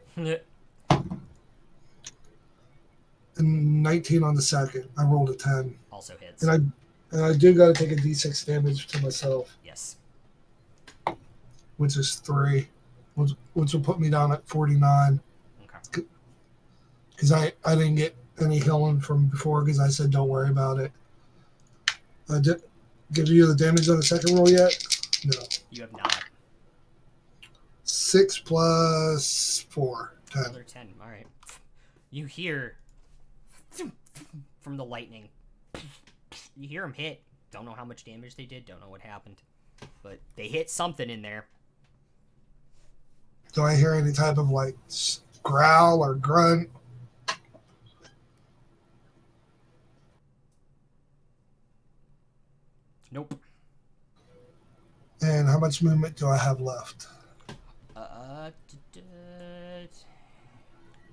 And 19 on the second. I rolled a 10. Also hits. And I do gotta take a d6 damage to myself, Yes. which is 3, which will put me down at 49. Okay. Because I didn't get any healing from before because I said don't worry about it. I did give you the damage on the second roll yet? No. You have not. 6 plus 4. 10. Another 10. All right. You hear from the lightning. You hear them hit. Don't know how much damage they did. Don't know what happened. But they hit something in there. Do I hear any type of like growl or grunt? Nope. And how much movement do I have left?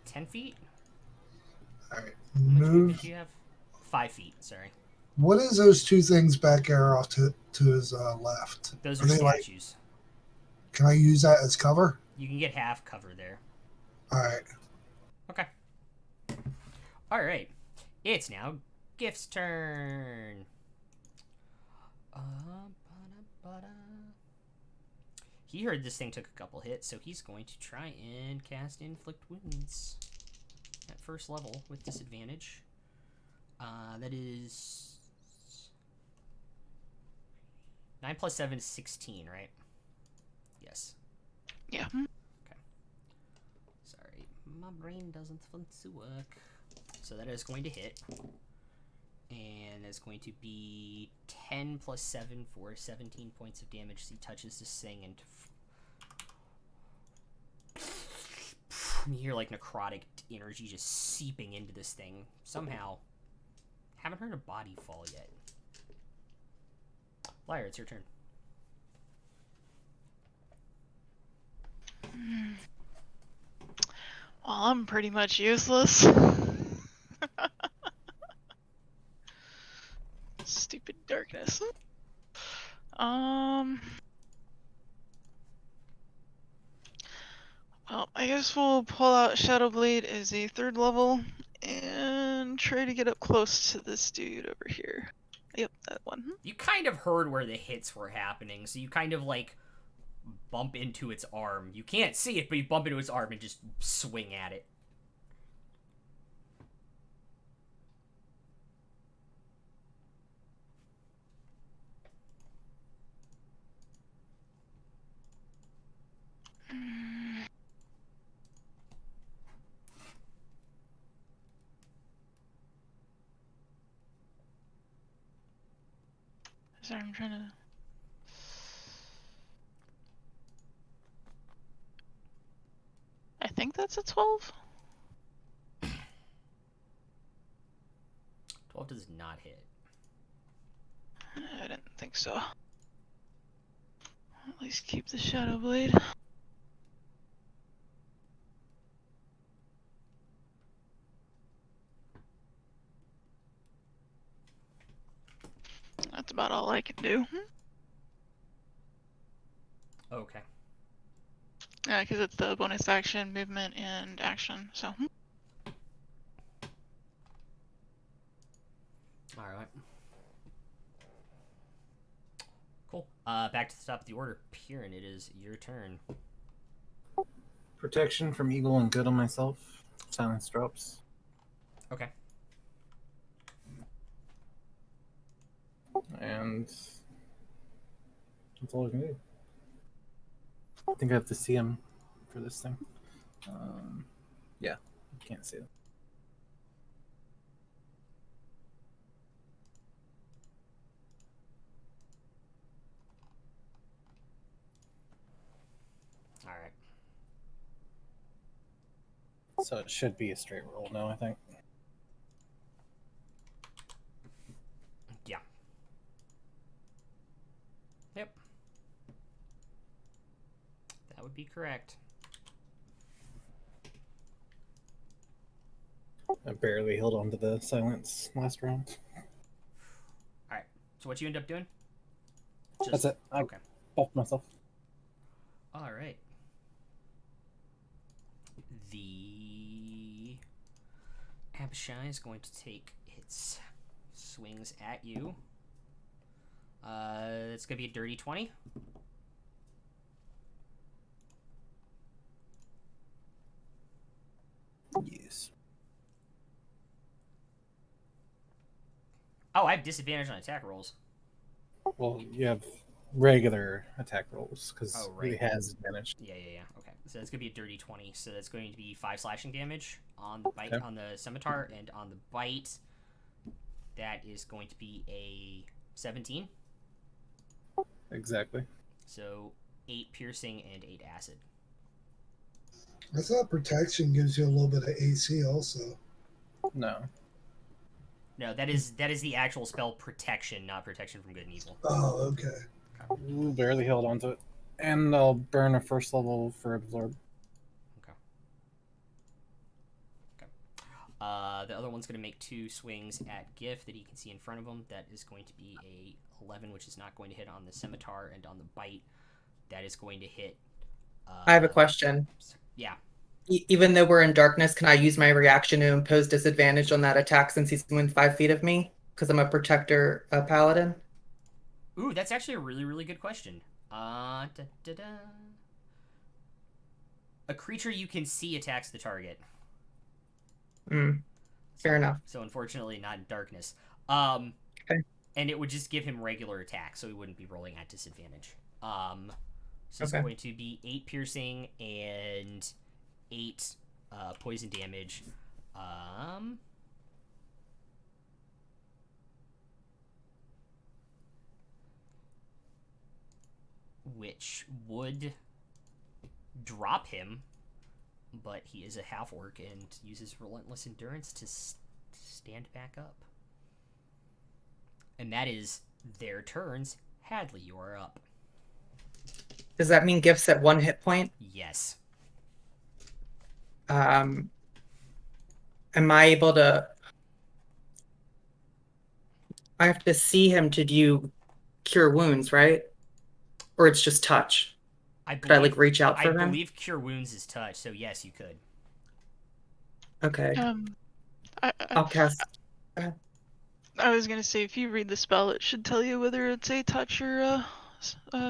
10 feet? All right. How much movement Move. do you have? 5 feet, sorry. What is those 2 things back there off to his left? Those Are are they like- statues. Can I use that as cover? You can get half cover there. All right. Okay. All right. It's now Gift's turn. He heard this thing took a couple hits, so he's going to try and cast Inflict Wounds at first level with disadvantage. That is 9 plus 7 is 16, right? Yes. Yeah. Sorry, my brain doesn't want to work. So that is going to hit. And that's going to be 10 plus 7 for 17 points of damage as he touches this thing, and you hear like necrotic energy just seeping into this thing. Somehow. Haven't heard a body fall yet. V'layeer, it's your turn. Well, I'm pretty much useless. Stupid darkness. Well, I guess we'll pull out Shadowblade as a 3rd level and try to get up close to this dude over here. Yep, that one. You kind of heard where the hits were happening, so you kind of like bump into its arm. You can't see it, but you bump into its arm and just swing at it. Sorry, I'm trying to... I think that's a 12. 12 does not hit. I didn't think so. At least keep the Shadow Blade. That's about all I can do. Okay. Yeah, because it's the bonus action, movement, and action, so. Alright. Cool. Back to the top of the order. Piran, it is your turn. Protection from evil and good on myself. Silence drops. Okay. And that's all I can do. I think I have to see him for this thing. Yeah, can't see it. Alright. So it should be a straight roll now, I think. Yeah. Yep. That would be correct. I barely held on to the silence last round. Alright. So what you end up doing? That's it. I Okay. buffed myself. Alright. The Abishai is going to take its swings at you. It's going to be a dirty 20. Yes. Oh, I have disadvantage on attack rolls. Well, you have regular attack rolls because Oh, right. he has advantage. Yeah. Okay. So that's going to be a dirty 20. So that's going to be 5 slashing damage on the bite, Okay. on the scimitar, and on the bite, that is going to be a 17. Exactly. So 8 piercing and 8 acid. I thought protection gives you a little bit of AC also. No. No, that is the actual spell protection, not protection from good and evil. Oh, okay. Ooh, barely held onto it. And I'll burn a first level for absorb. The other one's going to make 2 swings at Gift that he can see in front of him. That is going to be a 11, which is not going to hit on the scimitar, and on the bite, that is going to hit. I have a question. Yeah. Even though we're in darkness, can I use my reaction to impose disadvantage on that attack since he's within 5 feet of me? Because I'm a protector paladin. Ooh, that's actually a really, really good question. A creature you can see attacks the target. Fair enough. So unfortunately, not in darkness. Okay. And it would just give him regular attack, so he wouldn't be rolling at disadvantage. So it's Okay. going to be 8 piercing and 8 poison damage. Which would drop him, but he is a half orc and uses relentless endurance to stand back up. And that is their turns. Hadley, you are up. Does that mean gifts at 1 hit point? Yes. Am I able to? I have to see him to do cure wounds, right? Or it's just touch. Could I like reach out for I him? believe cure wounds is touch, so yes, you could. Okay. I I'll cast. I was gonna say, if you read the spell, it should tell you whether it's a touch or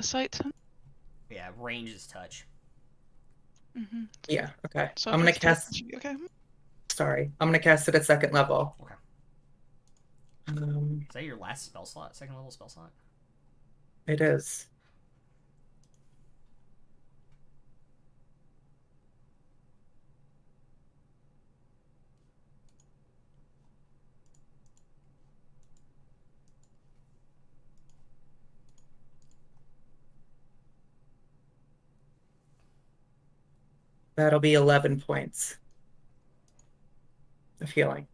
sight. Yeah, range is touch. Mm-hmm. Yeah. Okay. So I'm if gonna it's touch, cast. it should be okay. Sorry, I'm gonna cast it at 2nd level. Okay. Um, Is that your last spell slot? 2nd level spell slot? it is. That'll be 11 points of healing.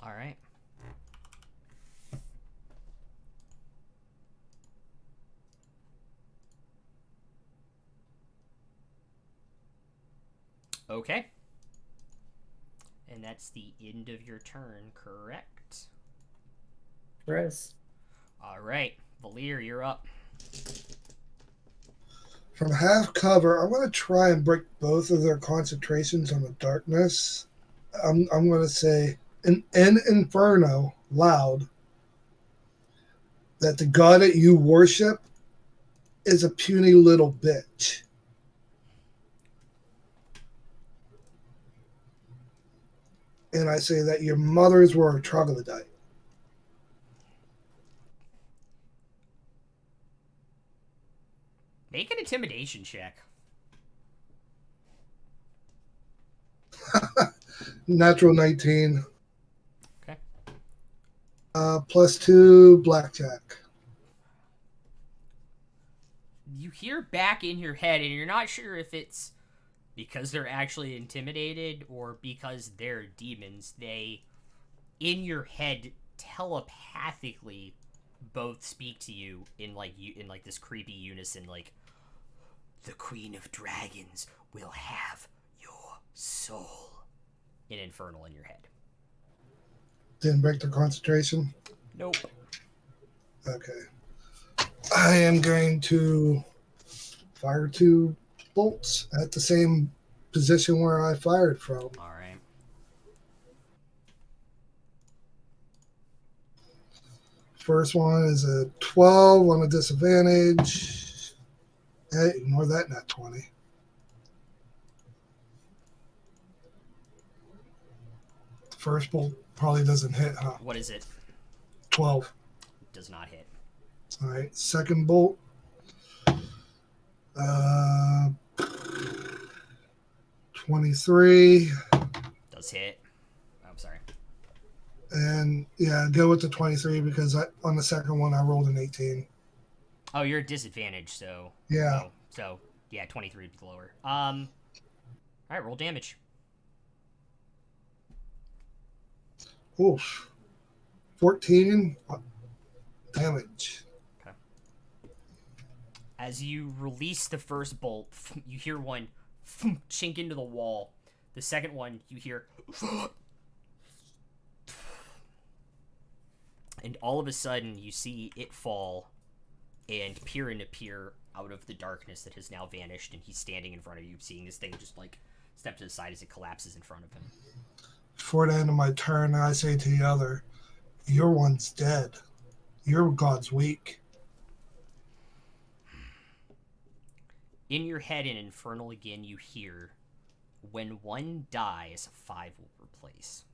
All right. Okay. And that's the end of your turn, correct? There is. All right. V'layeer, you're up. From half cover, I'm going to try and break both of their concentrations on the darkness. I'm going to say in Inferno, loud, that the god that you worship is a puny little bitch. And I say that your mothers were a troglodyte. Make an intimidation check. Natural 19. Okay. +2 blackjack. You hear back in your head, and you're not sure if it's because they're actually intimidated or because they're demons. They, in your head, telepathically both speak to you in this creepy unison, like, the Queen of Dragons will have your soul. In Infernal in your head. Didn't break their concentration. Nope. Okay. I am going to fire 2 bolts at the same position where I fired from. All right. First one is a 12 on a disadvantage. Hey, ignore that, not 20. First bolt probably doesn't hit, huh? What is it? 12. Does not hit. All right. Second bolt. 23. Does hit. I'm sorry. And yeah, go with the 23 because on the second one I rolled an 18. Oh, you're at disadvantage, so. Yeah. Oh, so yeah, 23 would be lower. All right, roll damage. Oof. 14 damage. Okay. As you release the first bolt, you hear one chink into the wall. The second one, you hear. And all of a sudden, you see it fall, and Piran appear out of the darkness that has now vanished, and he's standing in front of you, seeing this thing just, like, step to the side as it collapses in front of him. Before the end of my turn, I say to the other, your one's dead. Your god's weak. In your head, in Infernal again, you hear, when one dies, 5 will replace.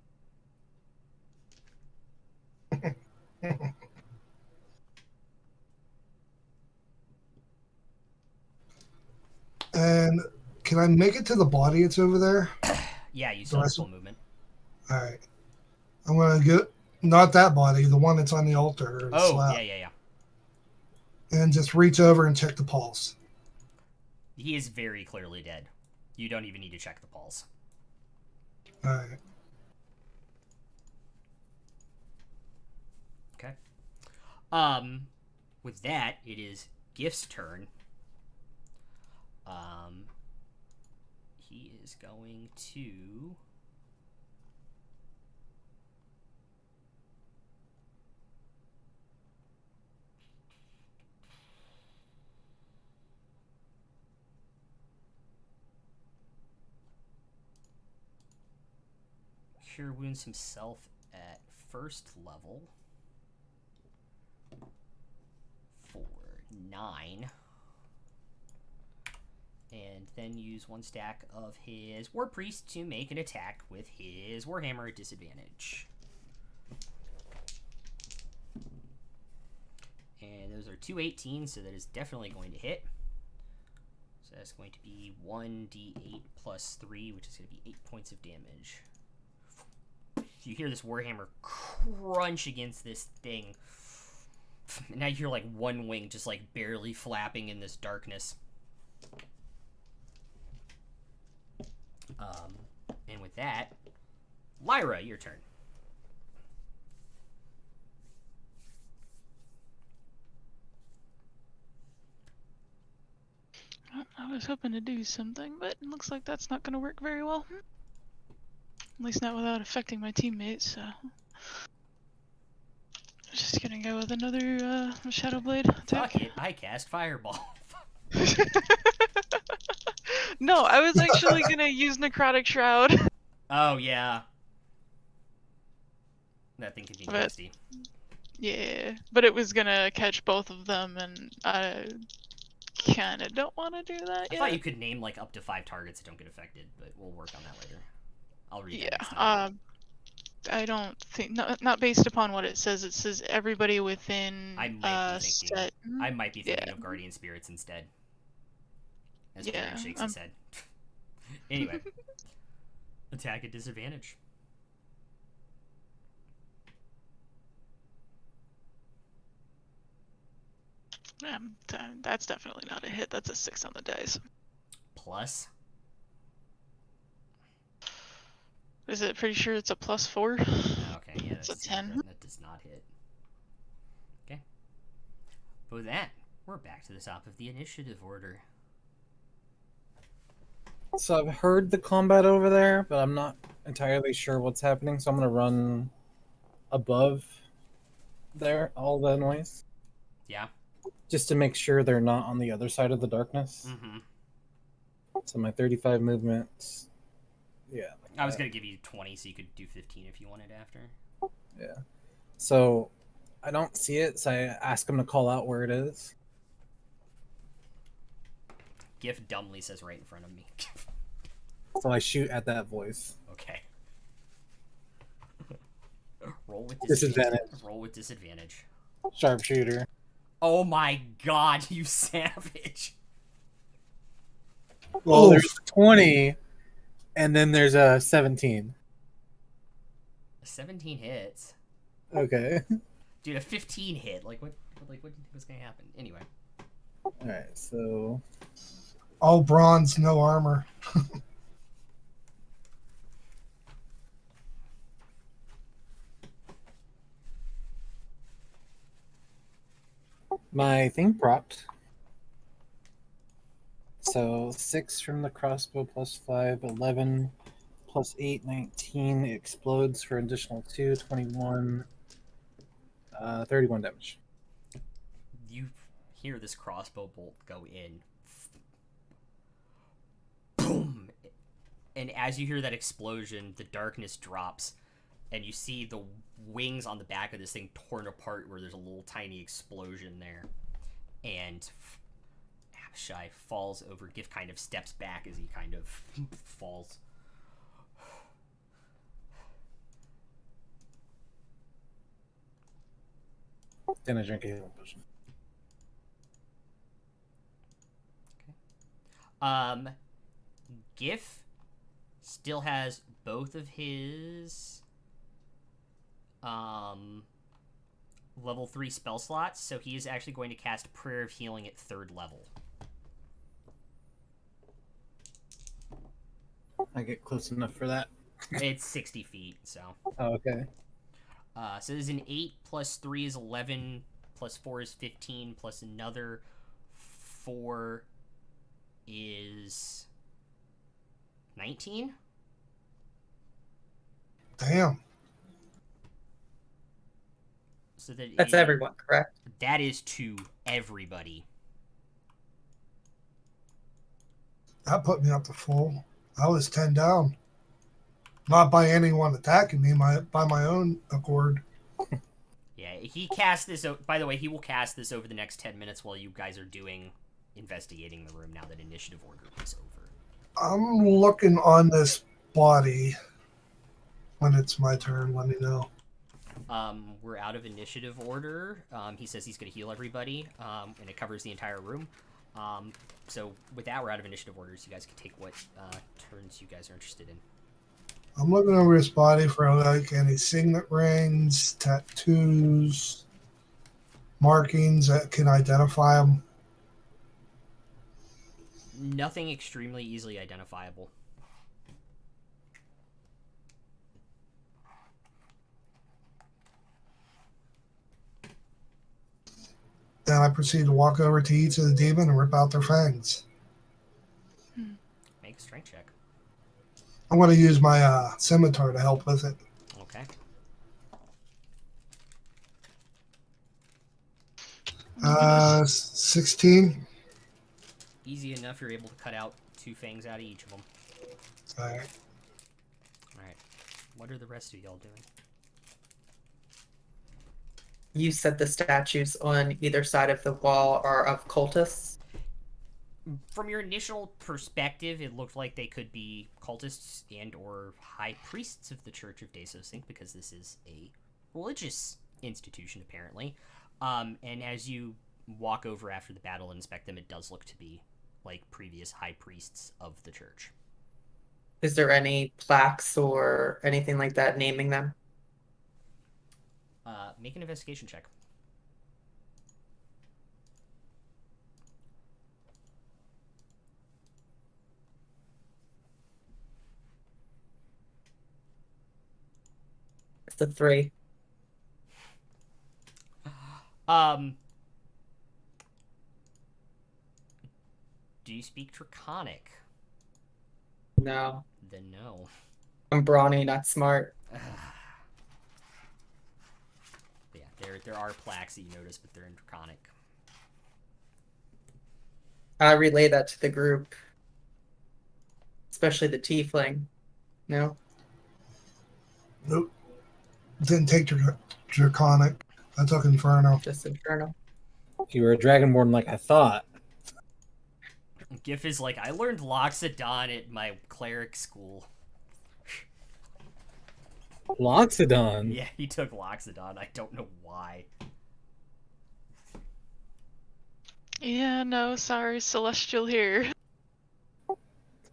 And can I make it to the body it's over there? Yeah, you still have full movement. All right. I'm going to get, not that body, the one that's on the altar. Or the Oh, slab, yeah. and just reach over and check the pulse. He is very clearly dead. You don't even need to check the pulse. All right. Okay. With that, it is Gift's turn. He is going to... Cure Wounds himself at first level for 9. And then use 1 stack of his War Priest to make an attack with his Warhammer at disadvantage. And those are 2 18s, so that is definitely going to hit. So that's going to be 1d8 plus 3, which is going to be 8 points of damage. You hear this Warhammer crunch against this thing. And now you hear like one wing just like barely flapping in this darkness. And with that, Lyra, your turn. I was hoping to do something, but it looks like that's not going to work very well. At least not without affecting my teammates, so... Just gonna go with another Shadow Blade attack. Fuck it, I cast Fireball. No, I was actually gonna use Necrotic Shroud. Oh, yeah. That thing can be But- nasty. Yeah, but it was gonna catch both of them, and I kinda don't want to do that I yet. thought you could name like up to 5 targets that don't get affected, but we'll work on that later. I'll read that next time. I don't think, not based upon what it says. It says everybody within I might be thinking. set. I might be thinking Yeah. of Guardian Spirits instead. As Yeah, Karen shakes his head. Anyway. Attack at disadvantage. That's definitely not a hit. That's a 6 on the dice. Plus. Is it pretty sure it's a +4? Okay, yeah, It's a 10. That does not hit. Okay. But with that, we're back to the top of the initiative order. So I've heard the combat over there, but I'm not entirely sure what's happening. So I'm gonna run above there, all the noise, Yeah. just to make sure they're not on the other side of the darkness. Mm-hmm. So my 35 movements, yeah. I was gonna give you 20, so you could do 15 if you wanted after. Yeah. So I don't see it, so I ask him to call out where it is. Gift dumbly says right in front of me. So I shoot at that voice. Okay. Roll with Disadvantage. Roll with disadvantage. Sharpshooter. Oh my god, you savage. Well, Oof. there's a 20, and then there's a 17. 17 hits. Okay. Dude, a 15 hit. Like what do you think was gonna happen? Anyway. Alright, so All bronze, no armor. my thing propped. So 6 from the crossbow plus 5, 11 plus 8, 19. It explodes for an additional 2, 21, 31 damage. You hear this crossbow bolt go in. Boom! And as you hear that explosion, the darkness drops, and you see the wings on the back of this thing torn apart where there's a little tiny explosion there. And Abishai falls over. Gift kind of steps back as he kind of falls. Then I drink a healing potion. Gif still has both of his level 3 spell slots, so he is actually going to cast Prayer of Healing at 3rd level. I get close enough for that. It's 60 feet, so. Oh, okay. So there's an 8 plus 3 is 11, plus 4 is 15, plus another 4 is 19? Damn. So That's everyone, correct? That is to everybody. That put me up to full. I was 10 down. Not by anyone attacking me, by my own accord. Yeah, he cast this. By the way, he will cast this over the next 10 minutes while you guys are doing investigating the room now that initiative order is over. I'm looking on this body. When it's my turn, let me know. We're out of initiative order. He says he's going to heal everybody, and it covers the entire room. So with that, we're out of initiative order, so you guys can take what turns you guys are interested in. I'm looking over his body for like any signet rings, tattoos, markings that can identify him. Nothing extremely easily identifiable. Then I proceed to walk over to each of the demon and rip out their fangs. Make a strength check. I'm going to use my scimitar to help with it. Okay. 16. Easy enough. You're able to cut out 2 fangs out of each of them. All right. Alright. What are the rest of y'all doing? You said the statues on either side of the wall are of cultists? From your initial perspective, it looked like they could be cultists and or high priests of the Church of Desosync, because this is a religious institution, apparently. And as you walk over after the battle and inspect them, it does look to be like previous high priests of the church. Is there any plaques or anything like that naming them? Make an investigation check. It's a 3. Do you speak Draconic? No. Then no. I'm brawny, not smart. Yeah, there are plaques that you notice, but they're in Draconic. I relay that to the group. Especially the tiefling. No? Nope. Didn't take Draconic. I took Inferno. Just Infernal. You were a Dragonborn like I thought. Gif is like, I learned Loxodon at my cleric school. Loxodon? Yeah, he took Loxodon. I don't know why. Yeah, no, sorry, Celestial here.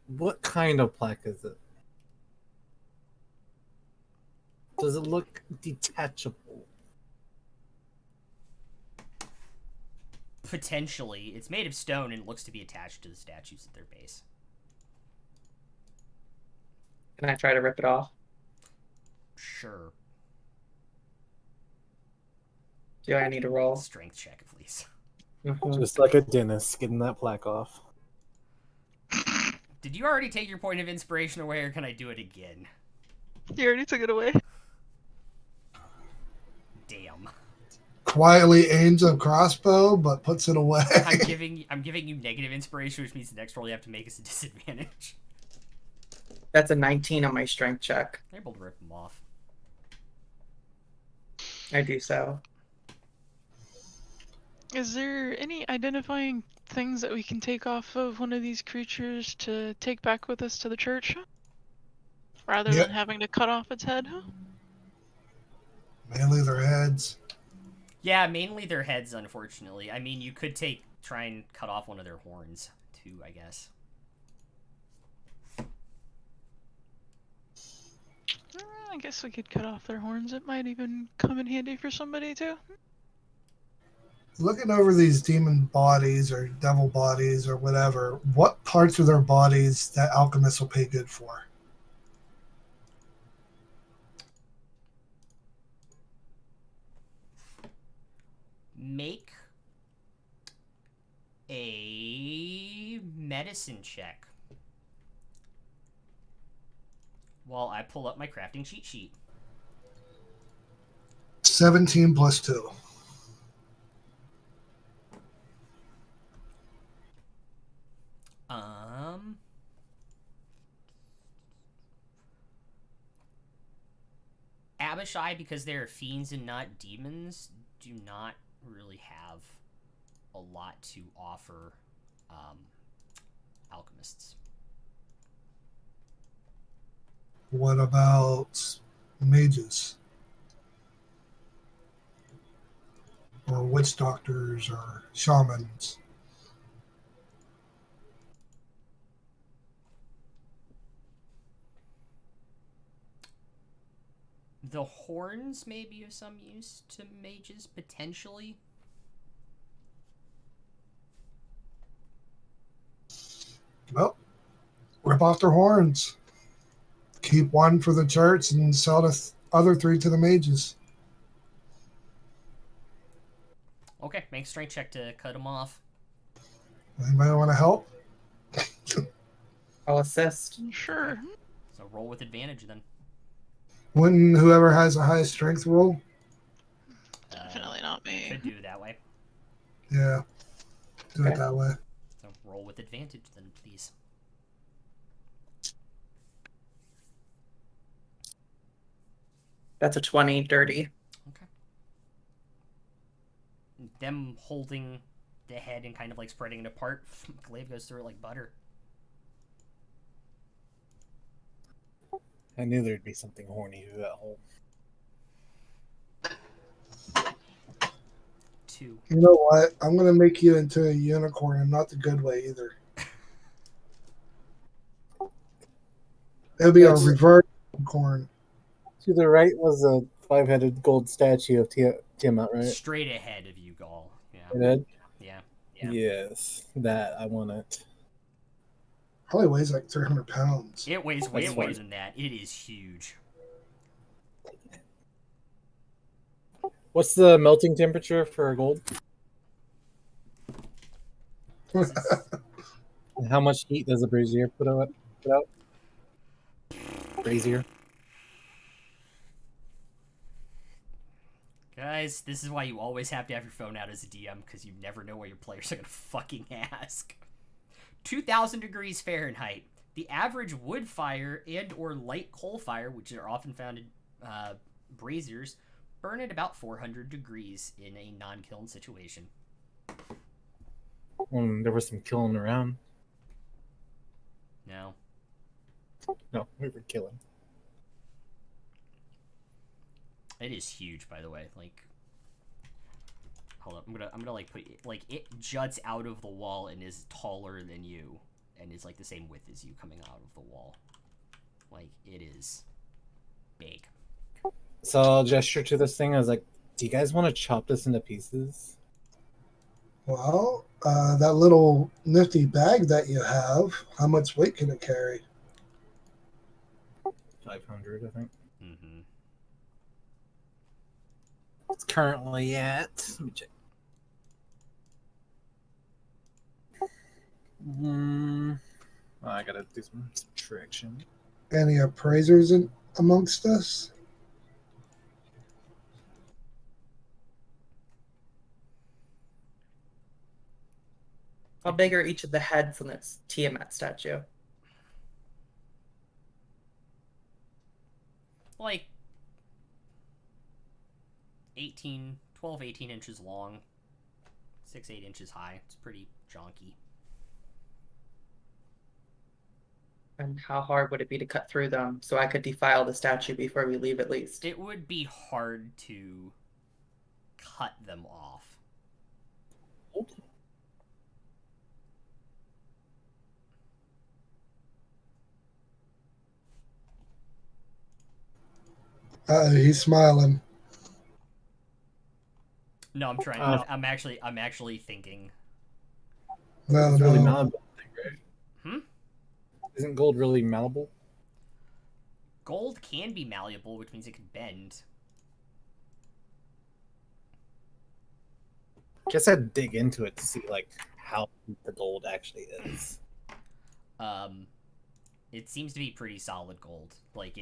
What kind of plaque is it? Does it look detachable? Potentially. It's made of stone and it looks to be attached to the statues at their base. Can I try to rip it off? Sure. Do I need a roll? Strength check, please. Mhm. Just like a dentist getting that plaque off. Did you already take your point of inspiration away, or can I do it again? You already took it away. Damn. Quietly aims a crossbow, but puts it away. I'm giving you negative inspiration, which means the next roll you have to make is a disadvantage. That's a 19 on my strength check. I'm able to rip them off. I do so. Is there any identifying things that we can take off of one of these creatures to take back with us to the church? Rather Yep. than having to cut off its head? Mainly their heads. Yeah, mainly their heads, unfortunately. I mean, you could try and cut off one of their horns, too, I guess. I guess we could cut off their horns. It might even come in handy for somebody too. Looking over these demon bodies or devil bodies or whatever, what parts of their bodies that alchemists will pay good for? Make a medicine check while I pull up my crafting cheat sheet. 17 plus 2. Abishai, because they're fiends and not demons, do not really have a lot to offer alchemists. What about mages? Or witch doctors or shamans? The horns may be of some use to mages, potentially. Well, rip off their horns. Keep one for the church and sell the other 3 to the mages. Okay, make a strength check to cut them off. Anybody want to help? I'll assist. Sure. So roll with advantage then. Wouldn't whoever has the highest strength roll? Definitely not me. Could do it that way. Yeah. Do it Okay. that way. So roll with advantage then, please. That's a 20 dirty. Okay. Them holding the head and kind of like spreading it apart, Glaive goes through it like butter. I knew there'd be something horny to that hole. 2. You know what? I'm going to make you into a unicorn and not the good way either. It'll be a reverse unicorn. To the right was a 5-headed gold statue of Tiamat, right? Straight ahead of you, Gaul. Yeah. Right? Yeah. Yes, that I want it. Probably weighs like 300 pounds. It weighs way That's more fine. than that. It is huge. What's the melting temperature for gold? And how much heat does a brazier put out? Brazier. Guys, this is why you always have to have your phone out as a DM, because you never know what your players are going to fucking ask. 2,000 degrees Fahrenheit. The average wood fire and or light coal fire, which are often found in braziers, burn at about 400 degrees in a non-kiln situation. There was some killing around. No. No, we were killing. It is huge, by the way. Like, hold up, I'm gonna like put like it juts out of the wall and is taller than you, and is like the same width as you coming out of the wall. Like, it is big. So I'll gesture to this thing. I was like, "Do you guys want to chop this into pieces?" Well, that little nifty bag that you have, how much weight can it carry? 500, I think. Mm-hmm. It's currently at. Let me check. I gotta do some subtraction. Any appraisers amongst us? How big are each of the heads on this Tiamat statue? Like 12, 18 inches long, 6, 8 inches high. It's pretty jonky. And how hard would it be to cut through them so I could defile the statue before we leave at least? It would be hard to cut them off. He's smiling. No, I'm trying. Oh. I'm actually thinking. No, It's really no. malleable, right? Hmm? Isn't gold really malleable? Gold can be malleable, which means it can bend. Guess I'd dig into it to see like how deep the gold actually is. It seems to be pretty solid gold. Like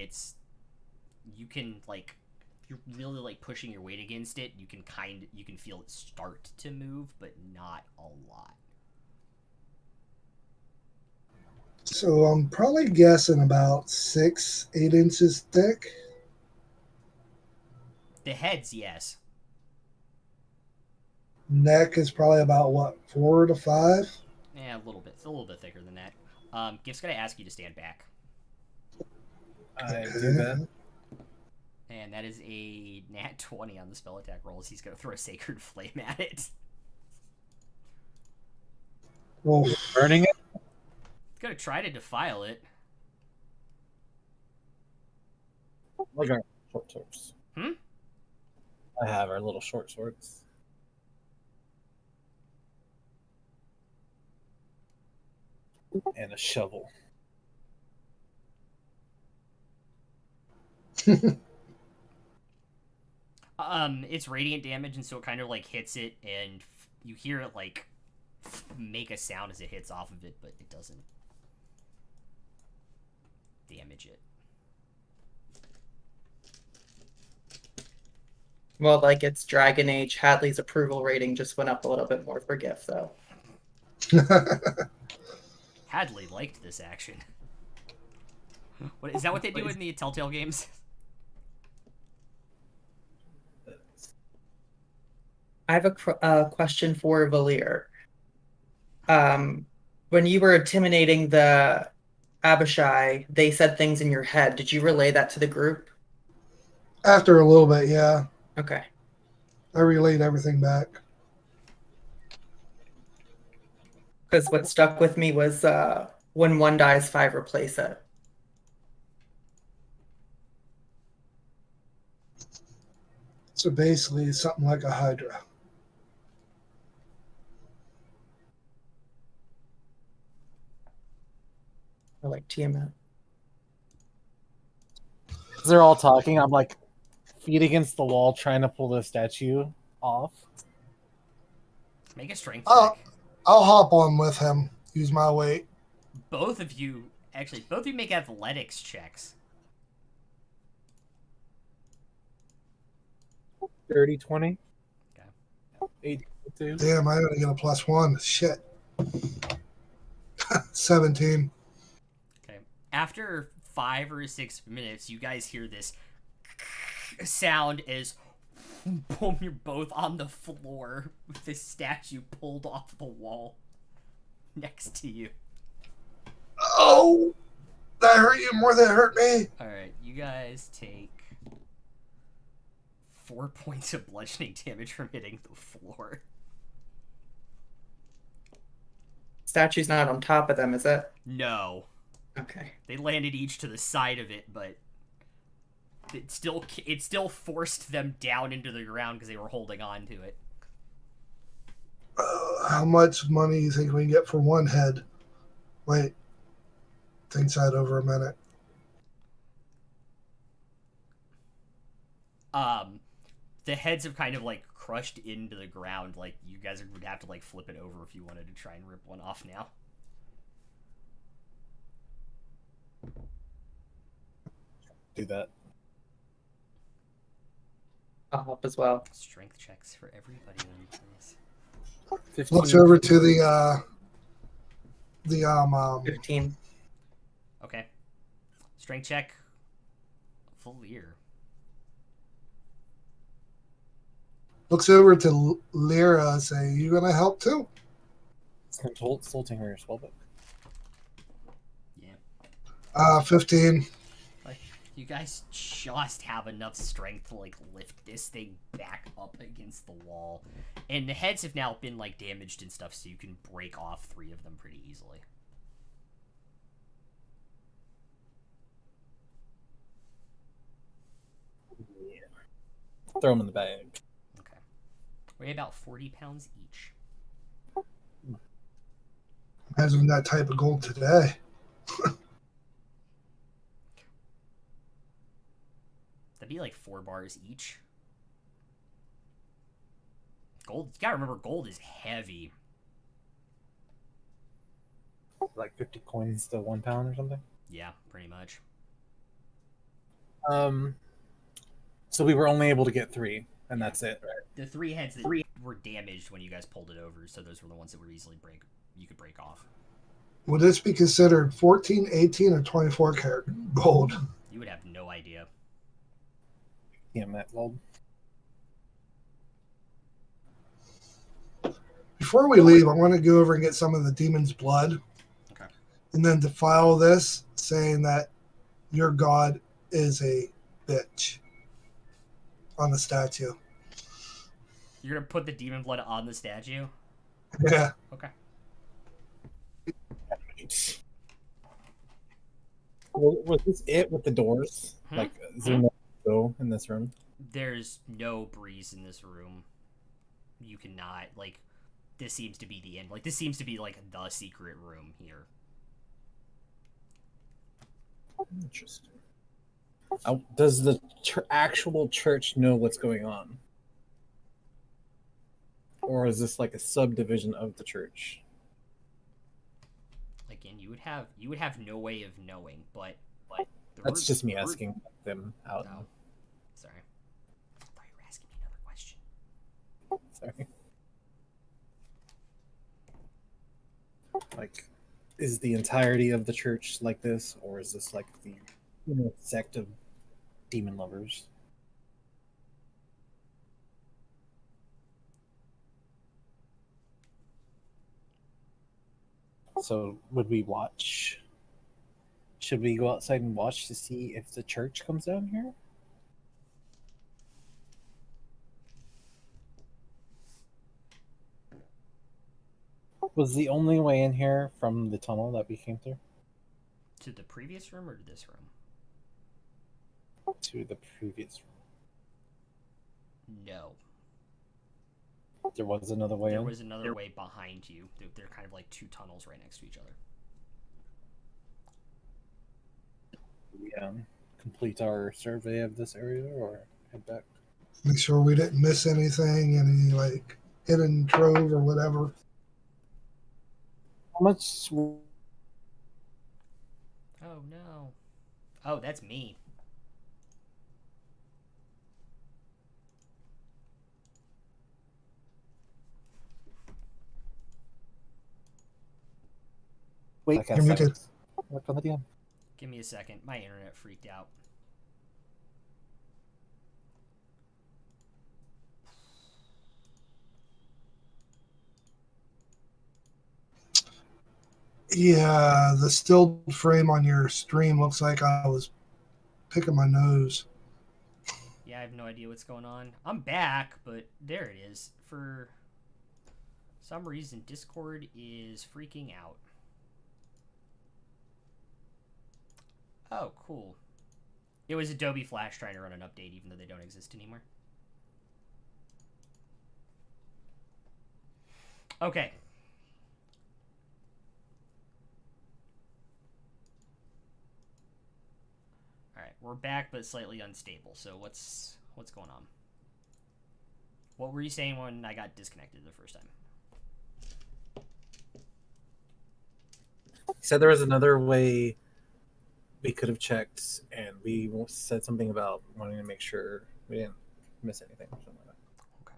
you can like, if you're really like pushing your weight against it, you can feel it start to move, but not a lot. So I'm probably guessing about 6-8 inches thick. The heads, yes. Neck is probably about what, 4 to 5. Yeah, a little bit thicker than that. Gift's gonna ask you to stand back, I do that. and that is a nat 20 on the spell attack rolls. He's gonna throw a sacred flame at it. Well, Burning it? He's gonna try to defile it. Like our short swords. Hmm? I have our little short swords. And a shovel. It's radiant damage, and so it kind of like hits it, and you hear it like make a sound as it hits off of it, but it doesn't damage it. Well, like it's Dragon Age, Hadley's approval rating just went up a little bit more for Gift, though. Hadley liked this action. What is that? What they do in the Telltale games? I have a question for V'layeer. When you were intimidating the Abishai, they said things in your head. Did you relay that to the group? after a little bit, yeah. Okay. I relayed everything back. Because what stuck with me was when one dies, 5 replace it. So basically, it's something like a Hydra. Or like Tiamat. As they're all talking, I'm like feet against the wall trying to pull the statue off. Make a strength Oh. check. I'll hop on with him. Use my weight. Both of you make athletics checks. 30, 20. Okay. 82. Damn, I gotta get a +1. Shit. 17. Okay. After 5 or 6 minutes, you guys hear this sound as boom, you're both on the floor with this statue pulled off the wall next to you. Oh! That hurt you more than it hurt me. Alright, you guys take 4 points of bludgeoning damage from hitting the floor. Statue's not on top of them, is it? No. Okay. They landed each to the side of it, but it still forced them down into the ground because they were holding on to it. How much money do you think we can get for one head? Wait. Think that over a minute. The heads have kind of like crushed into the ground. Like you guys would have to like flip it over if you wanted to try and rip one off now. Do that. I'll help as well. Strength checks for everybody then, please. 15. Looks over to the 15. Okay. Strength check. V'layeer. looks over to Lyra and say, "You gonna help too?" Consulting her spellbook. Yeah. 15. Like you guys just have enough strength to like lift this thing back up against the wall, and the heads have now been like damaged and stuff, so you can break off 3 of them pretty easily. Throw them in the bag. Okay. Weigh about 40 pounds each. Imagine that type of gold today. That'd be like 4 bars each. Gold, you gotta remember, gold is heavy. Like 50 coins to 1 pound or something. Yeah, pretty much. So we were only able to get 3, and that's it, right? The 3 heads that were damaged when you guys pulled it over, so those were the ones that were easily you could break off. Would this be considered 14, 18, or 24 karat gold? You would have no idea. Yeah, Matt Gold. Before we leave, I want to go over and get some of the demon's blood. Okay. And then defile this, saying that your god is a bitch on the statue. You're gonna put the demon blood on the statue? Yeah. Okay. Well, was this it with the doors? Like, is there no go in this room? There's no breeze in this room. You cannot, like, this seems to be the end. Like, this seems to be, like, the secret room here. Interesting. Does the actual church know what's going on? Or is this like a subdivision of the church? Again, you would have no way of knowing, but That's just me asking them out. No. Sorry. I thought you were asking me another question. Sorry. Like, is the entirety of the church like this, or is this like the sect of demon lovers? So, would we watch? Should we go outside and watch to see if the church comes down here? Was the only way in here from the tunnel that we came through? To the previous room or to this room? To the previous room. No. There was another way There in? was another way behind you. They're kind of like 2 tunnels right next to each other. We complete our survey of this area or head back? Make sure we didn't miss anything, any like hidden trove or whatever. How much? Oh no. Oh, that's me. Wait, You're muted. Look on the DM. Give me a second. My internet freaked out. Yeah, the still frame on your stream looks like I was picking my nose. Yeah, I have no idea what's going on. I'm back, but there it is. For some reason, Discord is freaking out. Oh, cool. It was Adobe Flash trying to run an update, even though they don't exist anymore. Okay. Alright, we're back, but slightly unstable. So what's going on? What were you saying when I got disconnected the first time? He said there was another way we could have checked, and we said something about wanting to make sure we didn't miss anything or something like that. Okay.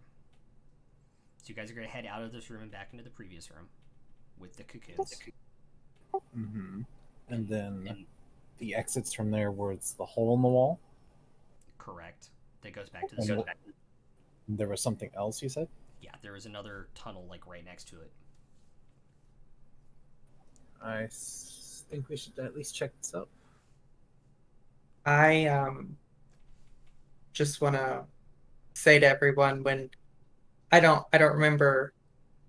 So you guys are going to head out of this room and back into the previous room with the cocoons. Mm-hmm. And then the exits from there were the hole in the wall. Correct. That goes back to the And start. there was something else you said? Yeah, there was another tunnel like right next to it. I think we should at least check this out. I just want to say to everyone, when I don't remember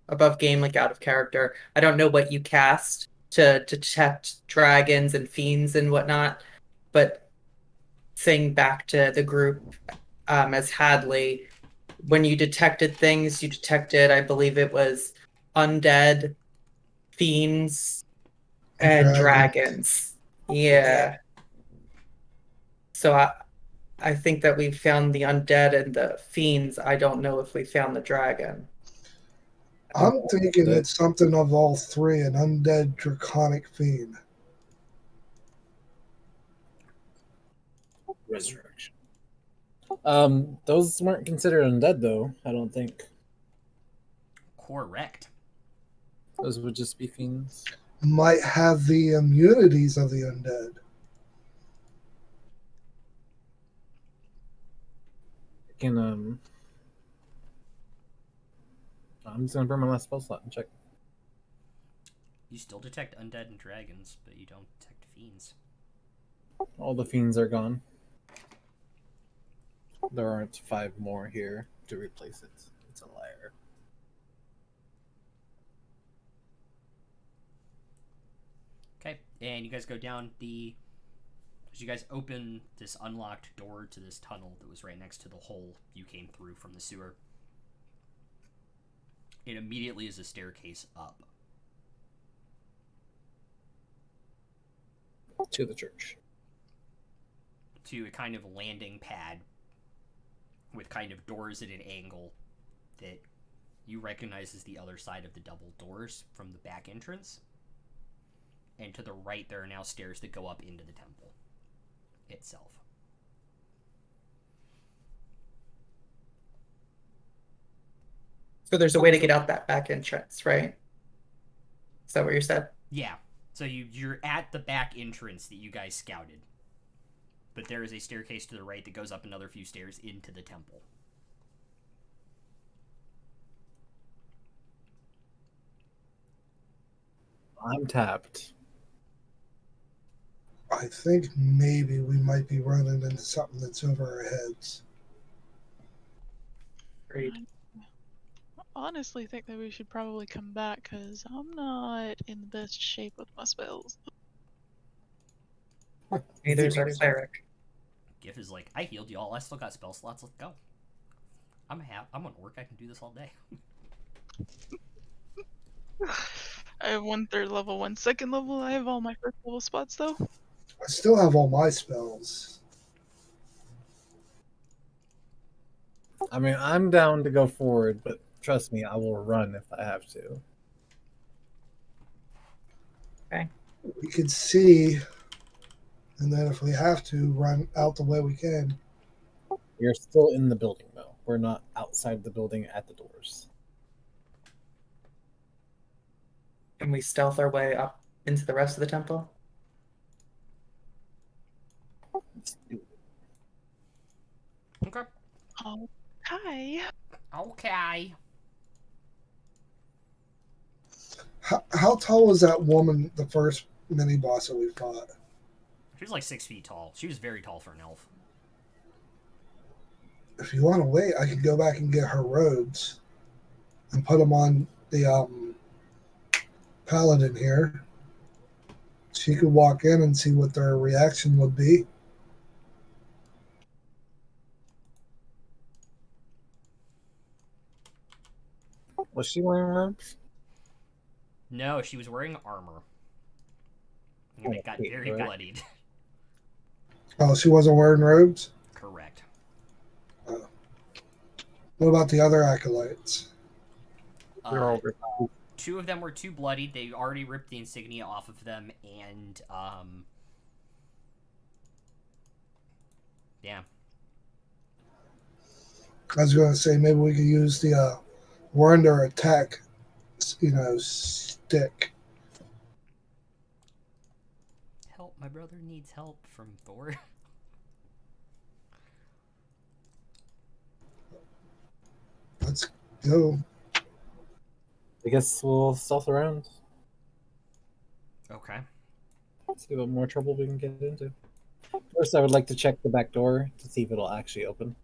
above game, like out of character, I don't know what you cast to detect dragons and fiends and whatnot, but saying back to the group, as Hadley. When you detected things, you detected, I believe it was undead, fiends, and dragons. Yeah. So I think that we found the undead and the fiends. I don't know if we found the dragon. I'm thinking it's something of all three, an undead draconic fiend. Resurrection. Those weren't considered undead, though. I don't think. Correct. Those would just be fiends. Might have the immunities of the undead. Can I'm just gonna burn my last spell slot and check. You still detect undead and dragons, but you don't detect fiends. All the fiends are gone. There aren't 5 more here to replace it. It's a liar. Okay, and you guys go down the... As you guys open this unlocked door to this tunnel that was right next to the hole you came through from the sewer, it immediately is a staircase up. To the church. To a kind of landing pad with kind of doors at an angle that you recognize as the other side of the double doors from the back entrance. And to the right, there are now stairs that go up into the temple itself. So there's a way to get out that back entrance, right? Is that what you said? Yeah. So you're at the back entrance that you guys scouted. But there is a staircase to the right that goes up another few stairs into the temple. I'm tapped. I think maybe we might be running into something that's over our heads. Great. I honestly think that we should probably come back because I'm not in the best shape with my spells. Neither's our cleric. Gif is like, I healed y'all. I still got spell slots. Let's go. I'm on work. I can do this all day. I have 1 3rd level, 1 2nd level. I have all my 1st level spots though. I still have all my spells. I mean, I'm down to go forward, but trust me, I will run if I have to. Okay. We could see, and then if we have to, run out the way we can. We're still in the building, though. We're not outside the building at the doors. Can we stealth our way up into the rest of the temple? Okay. Okay. Okay. How tall was that woman, the first mini boss that we fought? She was like 6 feet tall. She was very tall for an elf. If you want to wait, I could go back and get her robes and put them on the paladin here. She could walk in and see what their reaction would be. Was she wearing robes? No, she was wearing armor. And it got very bloodied. Oh, she wasn't wearing robes? Correct. What about the other acolytes? They're all 2 of them were too bloodied. They already ripped the insignia off of them, and yeah. I was going to say maybe we could use the Warrender attack, stick. Help, my brother needs help from Thor. Let's go. I guess we'll stealth around. Okay. See what more trouble we can get into. First, I would like to check the back door to see if it'll actually open.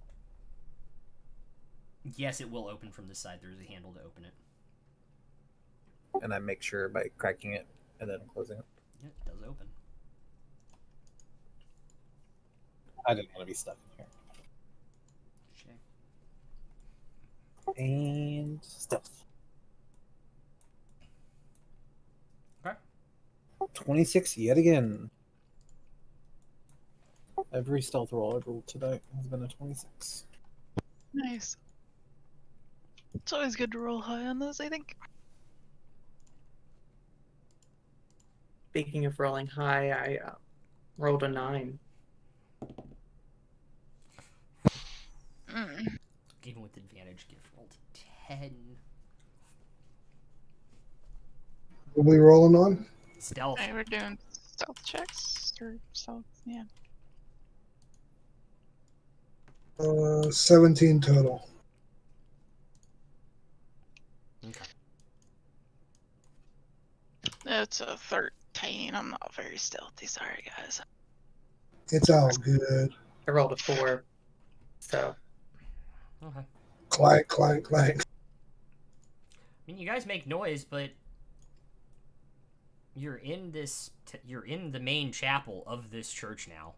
Yes, it will open from this side. There's a handle to open it. And I make sure by cracking it and then closing it. Yeah, it does open. I didn't want to be stuck in here. and stealth. Okay. 26 yet again. Every stealth roll I've rolled tonight has been a 26. Nice. It's always good to roll high on those, I think. Speaking of rolling high, I rolled a 9. Even with advantage, Gift rolled 10. What are we rolling on? Stealth. Okay, we're doing stealth checks or stealth, yeah. 17 total. Okay. It's a 13. I'm not very stealthy. Sorry, guys. It's all good. I rolled a 4. So Okay. Clank, clank, clank. I mean, you guys make noise, but you're in this. You're in the main chapel of this church now.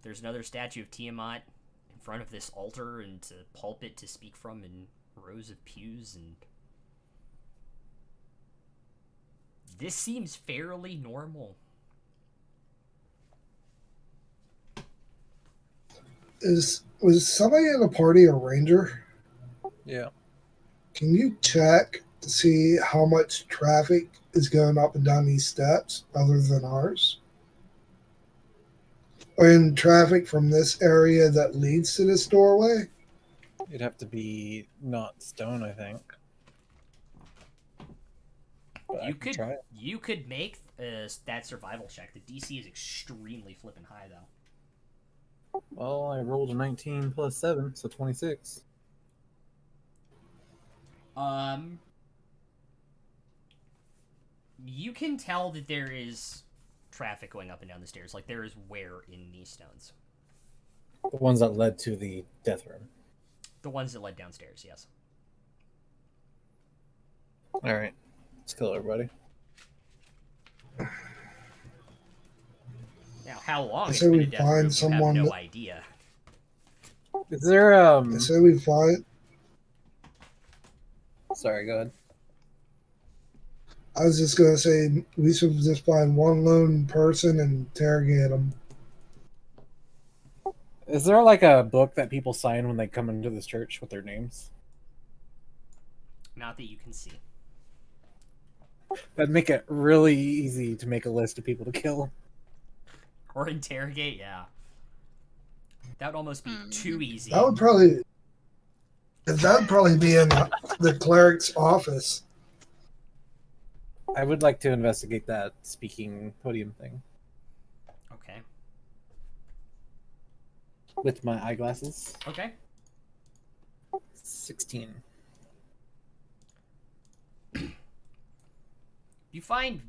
There's another statue of Tiamat in front of this altar and a pulpit to speak from, and rows of pews, and this seems fairly normal. Was somebody in the party a ranger? Yeah. Can you check to see how much traffic is going up and down these steps other than ours? Or in traffic from this area that leads to this doorway? It'd have to be not stone, I think. But I can try it. You could make that survival check. The DC is extremely flippin' high, though. Well, I rolled a 19 plus 7, so 26. You can tell that there is traffic going up and down the stairs. Like, there is wear in these stones. The ones that led to the death room. The ones that led downstairs, yes. Alright. Let's kill everybody. Now, how long I it's say been we a death find room, you someone have no that- idea. Is there, I say we find. Sorry, go ahead. I was just gonna say we should just find one lone person and interrogate them. Is there like a book that people sign when they come into this church with their names? Not that you can see. That'd make it really easy to make a list of people to kill. Or interrogate, yeah. That would almost be too easy. That would probably be in the cleric's office. I would like to investigate that speaking podium thing Okay. with my eyeglasses. Okay. 16. You find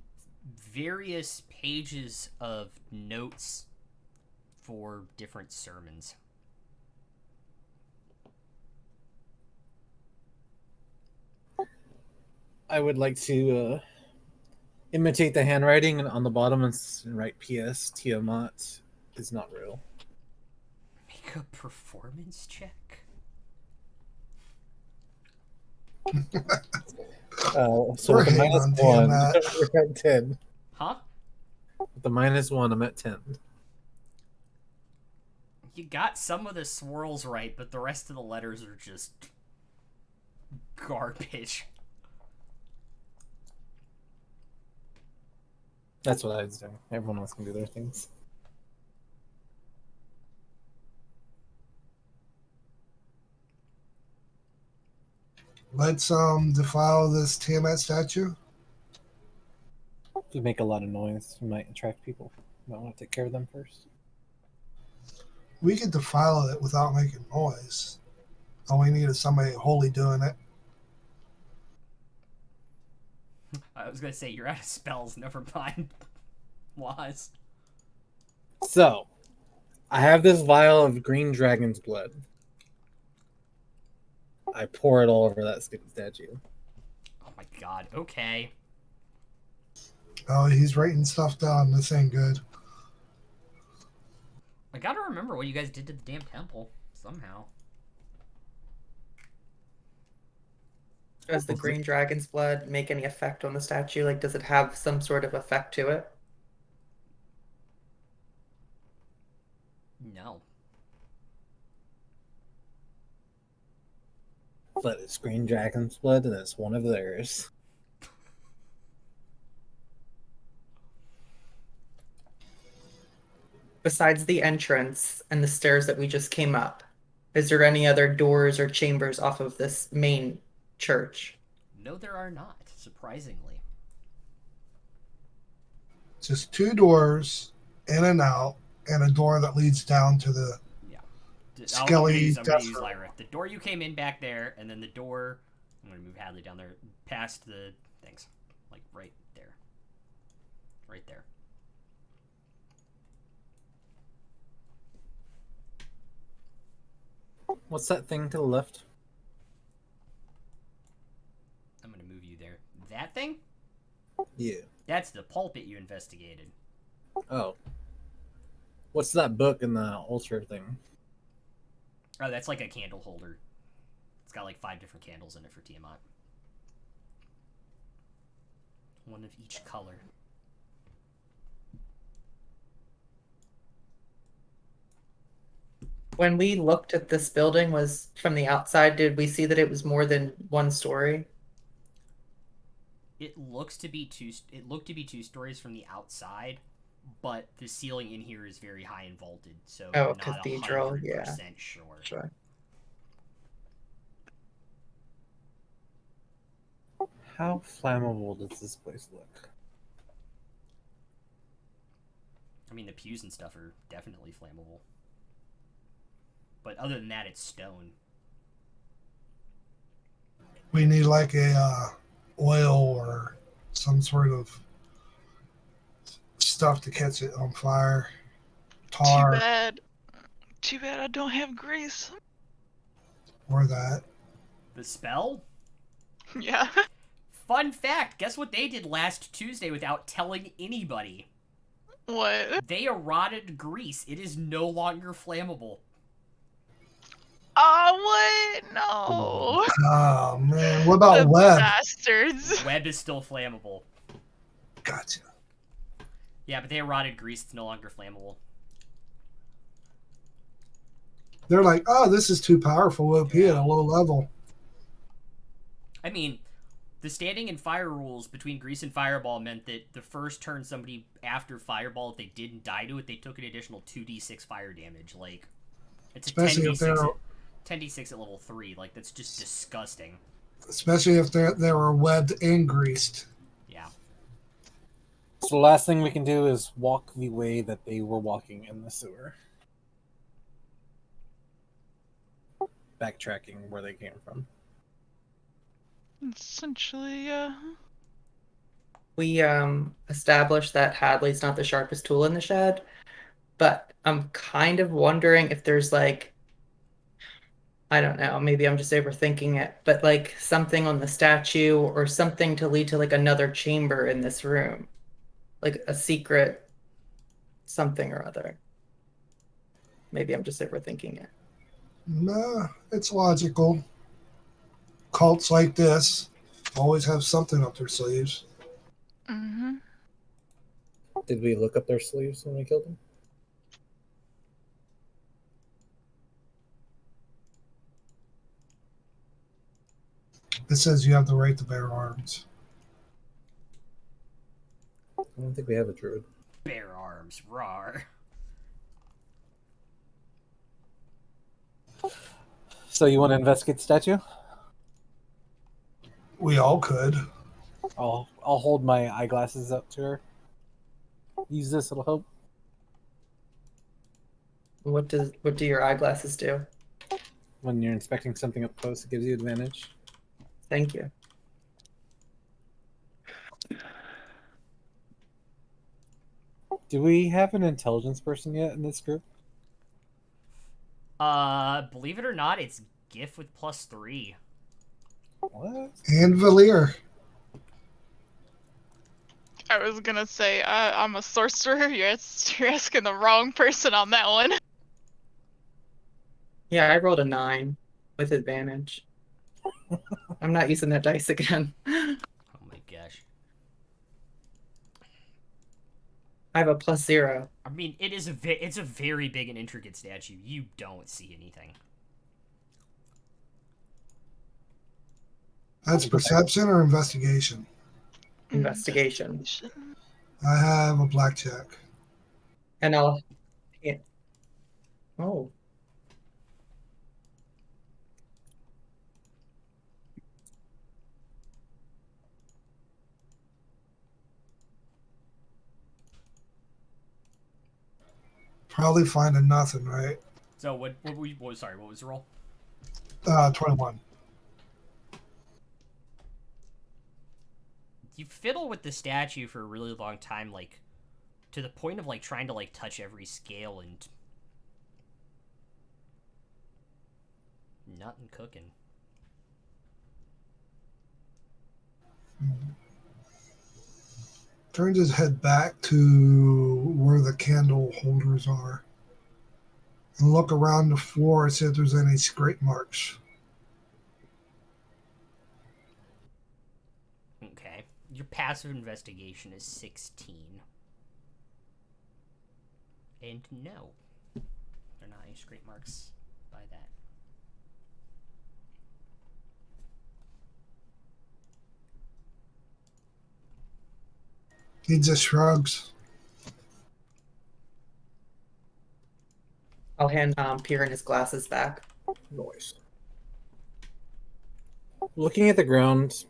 various pages of notes for different sermons. I would like to imitate the handwriting and on the bottom and write P.S. Tiamat is not real. Make a performance check. So We're with the hating minus on 1, Tiamat. we're at 10. Huh? With the minus 1, I'm at 10. You got some of the swirls right, but the rest of the letters are just garbage. That's what I was doing. Everyone else can do their things. Let's defile this Tiamat statue. If we make a lot of noise, we might attract people. Might want to take care of them first. We could defile it without making noise. All we need is somebody holy doing it. I was gonna say, you're out of spells, never mind. Wise. So, I have this vial of green dragon's blood. I pour it all over that stupid statue. Oh my god, okay. Oh, he's writing stuff down. This ain't good. I gotta remember what you guys did to the damn temple, somehow. Does the green dragon's blood make any effect on the statue? Like, does it have some sort of effect to it? No. But it's Green Dragon's blood, and it's one of theirs. Besides the entrance and the stairs that we just came up, is there any other doors or chambers off of this main church? No, there are not, surprisingly. Just 2 doors in and out, and a door that leads down to the skelly I'm gonna use death room. Lyra. The door you came in back there, and then the door... I'm gonna move Hadley down there, past the things. Like, right there. Right there. What's that thing to the left? I'm gonna move you there. That thing? Yeah. That's the pulpit you investigated. Oh. What's that book in the altar thing? Oh, that's like a candle holder. It's got like 5 different candles in it for Tiamat. One of each color. When we looked at this building, was from the outside, did we see that it was more than 1 story? It looks to be two stories from the outside, but the ceiling in here is very high and vaulted, so Oh, not cathedral, 100% yeah. sure. Sure. How flammable does this place look? I mean, the pews and stuff are definitely flammable. But other than that, it's stone. We need like a oil or some sort of stuff to catch it on fire. Tar Too bad I don't have grease. or that. The spell? Yeah. Fun fact, guess what they did last Tuesday without telling anybody? What? They eroded grease. It is no longer flammable. Oh, what? No. Oh man, what about The web? bastards. Web is still flammable. Gotcha. Yeah, but they eroded grease. It's no longer flammable. They're like, oh, this is too powerful OP at a low level. I mean, the standing and fire rules between grease and fireball meant that the first turn somebody after fireball, if they didn't die to it, they took an additional 2d6 fire damage. Like, it's a Especially if 10d6 at level 3. Like, that's just disgusting. Especially if they were webbed and greased. Yeah. So the last thing we can do is walk the way that they were walking in the sewer. Backtracking where they came from. Essentially, yeah. We established that Hadley's not the sharpest tool in the shed, but I'm kind of wondering if there's like, I don't know, maybe I'm just overthinking it, but like something on the statue or something to lead to like another chamber in this room. Like a secret something or other. Maybe I'm just overthinking it. Nah, it's logical. Cults like this always have something up their sleeves. Mm-hmm. Did we look up their sleeves when we killed them? It says you have the right to bear arms. I don't think we have a druid. Bear arms, rawr. So you want to investigate the statue? We all could. I'll hold my eyeglasses up to her. Use this, it'll help. What do your eyeglasses do? When you're inspecting something up close, it gives you advantage. Thank you. Do we have an intelligence person yet in this group? Believe it or not, it's GIF with +3. What? And V'layeer. I was gonna say, I'm a sorcerer. You're asking the wrong person on that one. Yeah, I rolled a 9 with advantage. I'm not using that dice again. Oh my gosh. I have a +0. I mean, it's a very big and intricate statue. You don't see anything. That's perception or investigation. Investigation. I have a blackjack. And I'll. Yeah. Oh. Probably finding nothing, right? So what was the roll? 21. You fiddle with the statue for a really long time, like to the point of like trying to like touch every scale and nothing cooking. Turns his head back to where the candle holders are and look around the floor and see if there's any scrape marks. Okay. Your passive investigation is 16. And no. There are not any scrape marks by that. He just shrugs. I'll hand Piran his glasses back. Noise. Looking at the ground,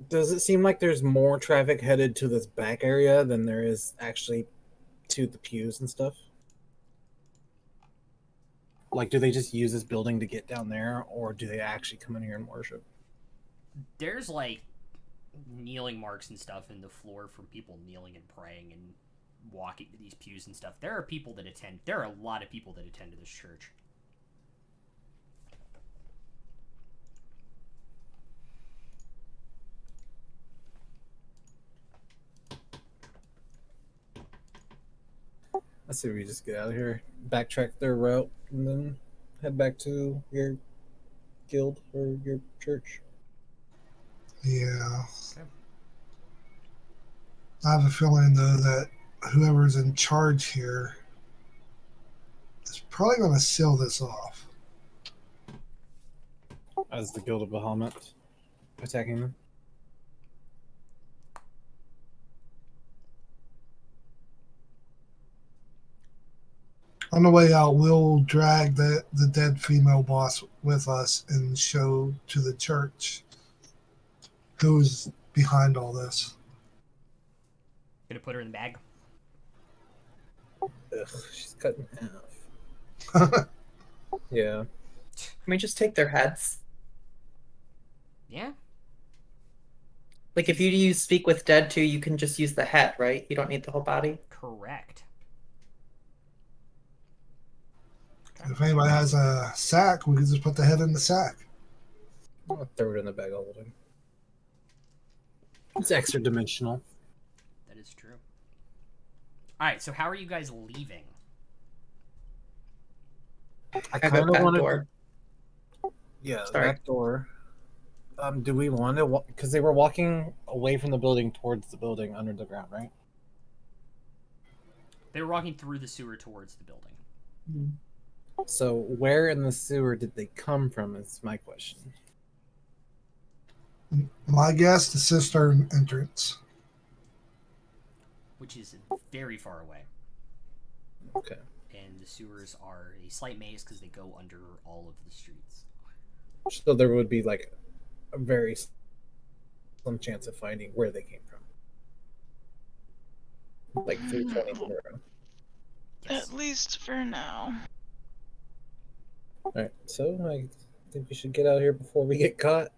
does it seem like there's more traffic headed to this back area than there is actually to the pews and stuff? Like, do they just use this building to get down there, or do they actually come in here and worship? There's like kneeling marks and stuff in the floor from people kneeling and praying and walking to these pews and stuff. There are a lot of people that attend to this church. I say we just get out of here, backtrack their route, and then head back to your guild or your church. Yeah. Okay. I have a feeling, though, that whoever's in charge here is probably going to seal this off. As the Guild of Bahamut attacking them. On the way out, we'll drag the dead female boss with us and show to the church who's behind all this. Gonna put her in the bag. Ugh, she's cut in half. Yeah. Can we just take their heads? Yeah. Like, if you use Speak with Dead too, you can just use the head, right? You don't need the whole body? Correct. If anybody has a sack, we can just put the head in the sack. I'll throw it in the bag of holding. It's extra dimensional. That is true. Alright, so how are you guys leaving? I go kind of back wanted door. Yeah, the Sorry. back door. Do we want to because they were walking away from the building towards the building under the ground, right? They were walking through the sewer towards the building. Mm-hmm. So where in the sewer did they come from is my question. My guess, the cistern entrance. Which is very far away. Okay. And the sewers are a slight maze because they go under all of the streets. So there would be like a very slim chance of finding where they came from. Like 320 in a row. Yes. At least for now. Alright, so I think we should get out here before we get caught.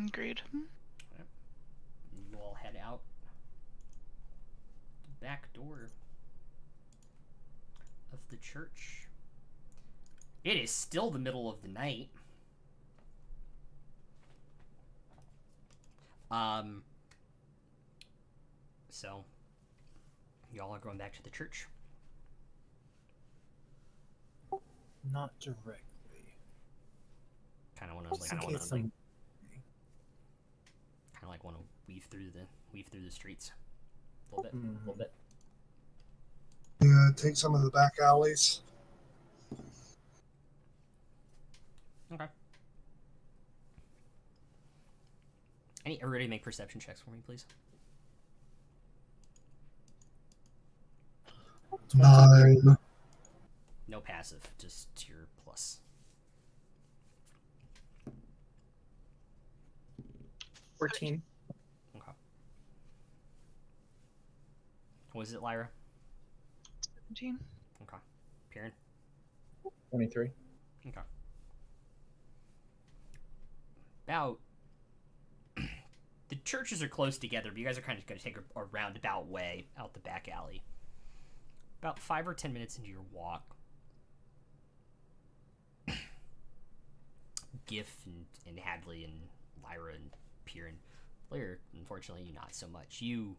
Agreed. You all head out the back door of the church. It is still the middle of the night. So y'all are going back to the church. Not directly. Kind of want I was like, I Just don't in want case to like, some- kind of like want to weave through the streets a little bit, Hmm. a little bit. Yeah, take some of the back alleys. Okay. Everybody make perception checks for me, please. 9. No passive, just your plus. 14. Okay. What is it, Lyra? 17. Okay. Piran? 23. Okay. About the churches are close together, but you guys are kind of going to take a roundabout way out the back alley. About 5 or 10 minutes into your walk, Gif and Hadley and Lyra and Piran, V'layeer, unfortunately, you not so much. You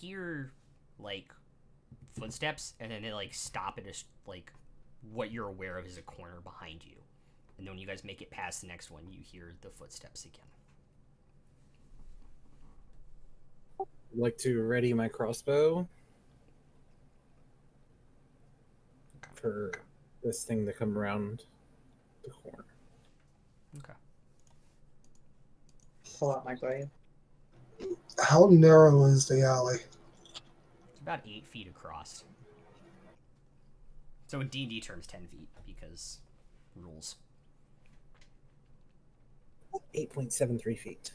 hear like footsteps, and then they like stop at like what you're aware of is a corner behind you. And then when you guys make it past the next one, you hear the footsteps again. I'd like to ready my crossbow for this thing to come around the corner. Okay. Pull out my glaive. How narrow is the alley? It's about 8 feet across. So in D&D terms, 10 feet, because rules. 8.73 feet.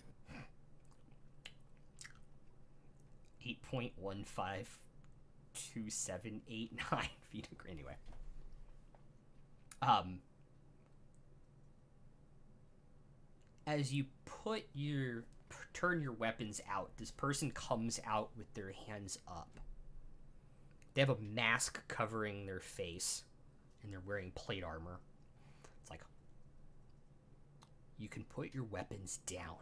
8.152789 feet. Anyway. As you turn your weapons out, this person comes out with their hands up. They have a mask covering their face, and they're wearing plate armor. It's like, you can put your weapons down.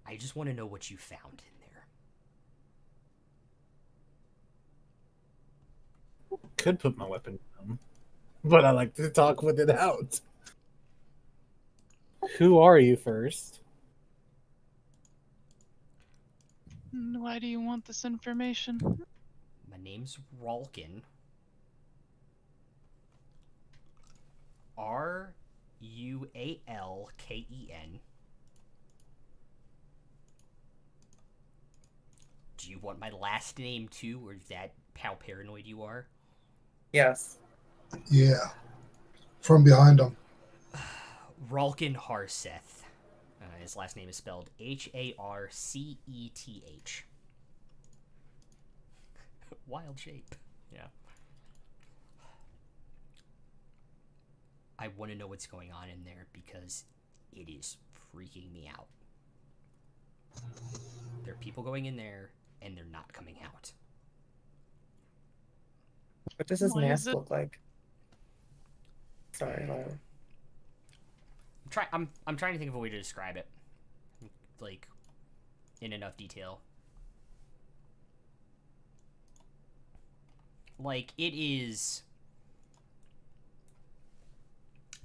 I just want to know what you found in there. Could put my weapon down, but I like to talk with it out. Who are you first? Why do you want this information? My name's Ralkin. Rualken. Do you want my last name too, or is that how paranoid you are? Yes. Yeah. From behind them. Ralkin Harseth. His last name is spelled Harceth. Wild shape. Yeah. I want to know what's going on in there because it is freaking me out. There are people going in there and they're not coming out. What does his Why is mask it- look like? Sorry, Lyra. I'm trying to think of a way to describe it, like, in enough detail. Like, it is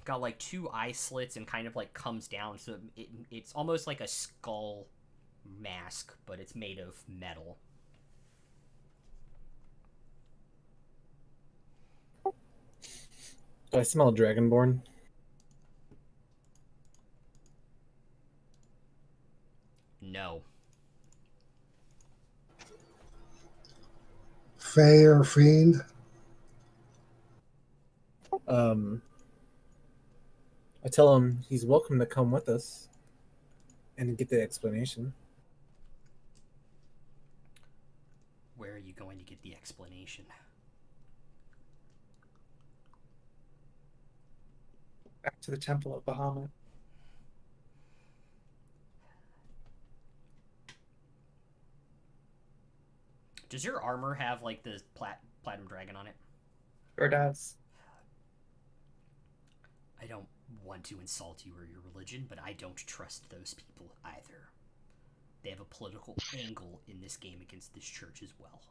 got like 2 eye slits and kind of like comes down, so it's almost like a skull mask, but it's made of metal. Do I smell Dragonborn? No. Fey or fiend? I tell him he's welcome to come with us and get the explanation. Where are you going to get the explanation? Back to the Temple of Bahamut. Does your armor have like the platinum dragon on it? Sure does. I don't want to insult you or your religion, but I don't trust those people either. They have a political angle in this game against this church as well.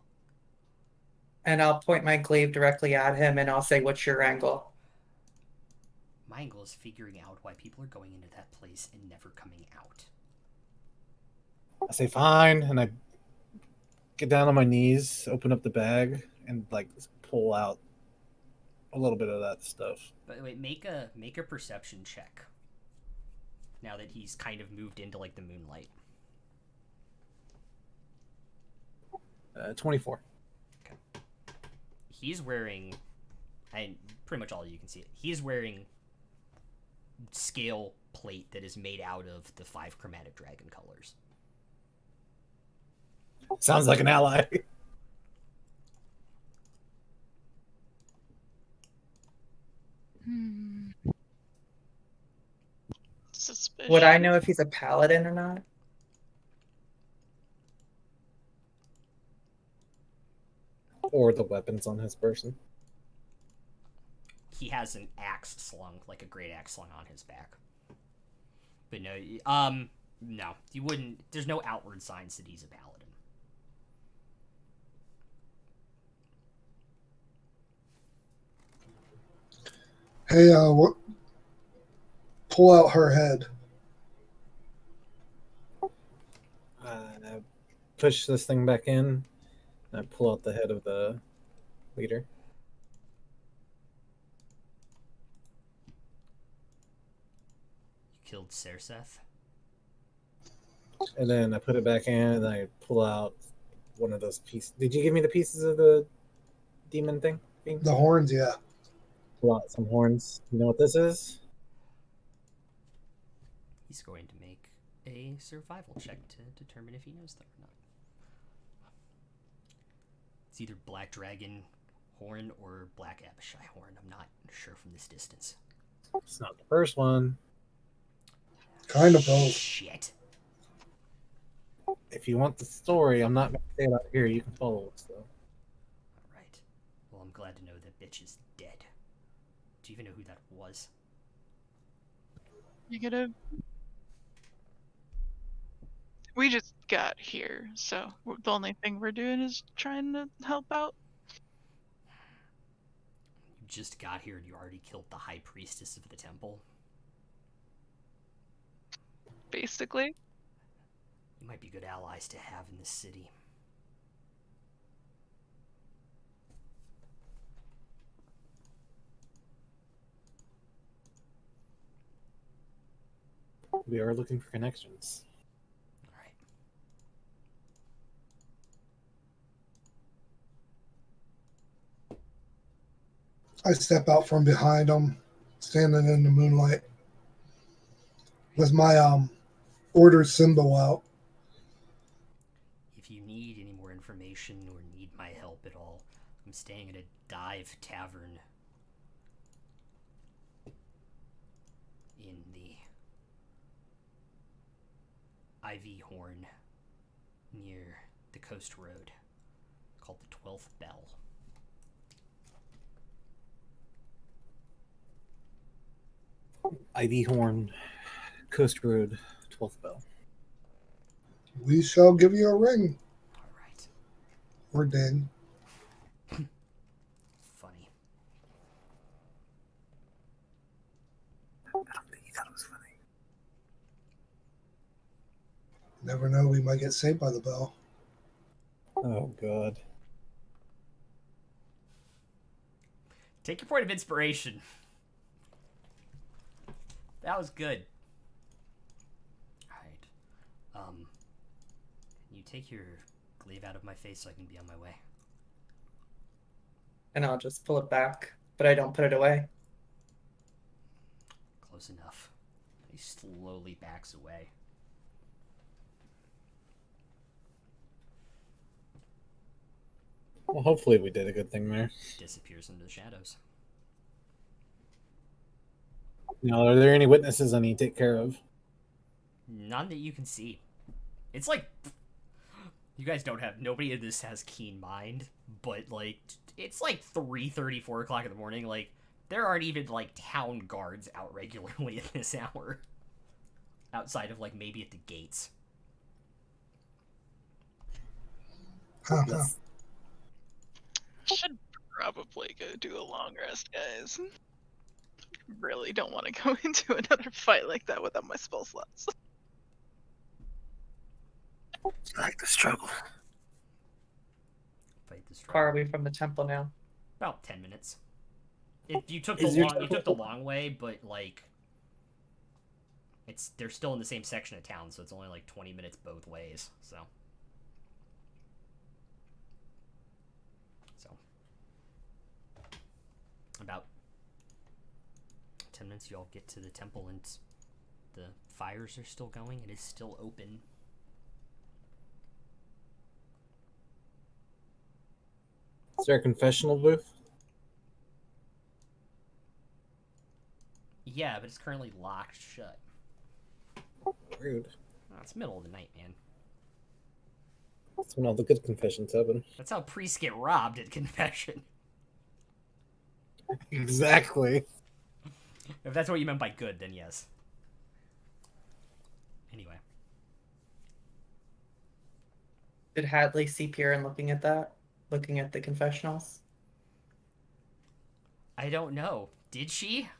And I'll point my glaive directly at him and I'll say, "What's your angle?" my angle is figuring out why people are going into that place and never coming out. I say fine, and I get down on my knees, open up the bag, and like pull out a little bit of that stuff. But wait, make a perception check. Now that he's kind of moved into like the moonlight. 24. Okay. He's wearing, and pretty much all you can see it. He's wearing scale plate that is made out of the 5 chromatic dragon colors. Sounds like an ally. Suspicious. Would I know if he's a paladin or not? Or the weapons on his person. He has an axe slung, like a great axe slung on his back. But no, no, you wouldn't. There's no outward signs that he's a paladin. Hey, what? Pull out her head. I push this thing back in. And I pull out the head of the leader. You killed Cerseth. And then I put it back in, and I pull out one of those pieces. Did you give me the pieces of the demon thing? The horns, yeah. Pull out some horns. You know what this is? He's going to make a survival check to determine if he knows that or not. It's either black dragon horn or black Abishai horn. I'm not sure from this distance. It's not the first one. Kind of both. Shit. If you want the story, I'm not going to say it out here. You can follow it, so. Alright. Well, I'm glad to know that bitch is dead. Do you even know who that was? Negative. We just got here, so the only thing we're doing is trying to help out. You just got here and you already killed the high priestess of the temple. Basically. You might be good allies to have in this city. We are looking for connections. Alright. I step out from behind him, standing in the moonlight, with my order symbol out. If you need any more information or need my help at all, I'm staying at a dive tavern in the Ivy Horn near the coast road called the 12th Bell. Ivy Horn, Coast Road, 12th Bell. We shall give you a ring. Alright. Or ding. Funny. I don't think he thought it was funny. Never know, we might get saved by the bell. Oh, God. Take your point of inspiration. That was good. Alright. You take your glaive out of my face so I can be on my way. And I'll just pull it back, but I don't put it away. Close enough. He slowly backs away. Well, hopefully we did a good thing there. Disappears into the shadows. Now, are there any witnesses I need to take care of? None that you can see. It's like you guys don't have nobody in this has keen mind, but like it's like 3:30, 4 o'clock in the morning. Like there aren't even like town guards out regularly at this hour. Outside of like maybe at the gates. Should probably go do a long rest, guys. really don't want to go into another fight like that without my spell slots. I like the struggle. Fight the How far struggle. are we from the temple now? About 10 minutes. You took Is the your long. You took the temple- long way, but like, they're still in the same section of town, so it's only like 20 minutes both ways. So. About 10 minutes, you all get to the temple, and the fires are still going. It is still open. Is there a confessional booth? Yeah, but it's currently locked shut. Rude. Oh, it's middle of the night, man. That's when all the good confessions happen. That's how priests get robbed at confession. Exactly. If that's what you meant by good, then yes. Anyway. Did Hadley see Piran looking at that? Looking at the confessionals? I don't know. Did she?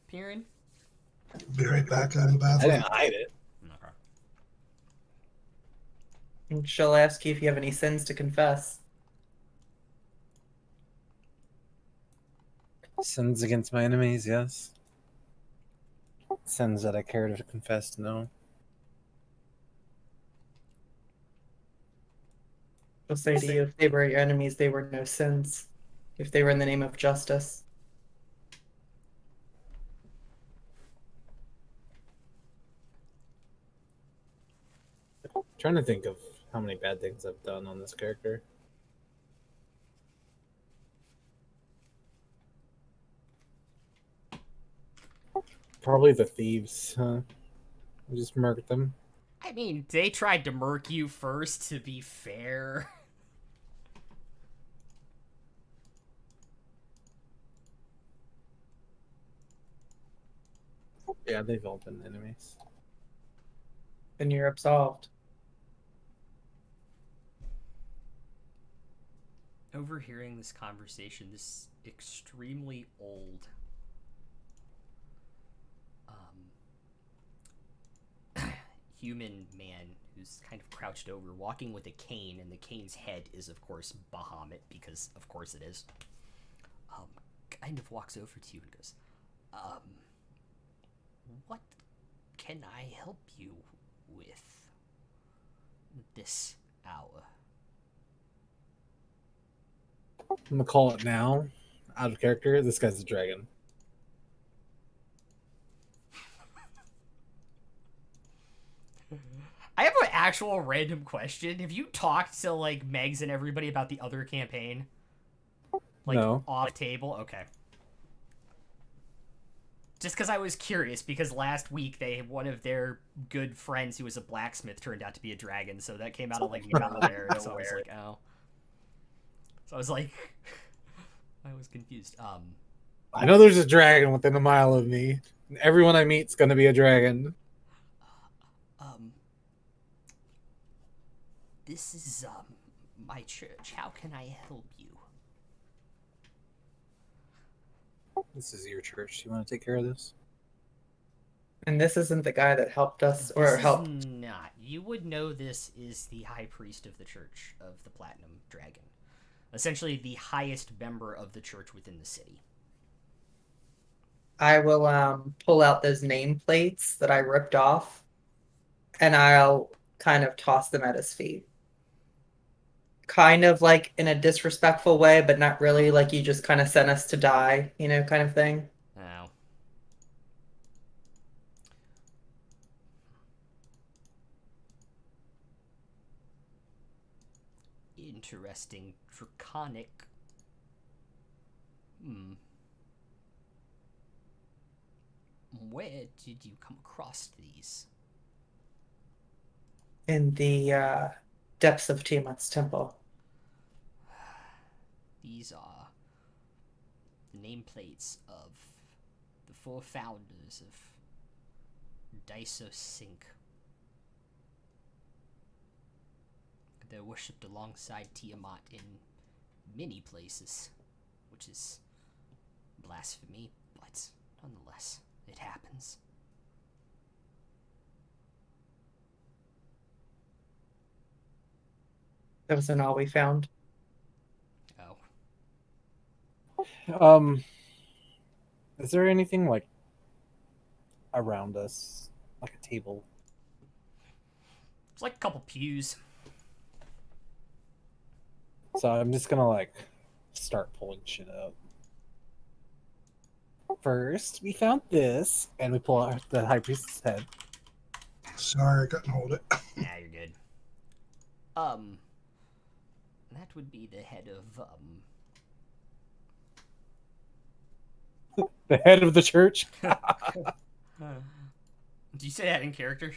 Piran? Be right back out of the I bathroom. didn't hide it. Okay. And she'll ask you if you have any sins to confess. Sins against my enemies, yes. Sins that I care to confess, no. She'll say to you, if they were your enemies, they were no sins. If they were in the name of justice. Trying to think of how many bad things I've done on this character. Probably the thieves, huh? I just murked them. I mean, they tried to murk you first, to be fair. Yeah, they've all been enemies. Then you're absolved. Overhearing this conversation, this extremely old human man who's kind of crouched over, walking with a cane, and the cane's head is, of course, Bahamut, because of course it is, kind of walks over to you and goes, what can I help you with this hour? I'm gonna call it now. Out of character, this guy's a dragon. I have an actual random question. Have you talked to, like, Megs and everybody about the other campaign? Like, No. off table? Okay. Just because I was curious, because last week one of their good friends who was a blacksmith turned out to be a dragon, so that came out of, like, nowhere. So I was like, oh. So I was like, I was confused. I know there's a dragon within a mile of me. Everyone I meet's gonna be a dragon. This is, my church. How can I help you? This is your church. Do you want to take care of this? And this isn't the guy that helped us, or This helped. is not. You would know this is the high priest of the Church of the Platinum Dragon. Essentially the highest member of the church within the city. I will pull out those nameplates that I ripped off, and I'll kind of toss them at his feet. Kind of like in a disrespectful way, but not really, like you just kind of sent us to die, you know, kind of thing. Oh. Interesting. Draconic. Where did you come across these? In the depths of Tiamat's temple. These are the nameplates of the four founders of Daiso Sync. They're worshipped alongside Tiamat in many places, which is blasphemy, but Nonetheless, it happens. That wasn't all we found. Oh. Is there anything like around us, like a table? It's like a couple pews. So I'm just gonna like start pulling shit out. First, we found this, and we pull out the high priest's head. Sorry, I couldn't hold it. Nah, you're good. That would be the head of, The head of the church. Do you say that in character?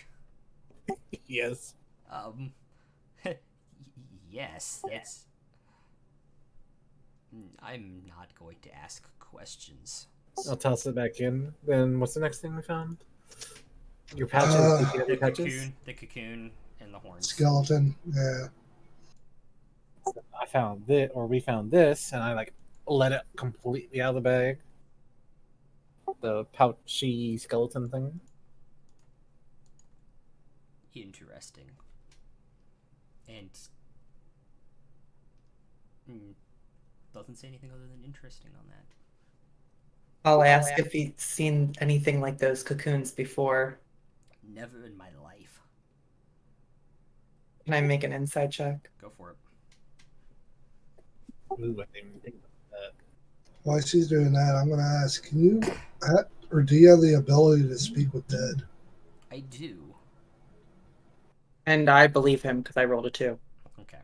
Yes. Yes, that's... I'm not going to ask questions. I'll toss it back in. Then what's the next thing we found? Your patches. Did you have The any patches? cocoon, and the horns. Skeleton. Yeah. I found this, or we found this, and I like let it completely out of the bag. The pouchy skeleton thing. Interesting. And doesn't say anything other than interesting on that. I'll ask if he's seen anything like those cocoons before. Never in my life. Can I make an inside check? Go for it. Ooh, I didn't even think about that. While she's doing that, I'm going to ask, can you, or do you have the ability to speak with dead? I do. And I believe him because I rolled a 2. Okay.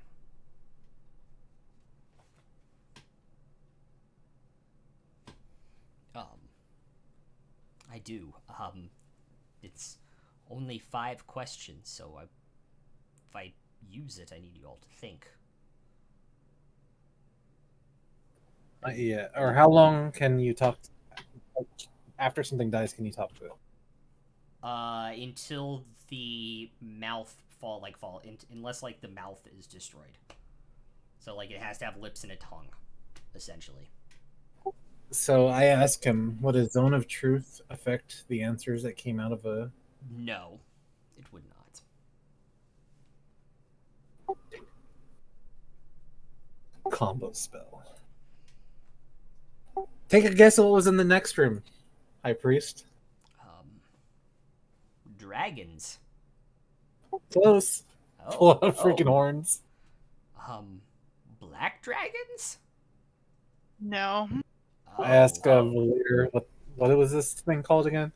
I do. It's only 5 questions, so if I use it, I need you all to think. Yeah. Or how long can you talk? After something dies, can you talk to it? Until the mouth unless like the mouth is destroyed. So like it has to have lips and a tongue, essentially. So I ask him, would a zone of truth affect the answers that came out of a... No, it would not. combo spell? Take a guess at what was in the next room, High Priest. Dragons. Close. Pull out freaking horns. Black dragons? No. I ask V'layeer, what was this thing called again?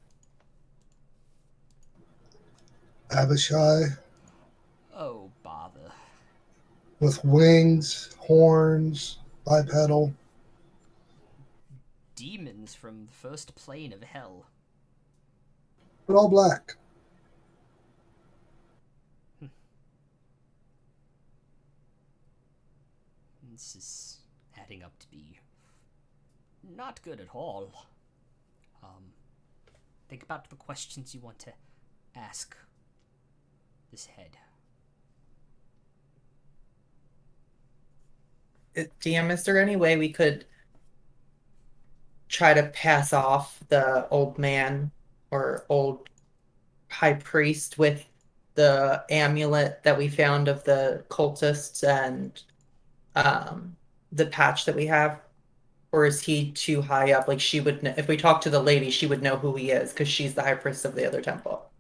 Abishai Oh, bother. with wings, horns, bipedal. Demons from the first plane of hell. But all black. This is adding up to be not good at all. Think about the questions you want to ask this head. DM, is there any way we could try to pass off the old man or old high priest with the amulet that we found of the cultists and the patch that we have? Or is he too high up? Like, she would if we talk to the lady, she would know who he is because she's the high priest of the other temple.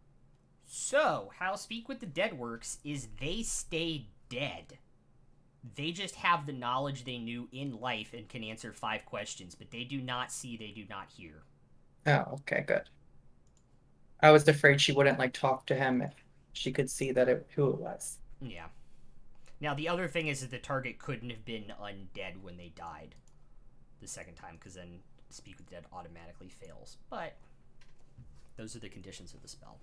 So, how Speak with the Dead works is they stay dead. They just have the knowledge they knew in life and can answer 5 questions, but they do not see, they do not hear. Oh, okay, good. I was afraid she wouldn't like talk to him if she could see that who it was. Yeah. Now, the other thing is that the target couldn't have been undead when they died the second time, because then Speak with the Dead automatically fails. But those are the conditions of the spell.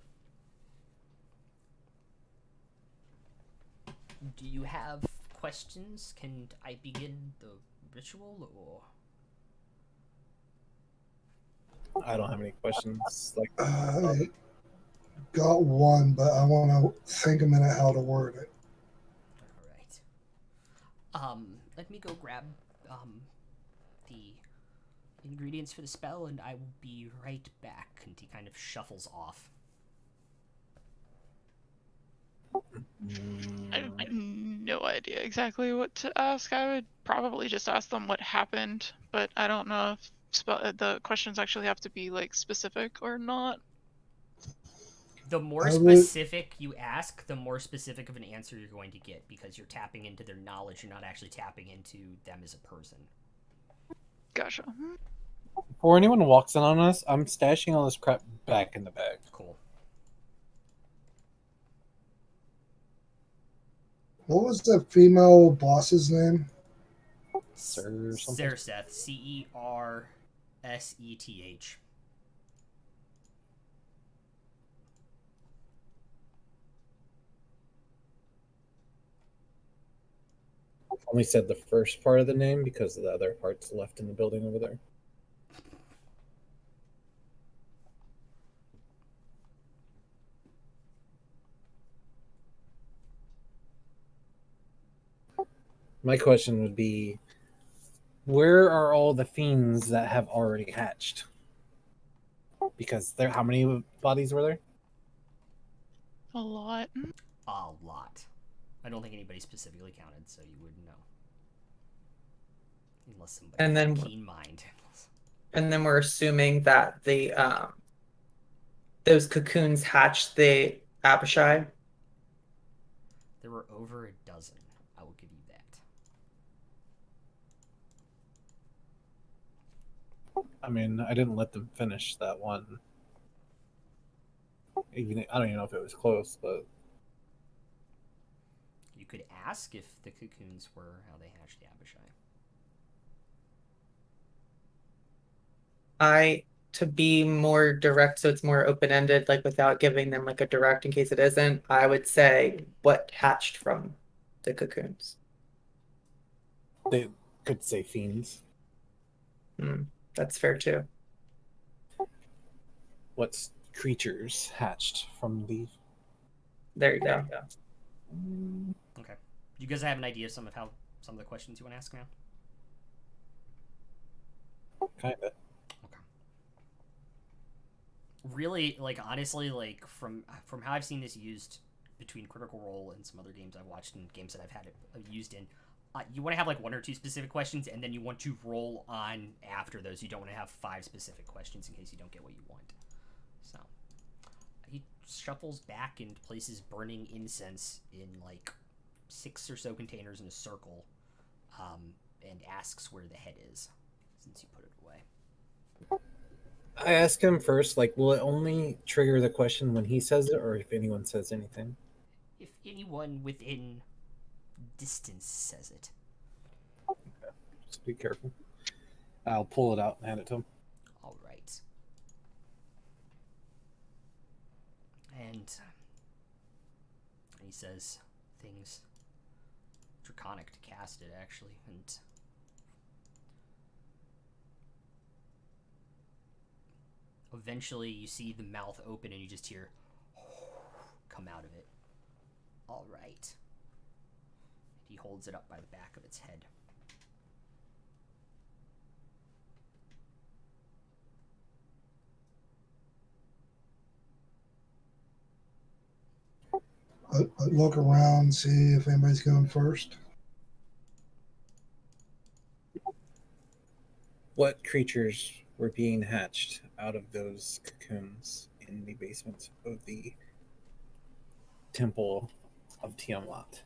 Do you have questions? Can I begin the ritual, or? I don't have any questions. Like, I got one, but I want to think a minute how to word it. All right. Let me go grab the ingredients for the spell, and I will be right back. And he kind of shuffles off. I have no idea exactly what to ask. I would probably just ask them what happened, but I don't know if the questions actually have to be like specific or not. The more I would- specific you ask, the more specific of an answer you're going to get, because you're tapping into their knowledge. You're not actually tapping into them as a person. Gotcha. Before anyone walks in on us, I'm stashing all this crap back in the bag. Cool. What was the female boss's name? Sir something. Cerseth. Cerseth. Only said the first part of the name because the other part's left in the building over there. My question would be, where are all the fiends that have already hatched? Because there, how many bodies were there? A lot. A lot. I don't think anybody specifically counted, so you wouldn't know. Unless somebody And has then- a keen mind. And then we're assuming that the those cocoons hatched the Abishai. There were over a dozen. I will give you that. I mean, I didn't let them finish that one. Even I don't even know if it was close, but You could ask if the cocoons were how they hatched the Abishai. To be more direct, so it's more open-ended, like without giving them like a direct in case it isn't, I would say what hatched from the cocoons. they could say fiends. That's fair too. What creatures hatched from the? There you go. Okay. You guys have an idea of some of the questions you want to ask now? Kinda. Really, like, honestly, like, from how I've seen this used between Critical Role and some other games I've watched and games that I've had it used in, you want to have like one or two specific questions, and then you want to roll on after those. You don't want to have 5 specific questions in case you don't get what you want. So he shuffles back and places burning incense in like 6 or so containers in a circle, and asks where the head is, since you put it away. I ask him first, like, will it only trigger the question when he says it, or if anyone says anything? If anyone within distance says it. Just be careful. I'll pull it out and hand it to him. All right. And he says things draconic to cast it, actually, and eventually you see the mouth open and you just hear come out of it. All right. He holds it up by the back of its head. I look around, see if anybody's going first. What creatures were being hatched out of those cocoons in the basement of the Temple of Tiamat?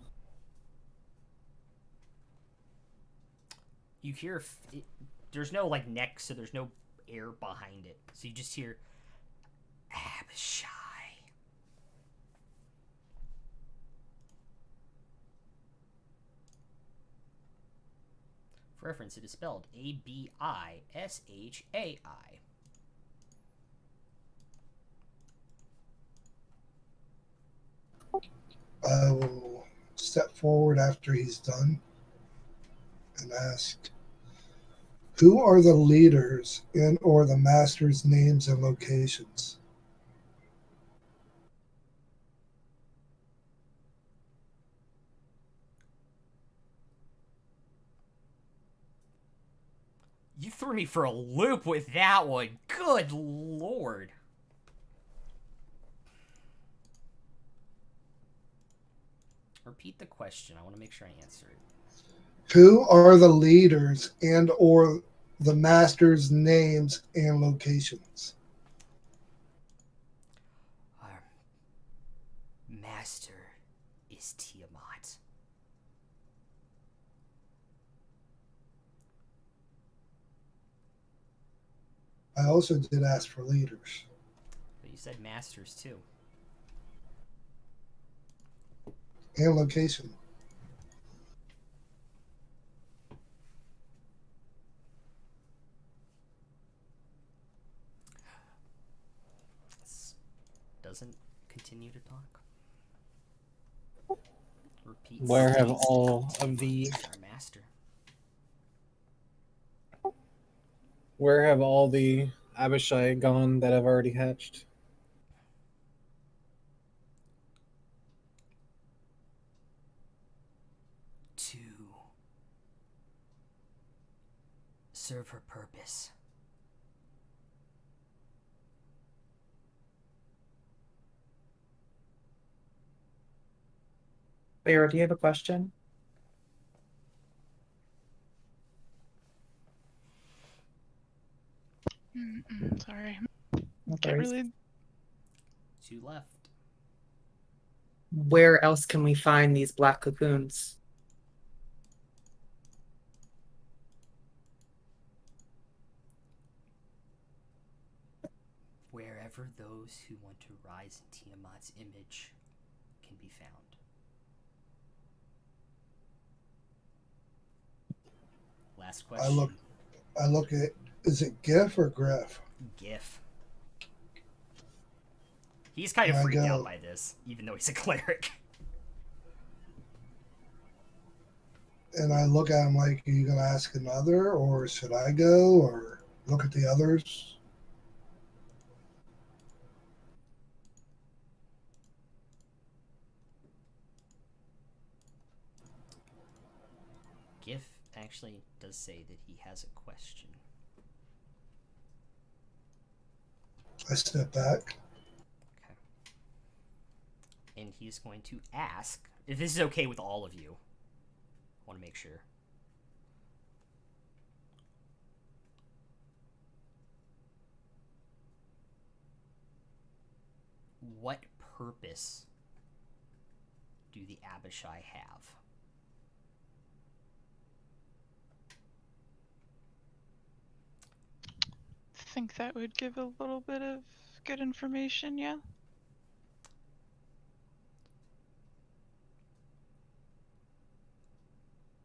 You hear there's no like neck, so there's no air behind it, so you just hear Abishai. For reference, it is spelled Abishai. I will step forward after he's done and ask, who are the leaders and or the masters' names and locations? You threw me for a loop with that one. Good lord. Repeat the question. I want to make sure I answer it. Who are the leaders and or the masters' names and locations? Our master is Tiamat. I also did ask for leaders. But you said masters too. And location. This doesn't continue to talk. Repeat. Where have all of the Our master. Where have all the Abishai gone that have already hatched? To serve her purpose. Bear, do you have a question? Sorry. No Can't worries. really. 2 left. Where else can we find these black cocoons? Wherever those who want to rise in Tiamat's image can be found. Last question. I look at, is it GIF or GRIF? GIF. He's kind of I freaked go- out by this, even though he's a cleric. And I look at him like, are you going to ask another, or should I go, or look at the others? GIF actually does say that he has a question. I step back. Okay. And he's going to ask, if this is okay with all of you. I want to make sure. What purpose do the Abishai have? I think that would give a little bit of good information, yeah?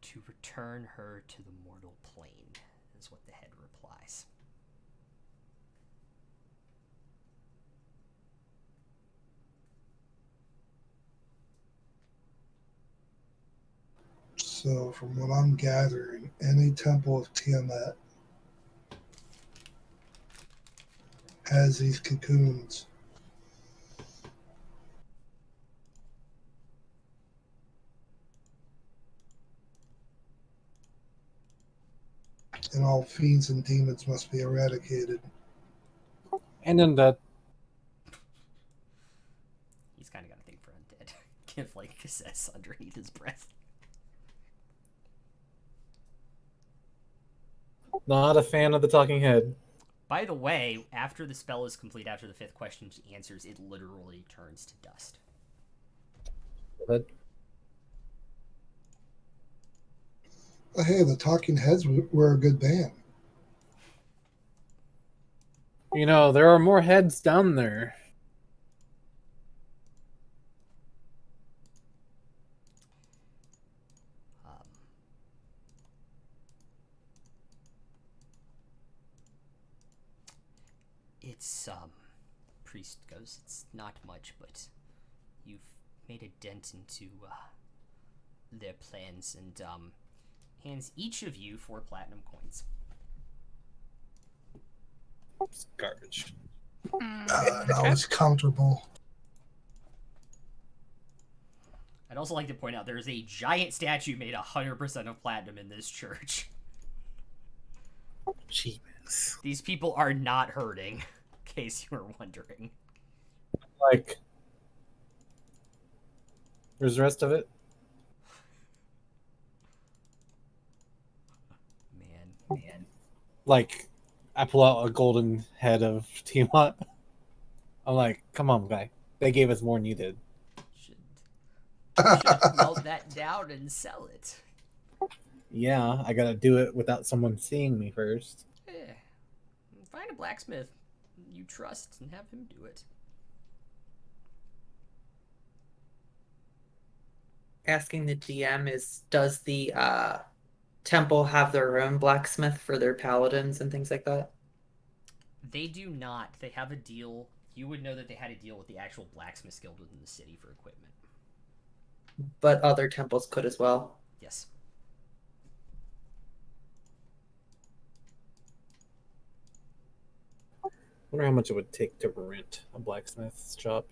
To return her to the mortal plane, is what the head replies. So, from what I'm gathering, any temple of Tiamat has these cocoons. And all fiends and demons must be eradicated. And then that He's kind of got a thing for undead. Give like says underneath his breath. not a fan of the talking head. By the way, after the spell is complete, after the 5th question answers, it literally turns to dust. But Hey, the Talking Heads were a good band. you know, there are more heads down there. Um, it's priest goes, it's not much, but you've made a dent into their plans, and hands each of you 4 platinum coins. It's garbage. That was comfortable. I'd also like to point out there's a giant statue made 100% of platinum in this church. Jeebus. These people are not hurting, in case you were wondering. Like, where's the rest of it? Man. Like, I pull out a golden head of Tiamat. I'm like, come on, guy. They gave us more than you did. Should melt that down and sell it. Yeah, I gotta do it without someone seeing me first. Eh. Find a blacksmith you trust and have him do it. Asking the DM is, does the temple have their own blacksmith for their paladins and things like that? They do not. They have a deal. You would know that they had a deal with the actual blacksmith guild within the city for equipment. But other temples could as well. Yes. I wonder how much it would take to rent a blacksmith's shop.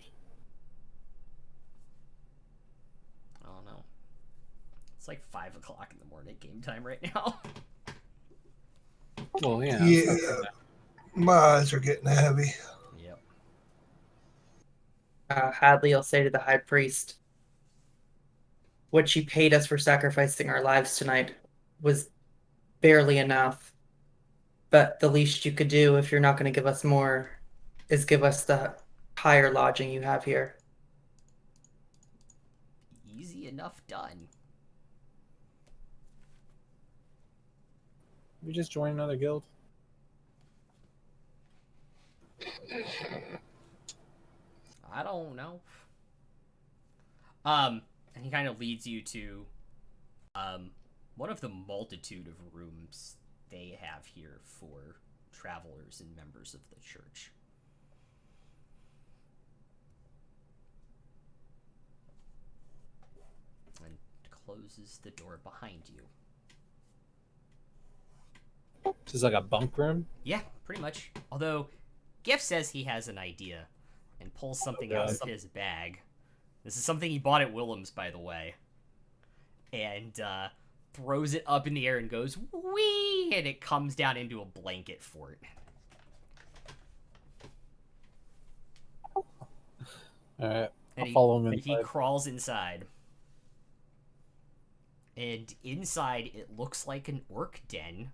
I don't know. It's like 5 o'clock in the morning game time right now. Well, yeah. Yeah. My eyes are getting heavy. Yep. Hadley will say to the high priest, what you paid us for sacrificing our lives tonight was barely enough. But the least you could do, if you're not going to give us more, is give us the higher lodging you have here. Easy enough done. We just joined another guild. I don't know. And he kind of leads you to one of the multitude of rooms they have here for travelers and members of the church. And closes the door behind you. This is like a bunk room. Yeah, pretty much. Although, Giff says he has an idea and pulls something out of his bag. This is something he bought at Willem's, by the way. And throws it up in the air and goes, whee! And it comes down into a blanket fort. Alright, And I'll follow him and he inside. crawls inside. And inside, it looks like an orc den.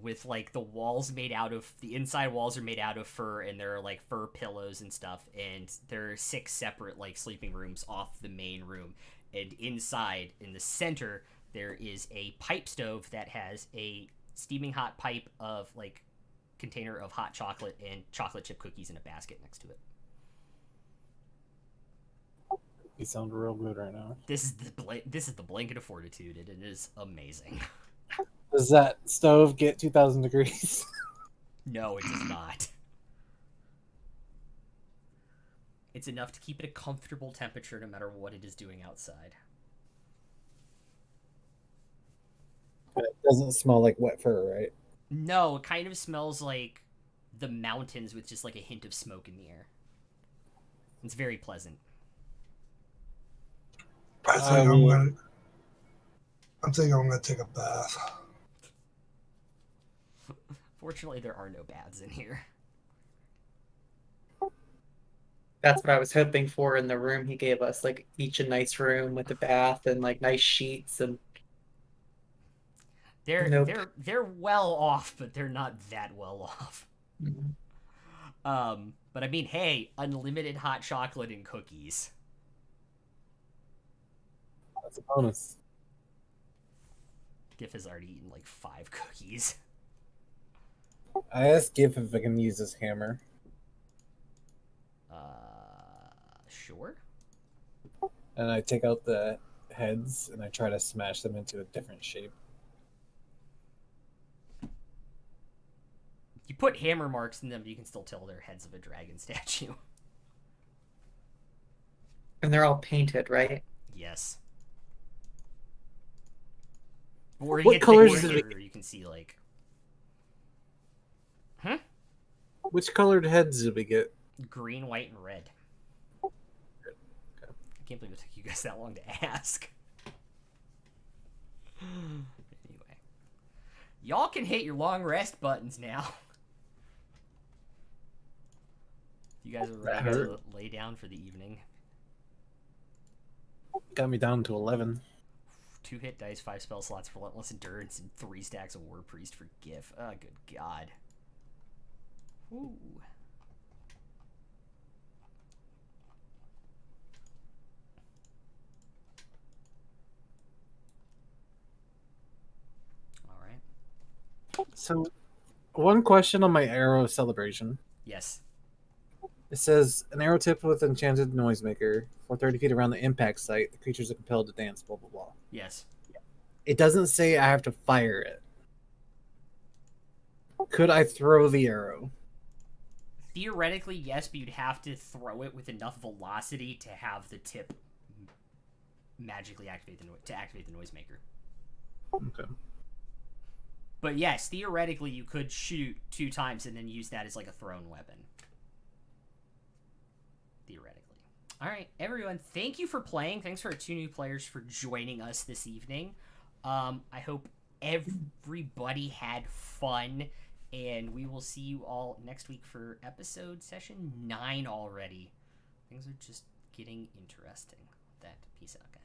With, like, the walls made out of... The inside walls are made out of fur, and there are, like, fur pillows and stuff. And there are 6 separate, like, sleeping rooms off the main room. And inside, in the center, there is a pipe stove that has a steaming hot pipe of, like, container of hot chocolate and chocolate chip cookies in a basket next to it. You sound real good right now. This is the blanket of fortitude, and it is amazing. Does that stove get 2,000 degrees? No, it does not. It's enough to keep it a comfortable temperature no matter what it is doing outside. It doesn't smell like wet fur, right? No, it kind of smells like the mountains with just like a hint of smoke in the air. It's very pleasant. I think I'm gonna take a bath. Fortunately, there are no baths in here. That's what I was hoping for in the room he gave us, like each a nice room with a bath and like nice sheets and Nope. They're well off, but they're not that well off. But I mean, hey, unlimited hot chocolate and cookies. That's a bonus. Giff has already eaten like 5 cookies. I asked Giff if I can use his hammer. Sure. And I take out the heads and I try to smash them into a different shape. You put hammer marks in them, but you can still tell they're heads of a dragon statue. and they're all painted, right? Yes. Or you What get the colors border, did you can see like... Which colored heads did we get? green, white, and red. I can't believe it took you guys that long to ask. Anyway. Y'all can hit your long rest buttons now. You guys are ready to lay down for the evening. Got me down to 11. 2 hit dice, 5 spell slots for Relentless Endurance, and 3 stacks of War Priest for GIF. Oh, good God. Ooh. Alright. So, one question on my arrow celebration. Yes. It says, an arrow tipped with enchanted noisemaker for 30 feet around the impact site. The creatures are compelled to dance, blah, blah, blah. Yes. It doesn't say I have to fire it. Could I throw the arrow? Theoretically, yes, but you'd have to throw it with enough velocity to have the tip magically activate the noisemaker. Okay. But yes, theoretically, you could shoot 2 times and then use that as like a thrown weapon. Theoretically. All right, everyone, thank you for playing. Thanks for our 2 new players for joining us this evening. I hope everybody had fun, and we will see you all next week for episode session 9 already. Things are just getting interesting. With that, peace out, guys.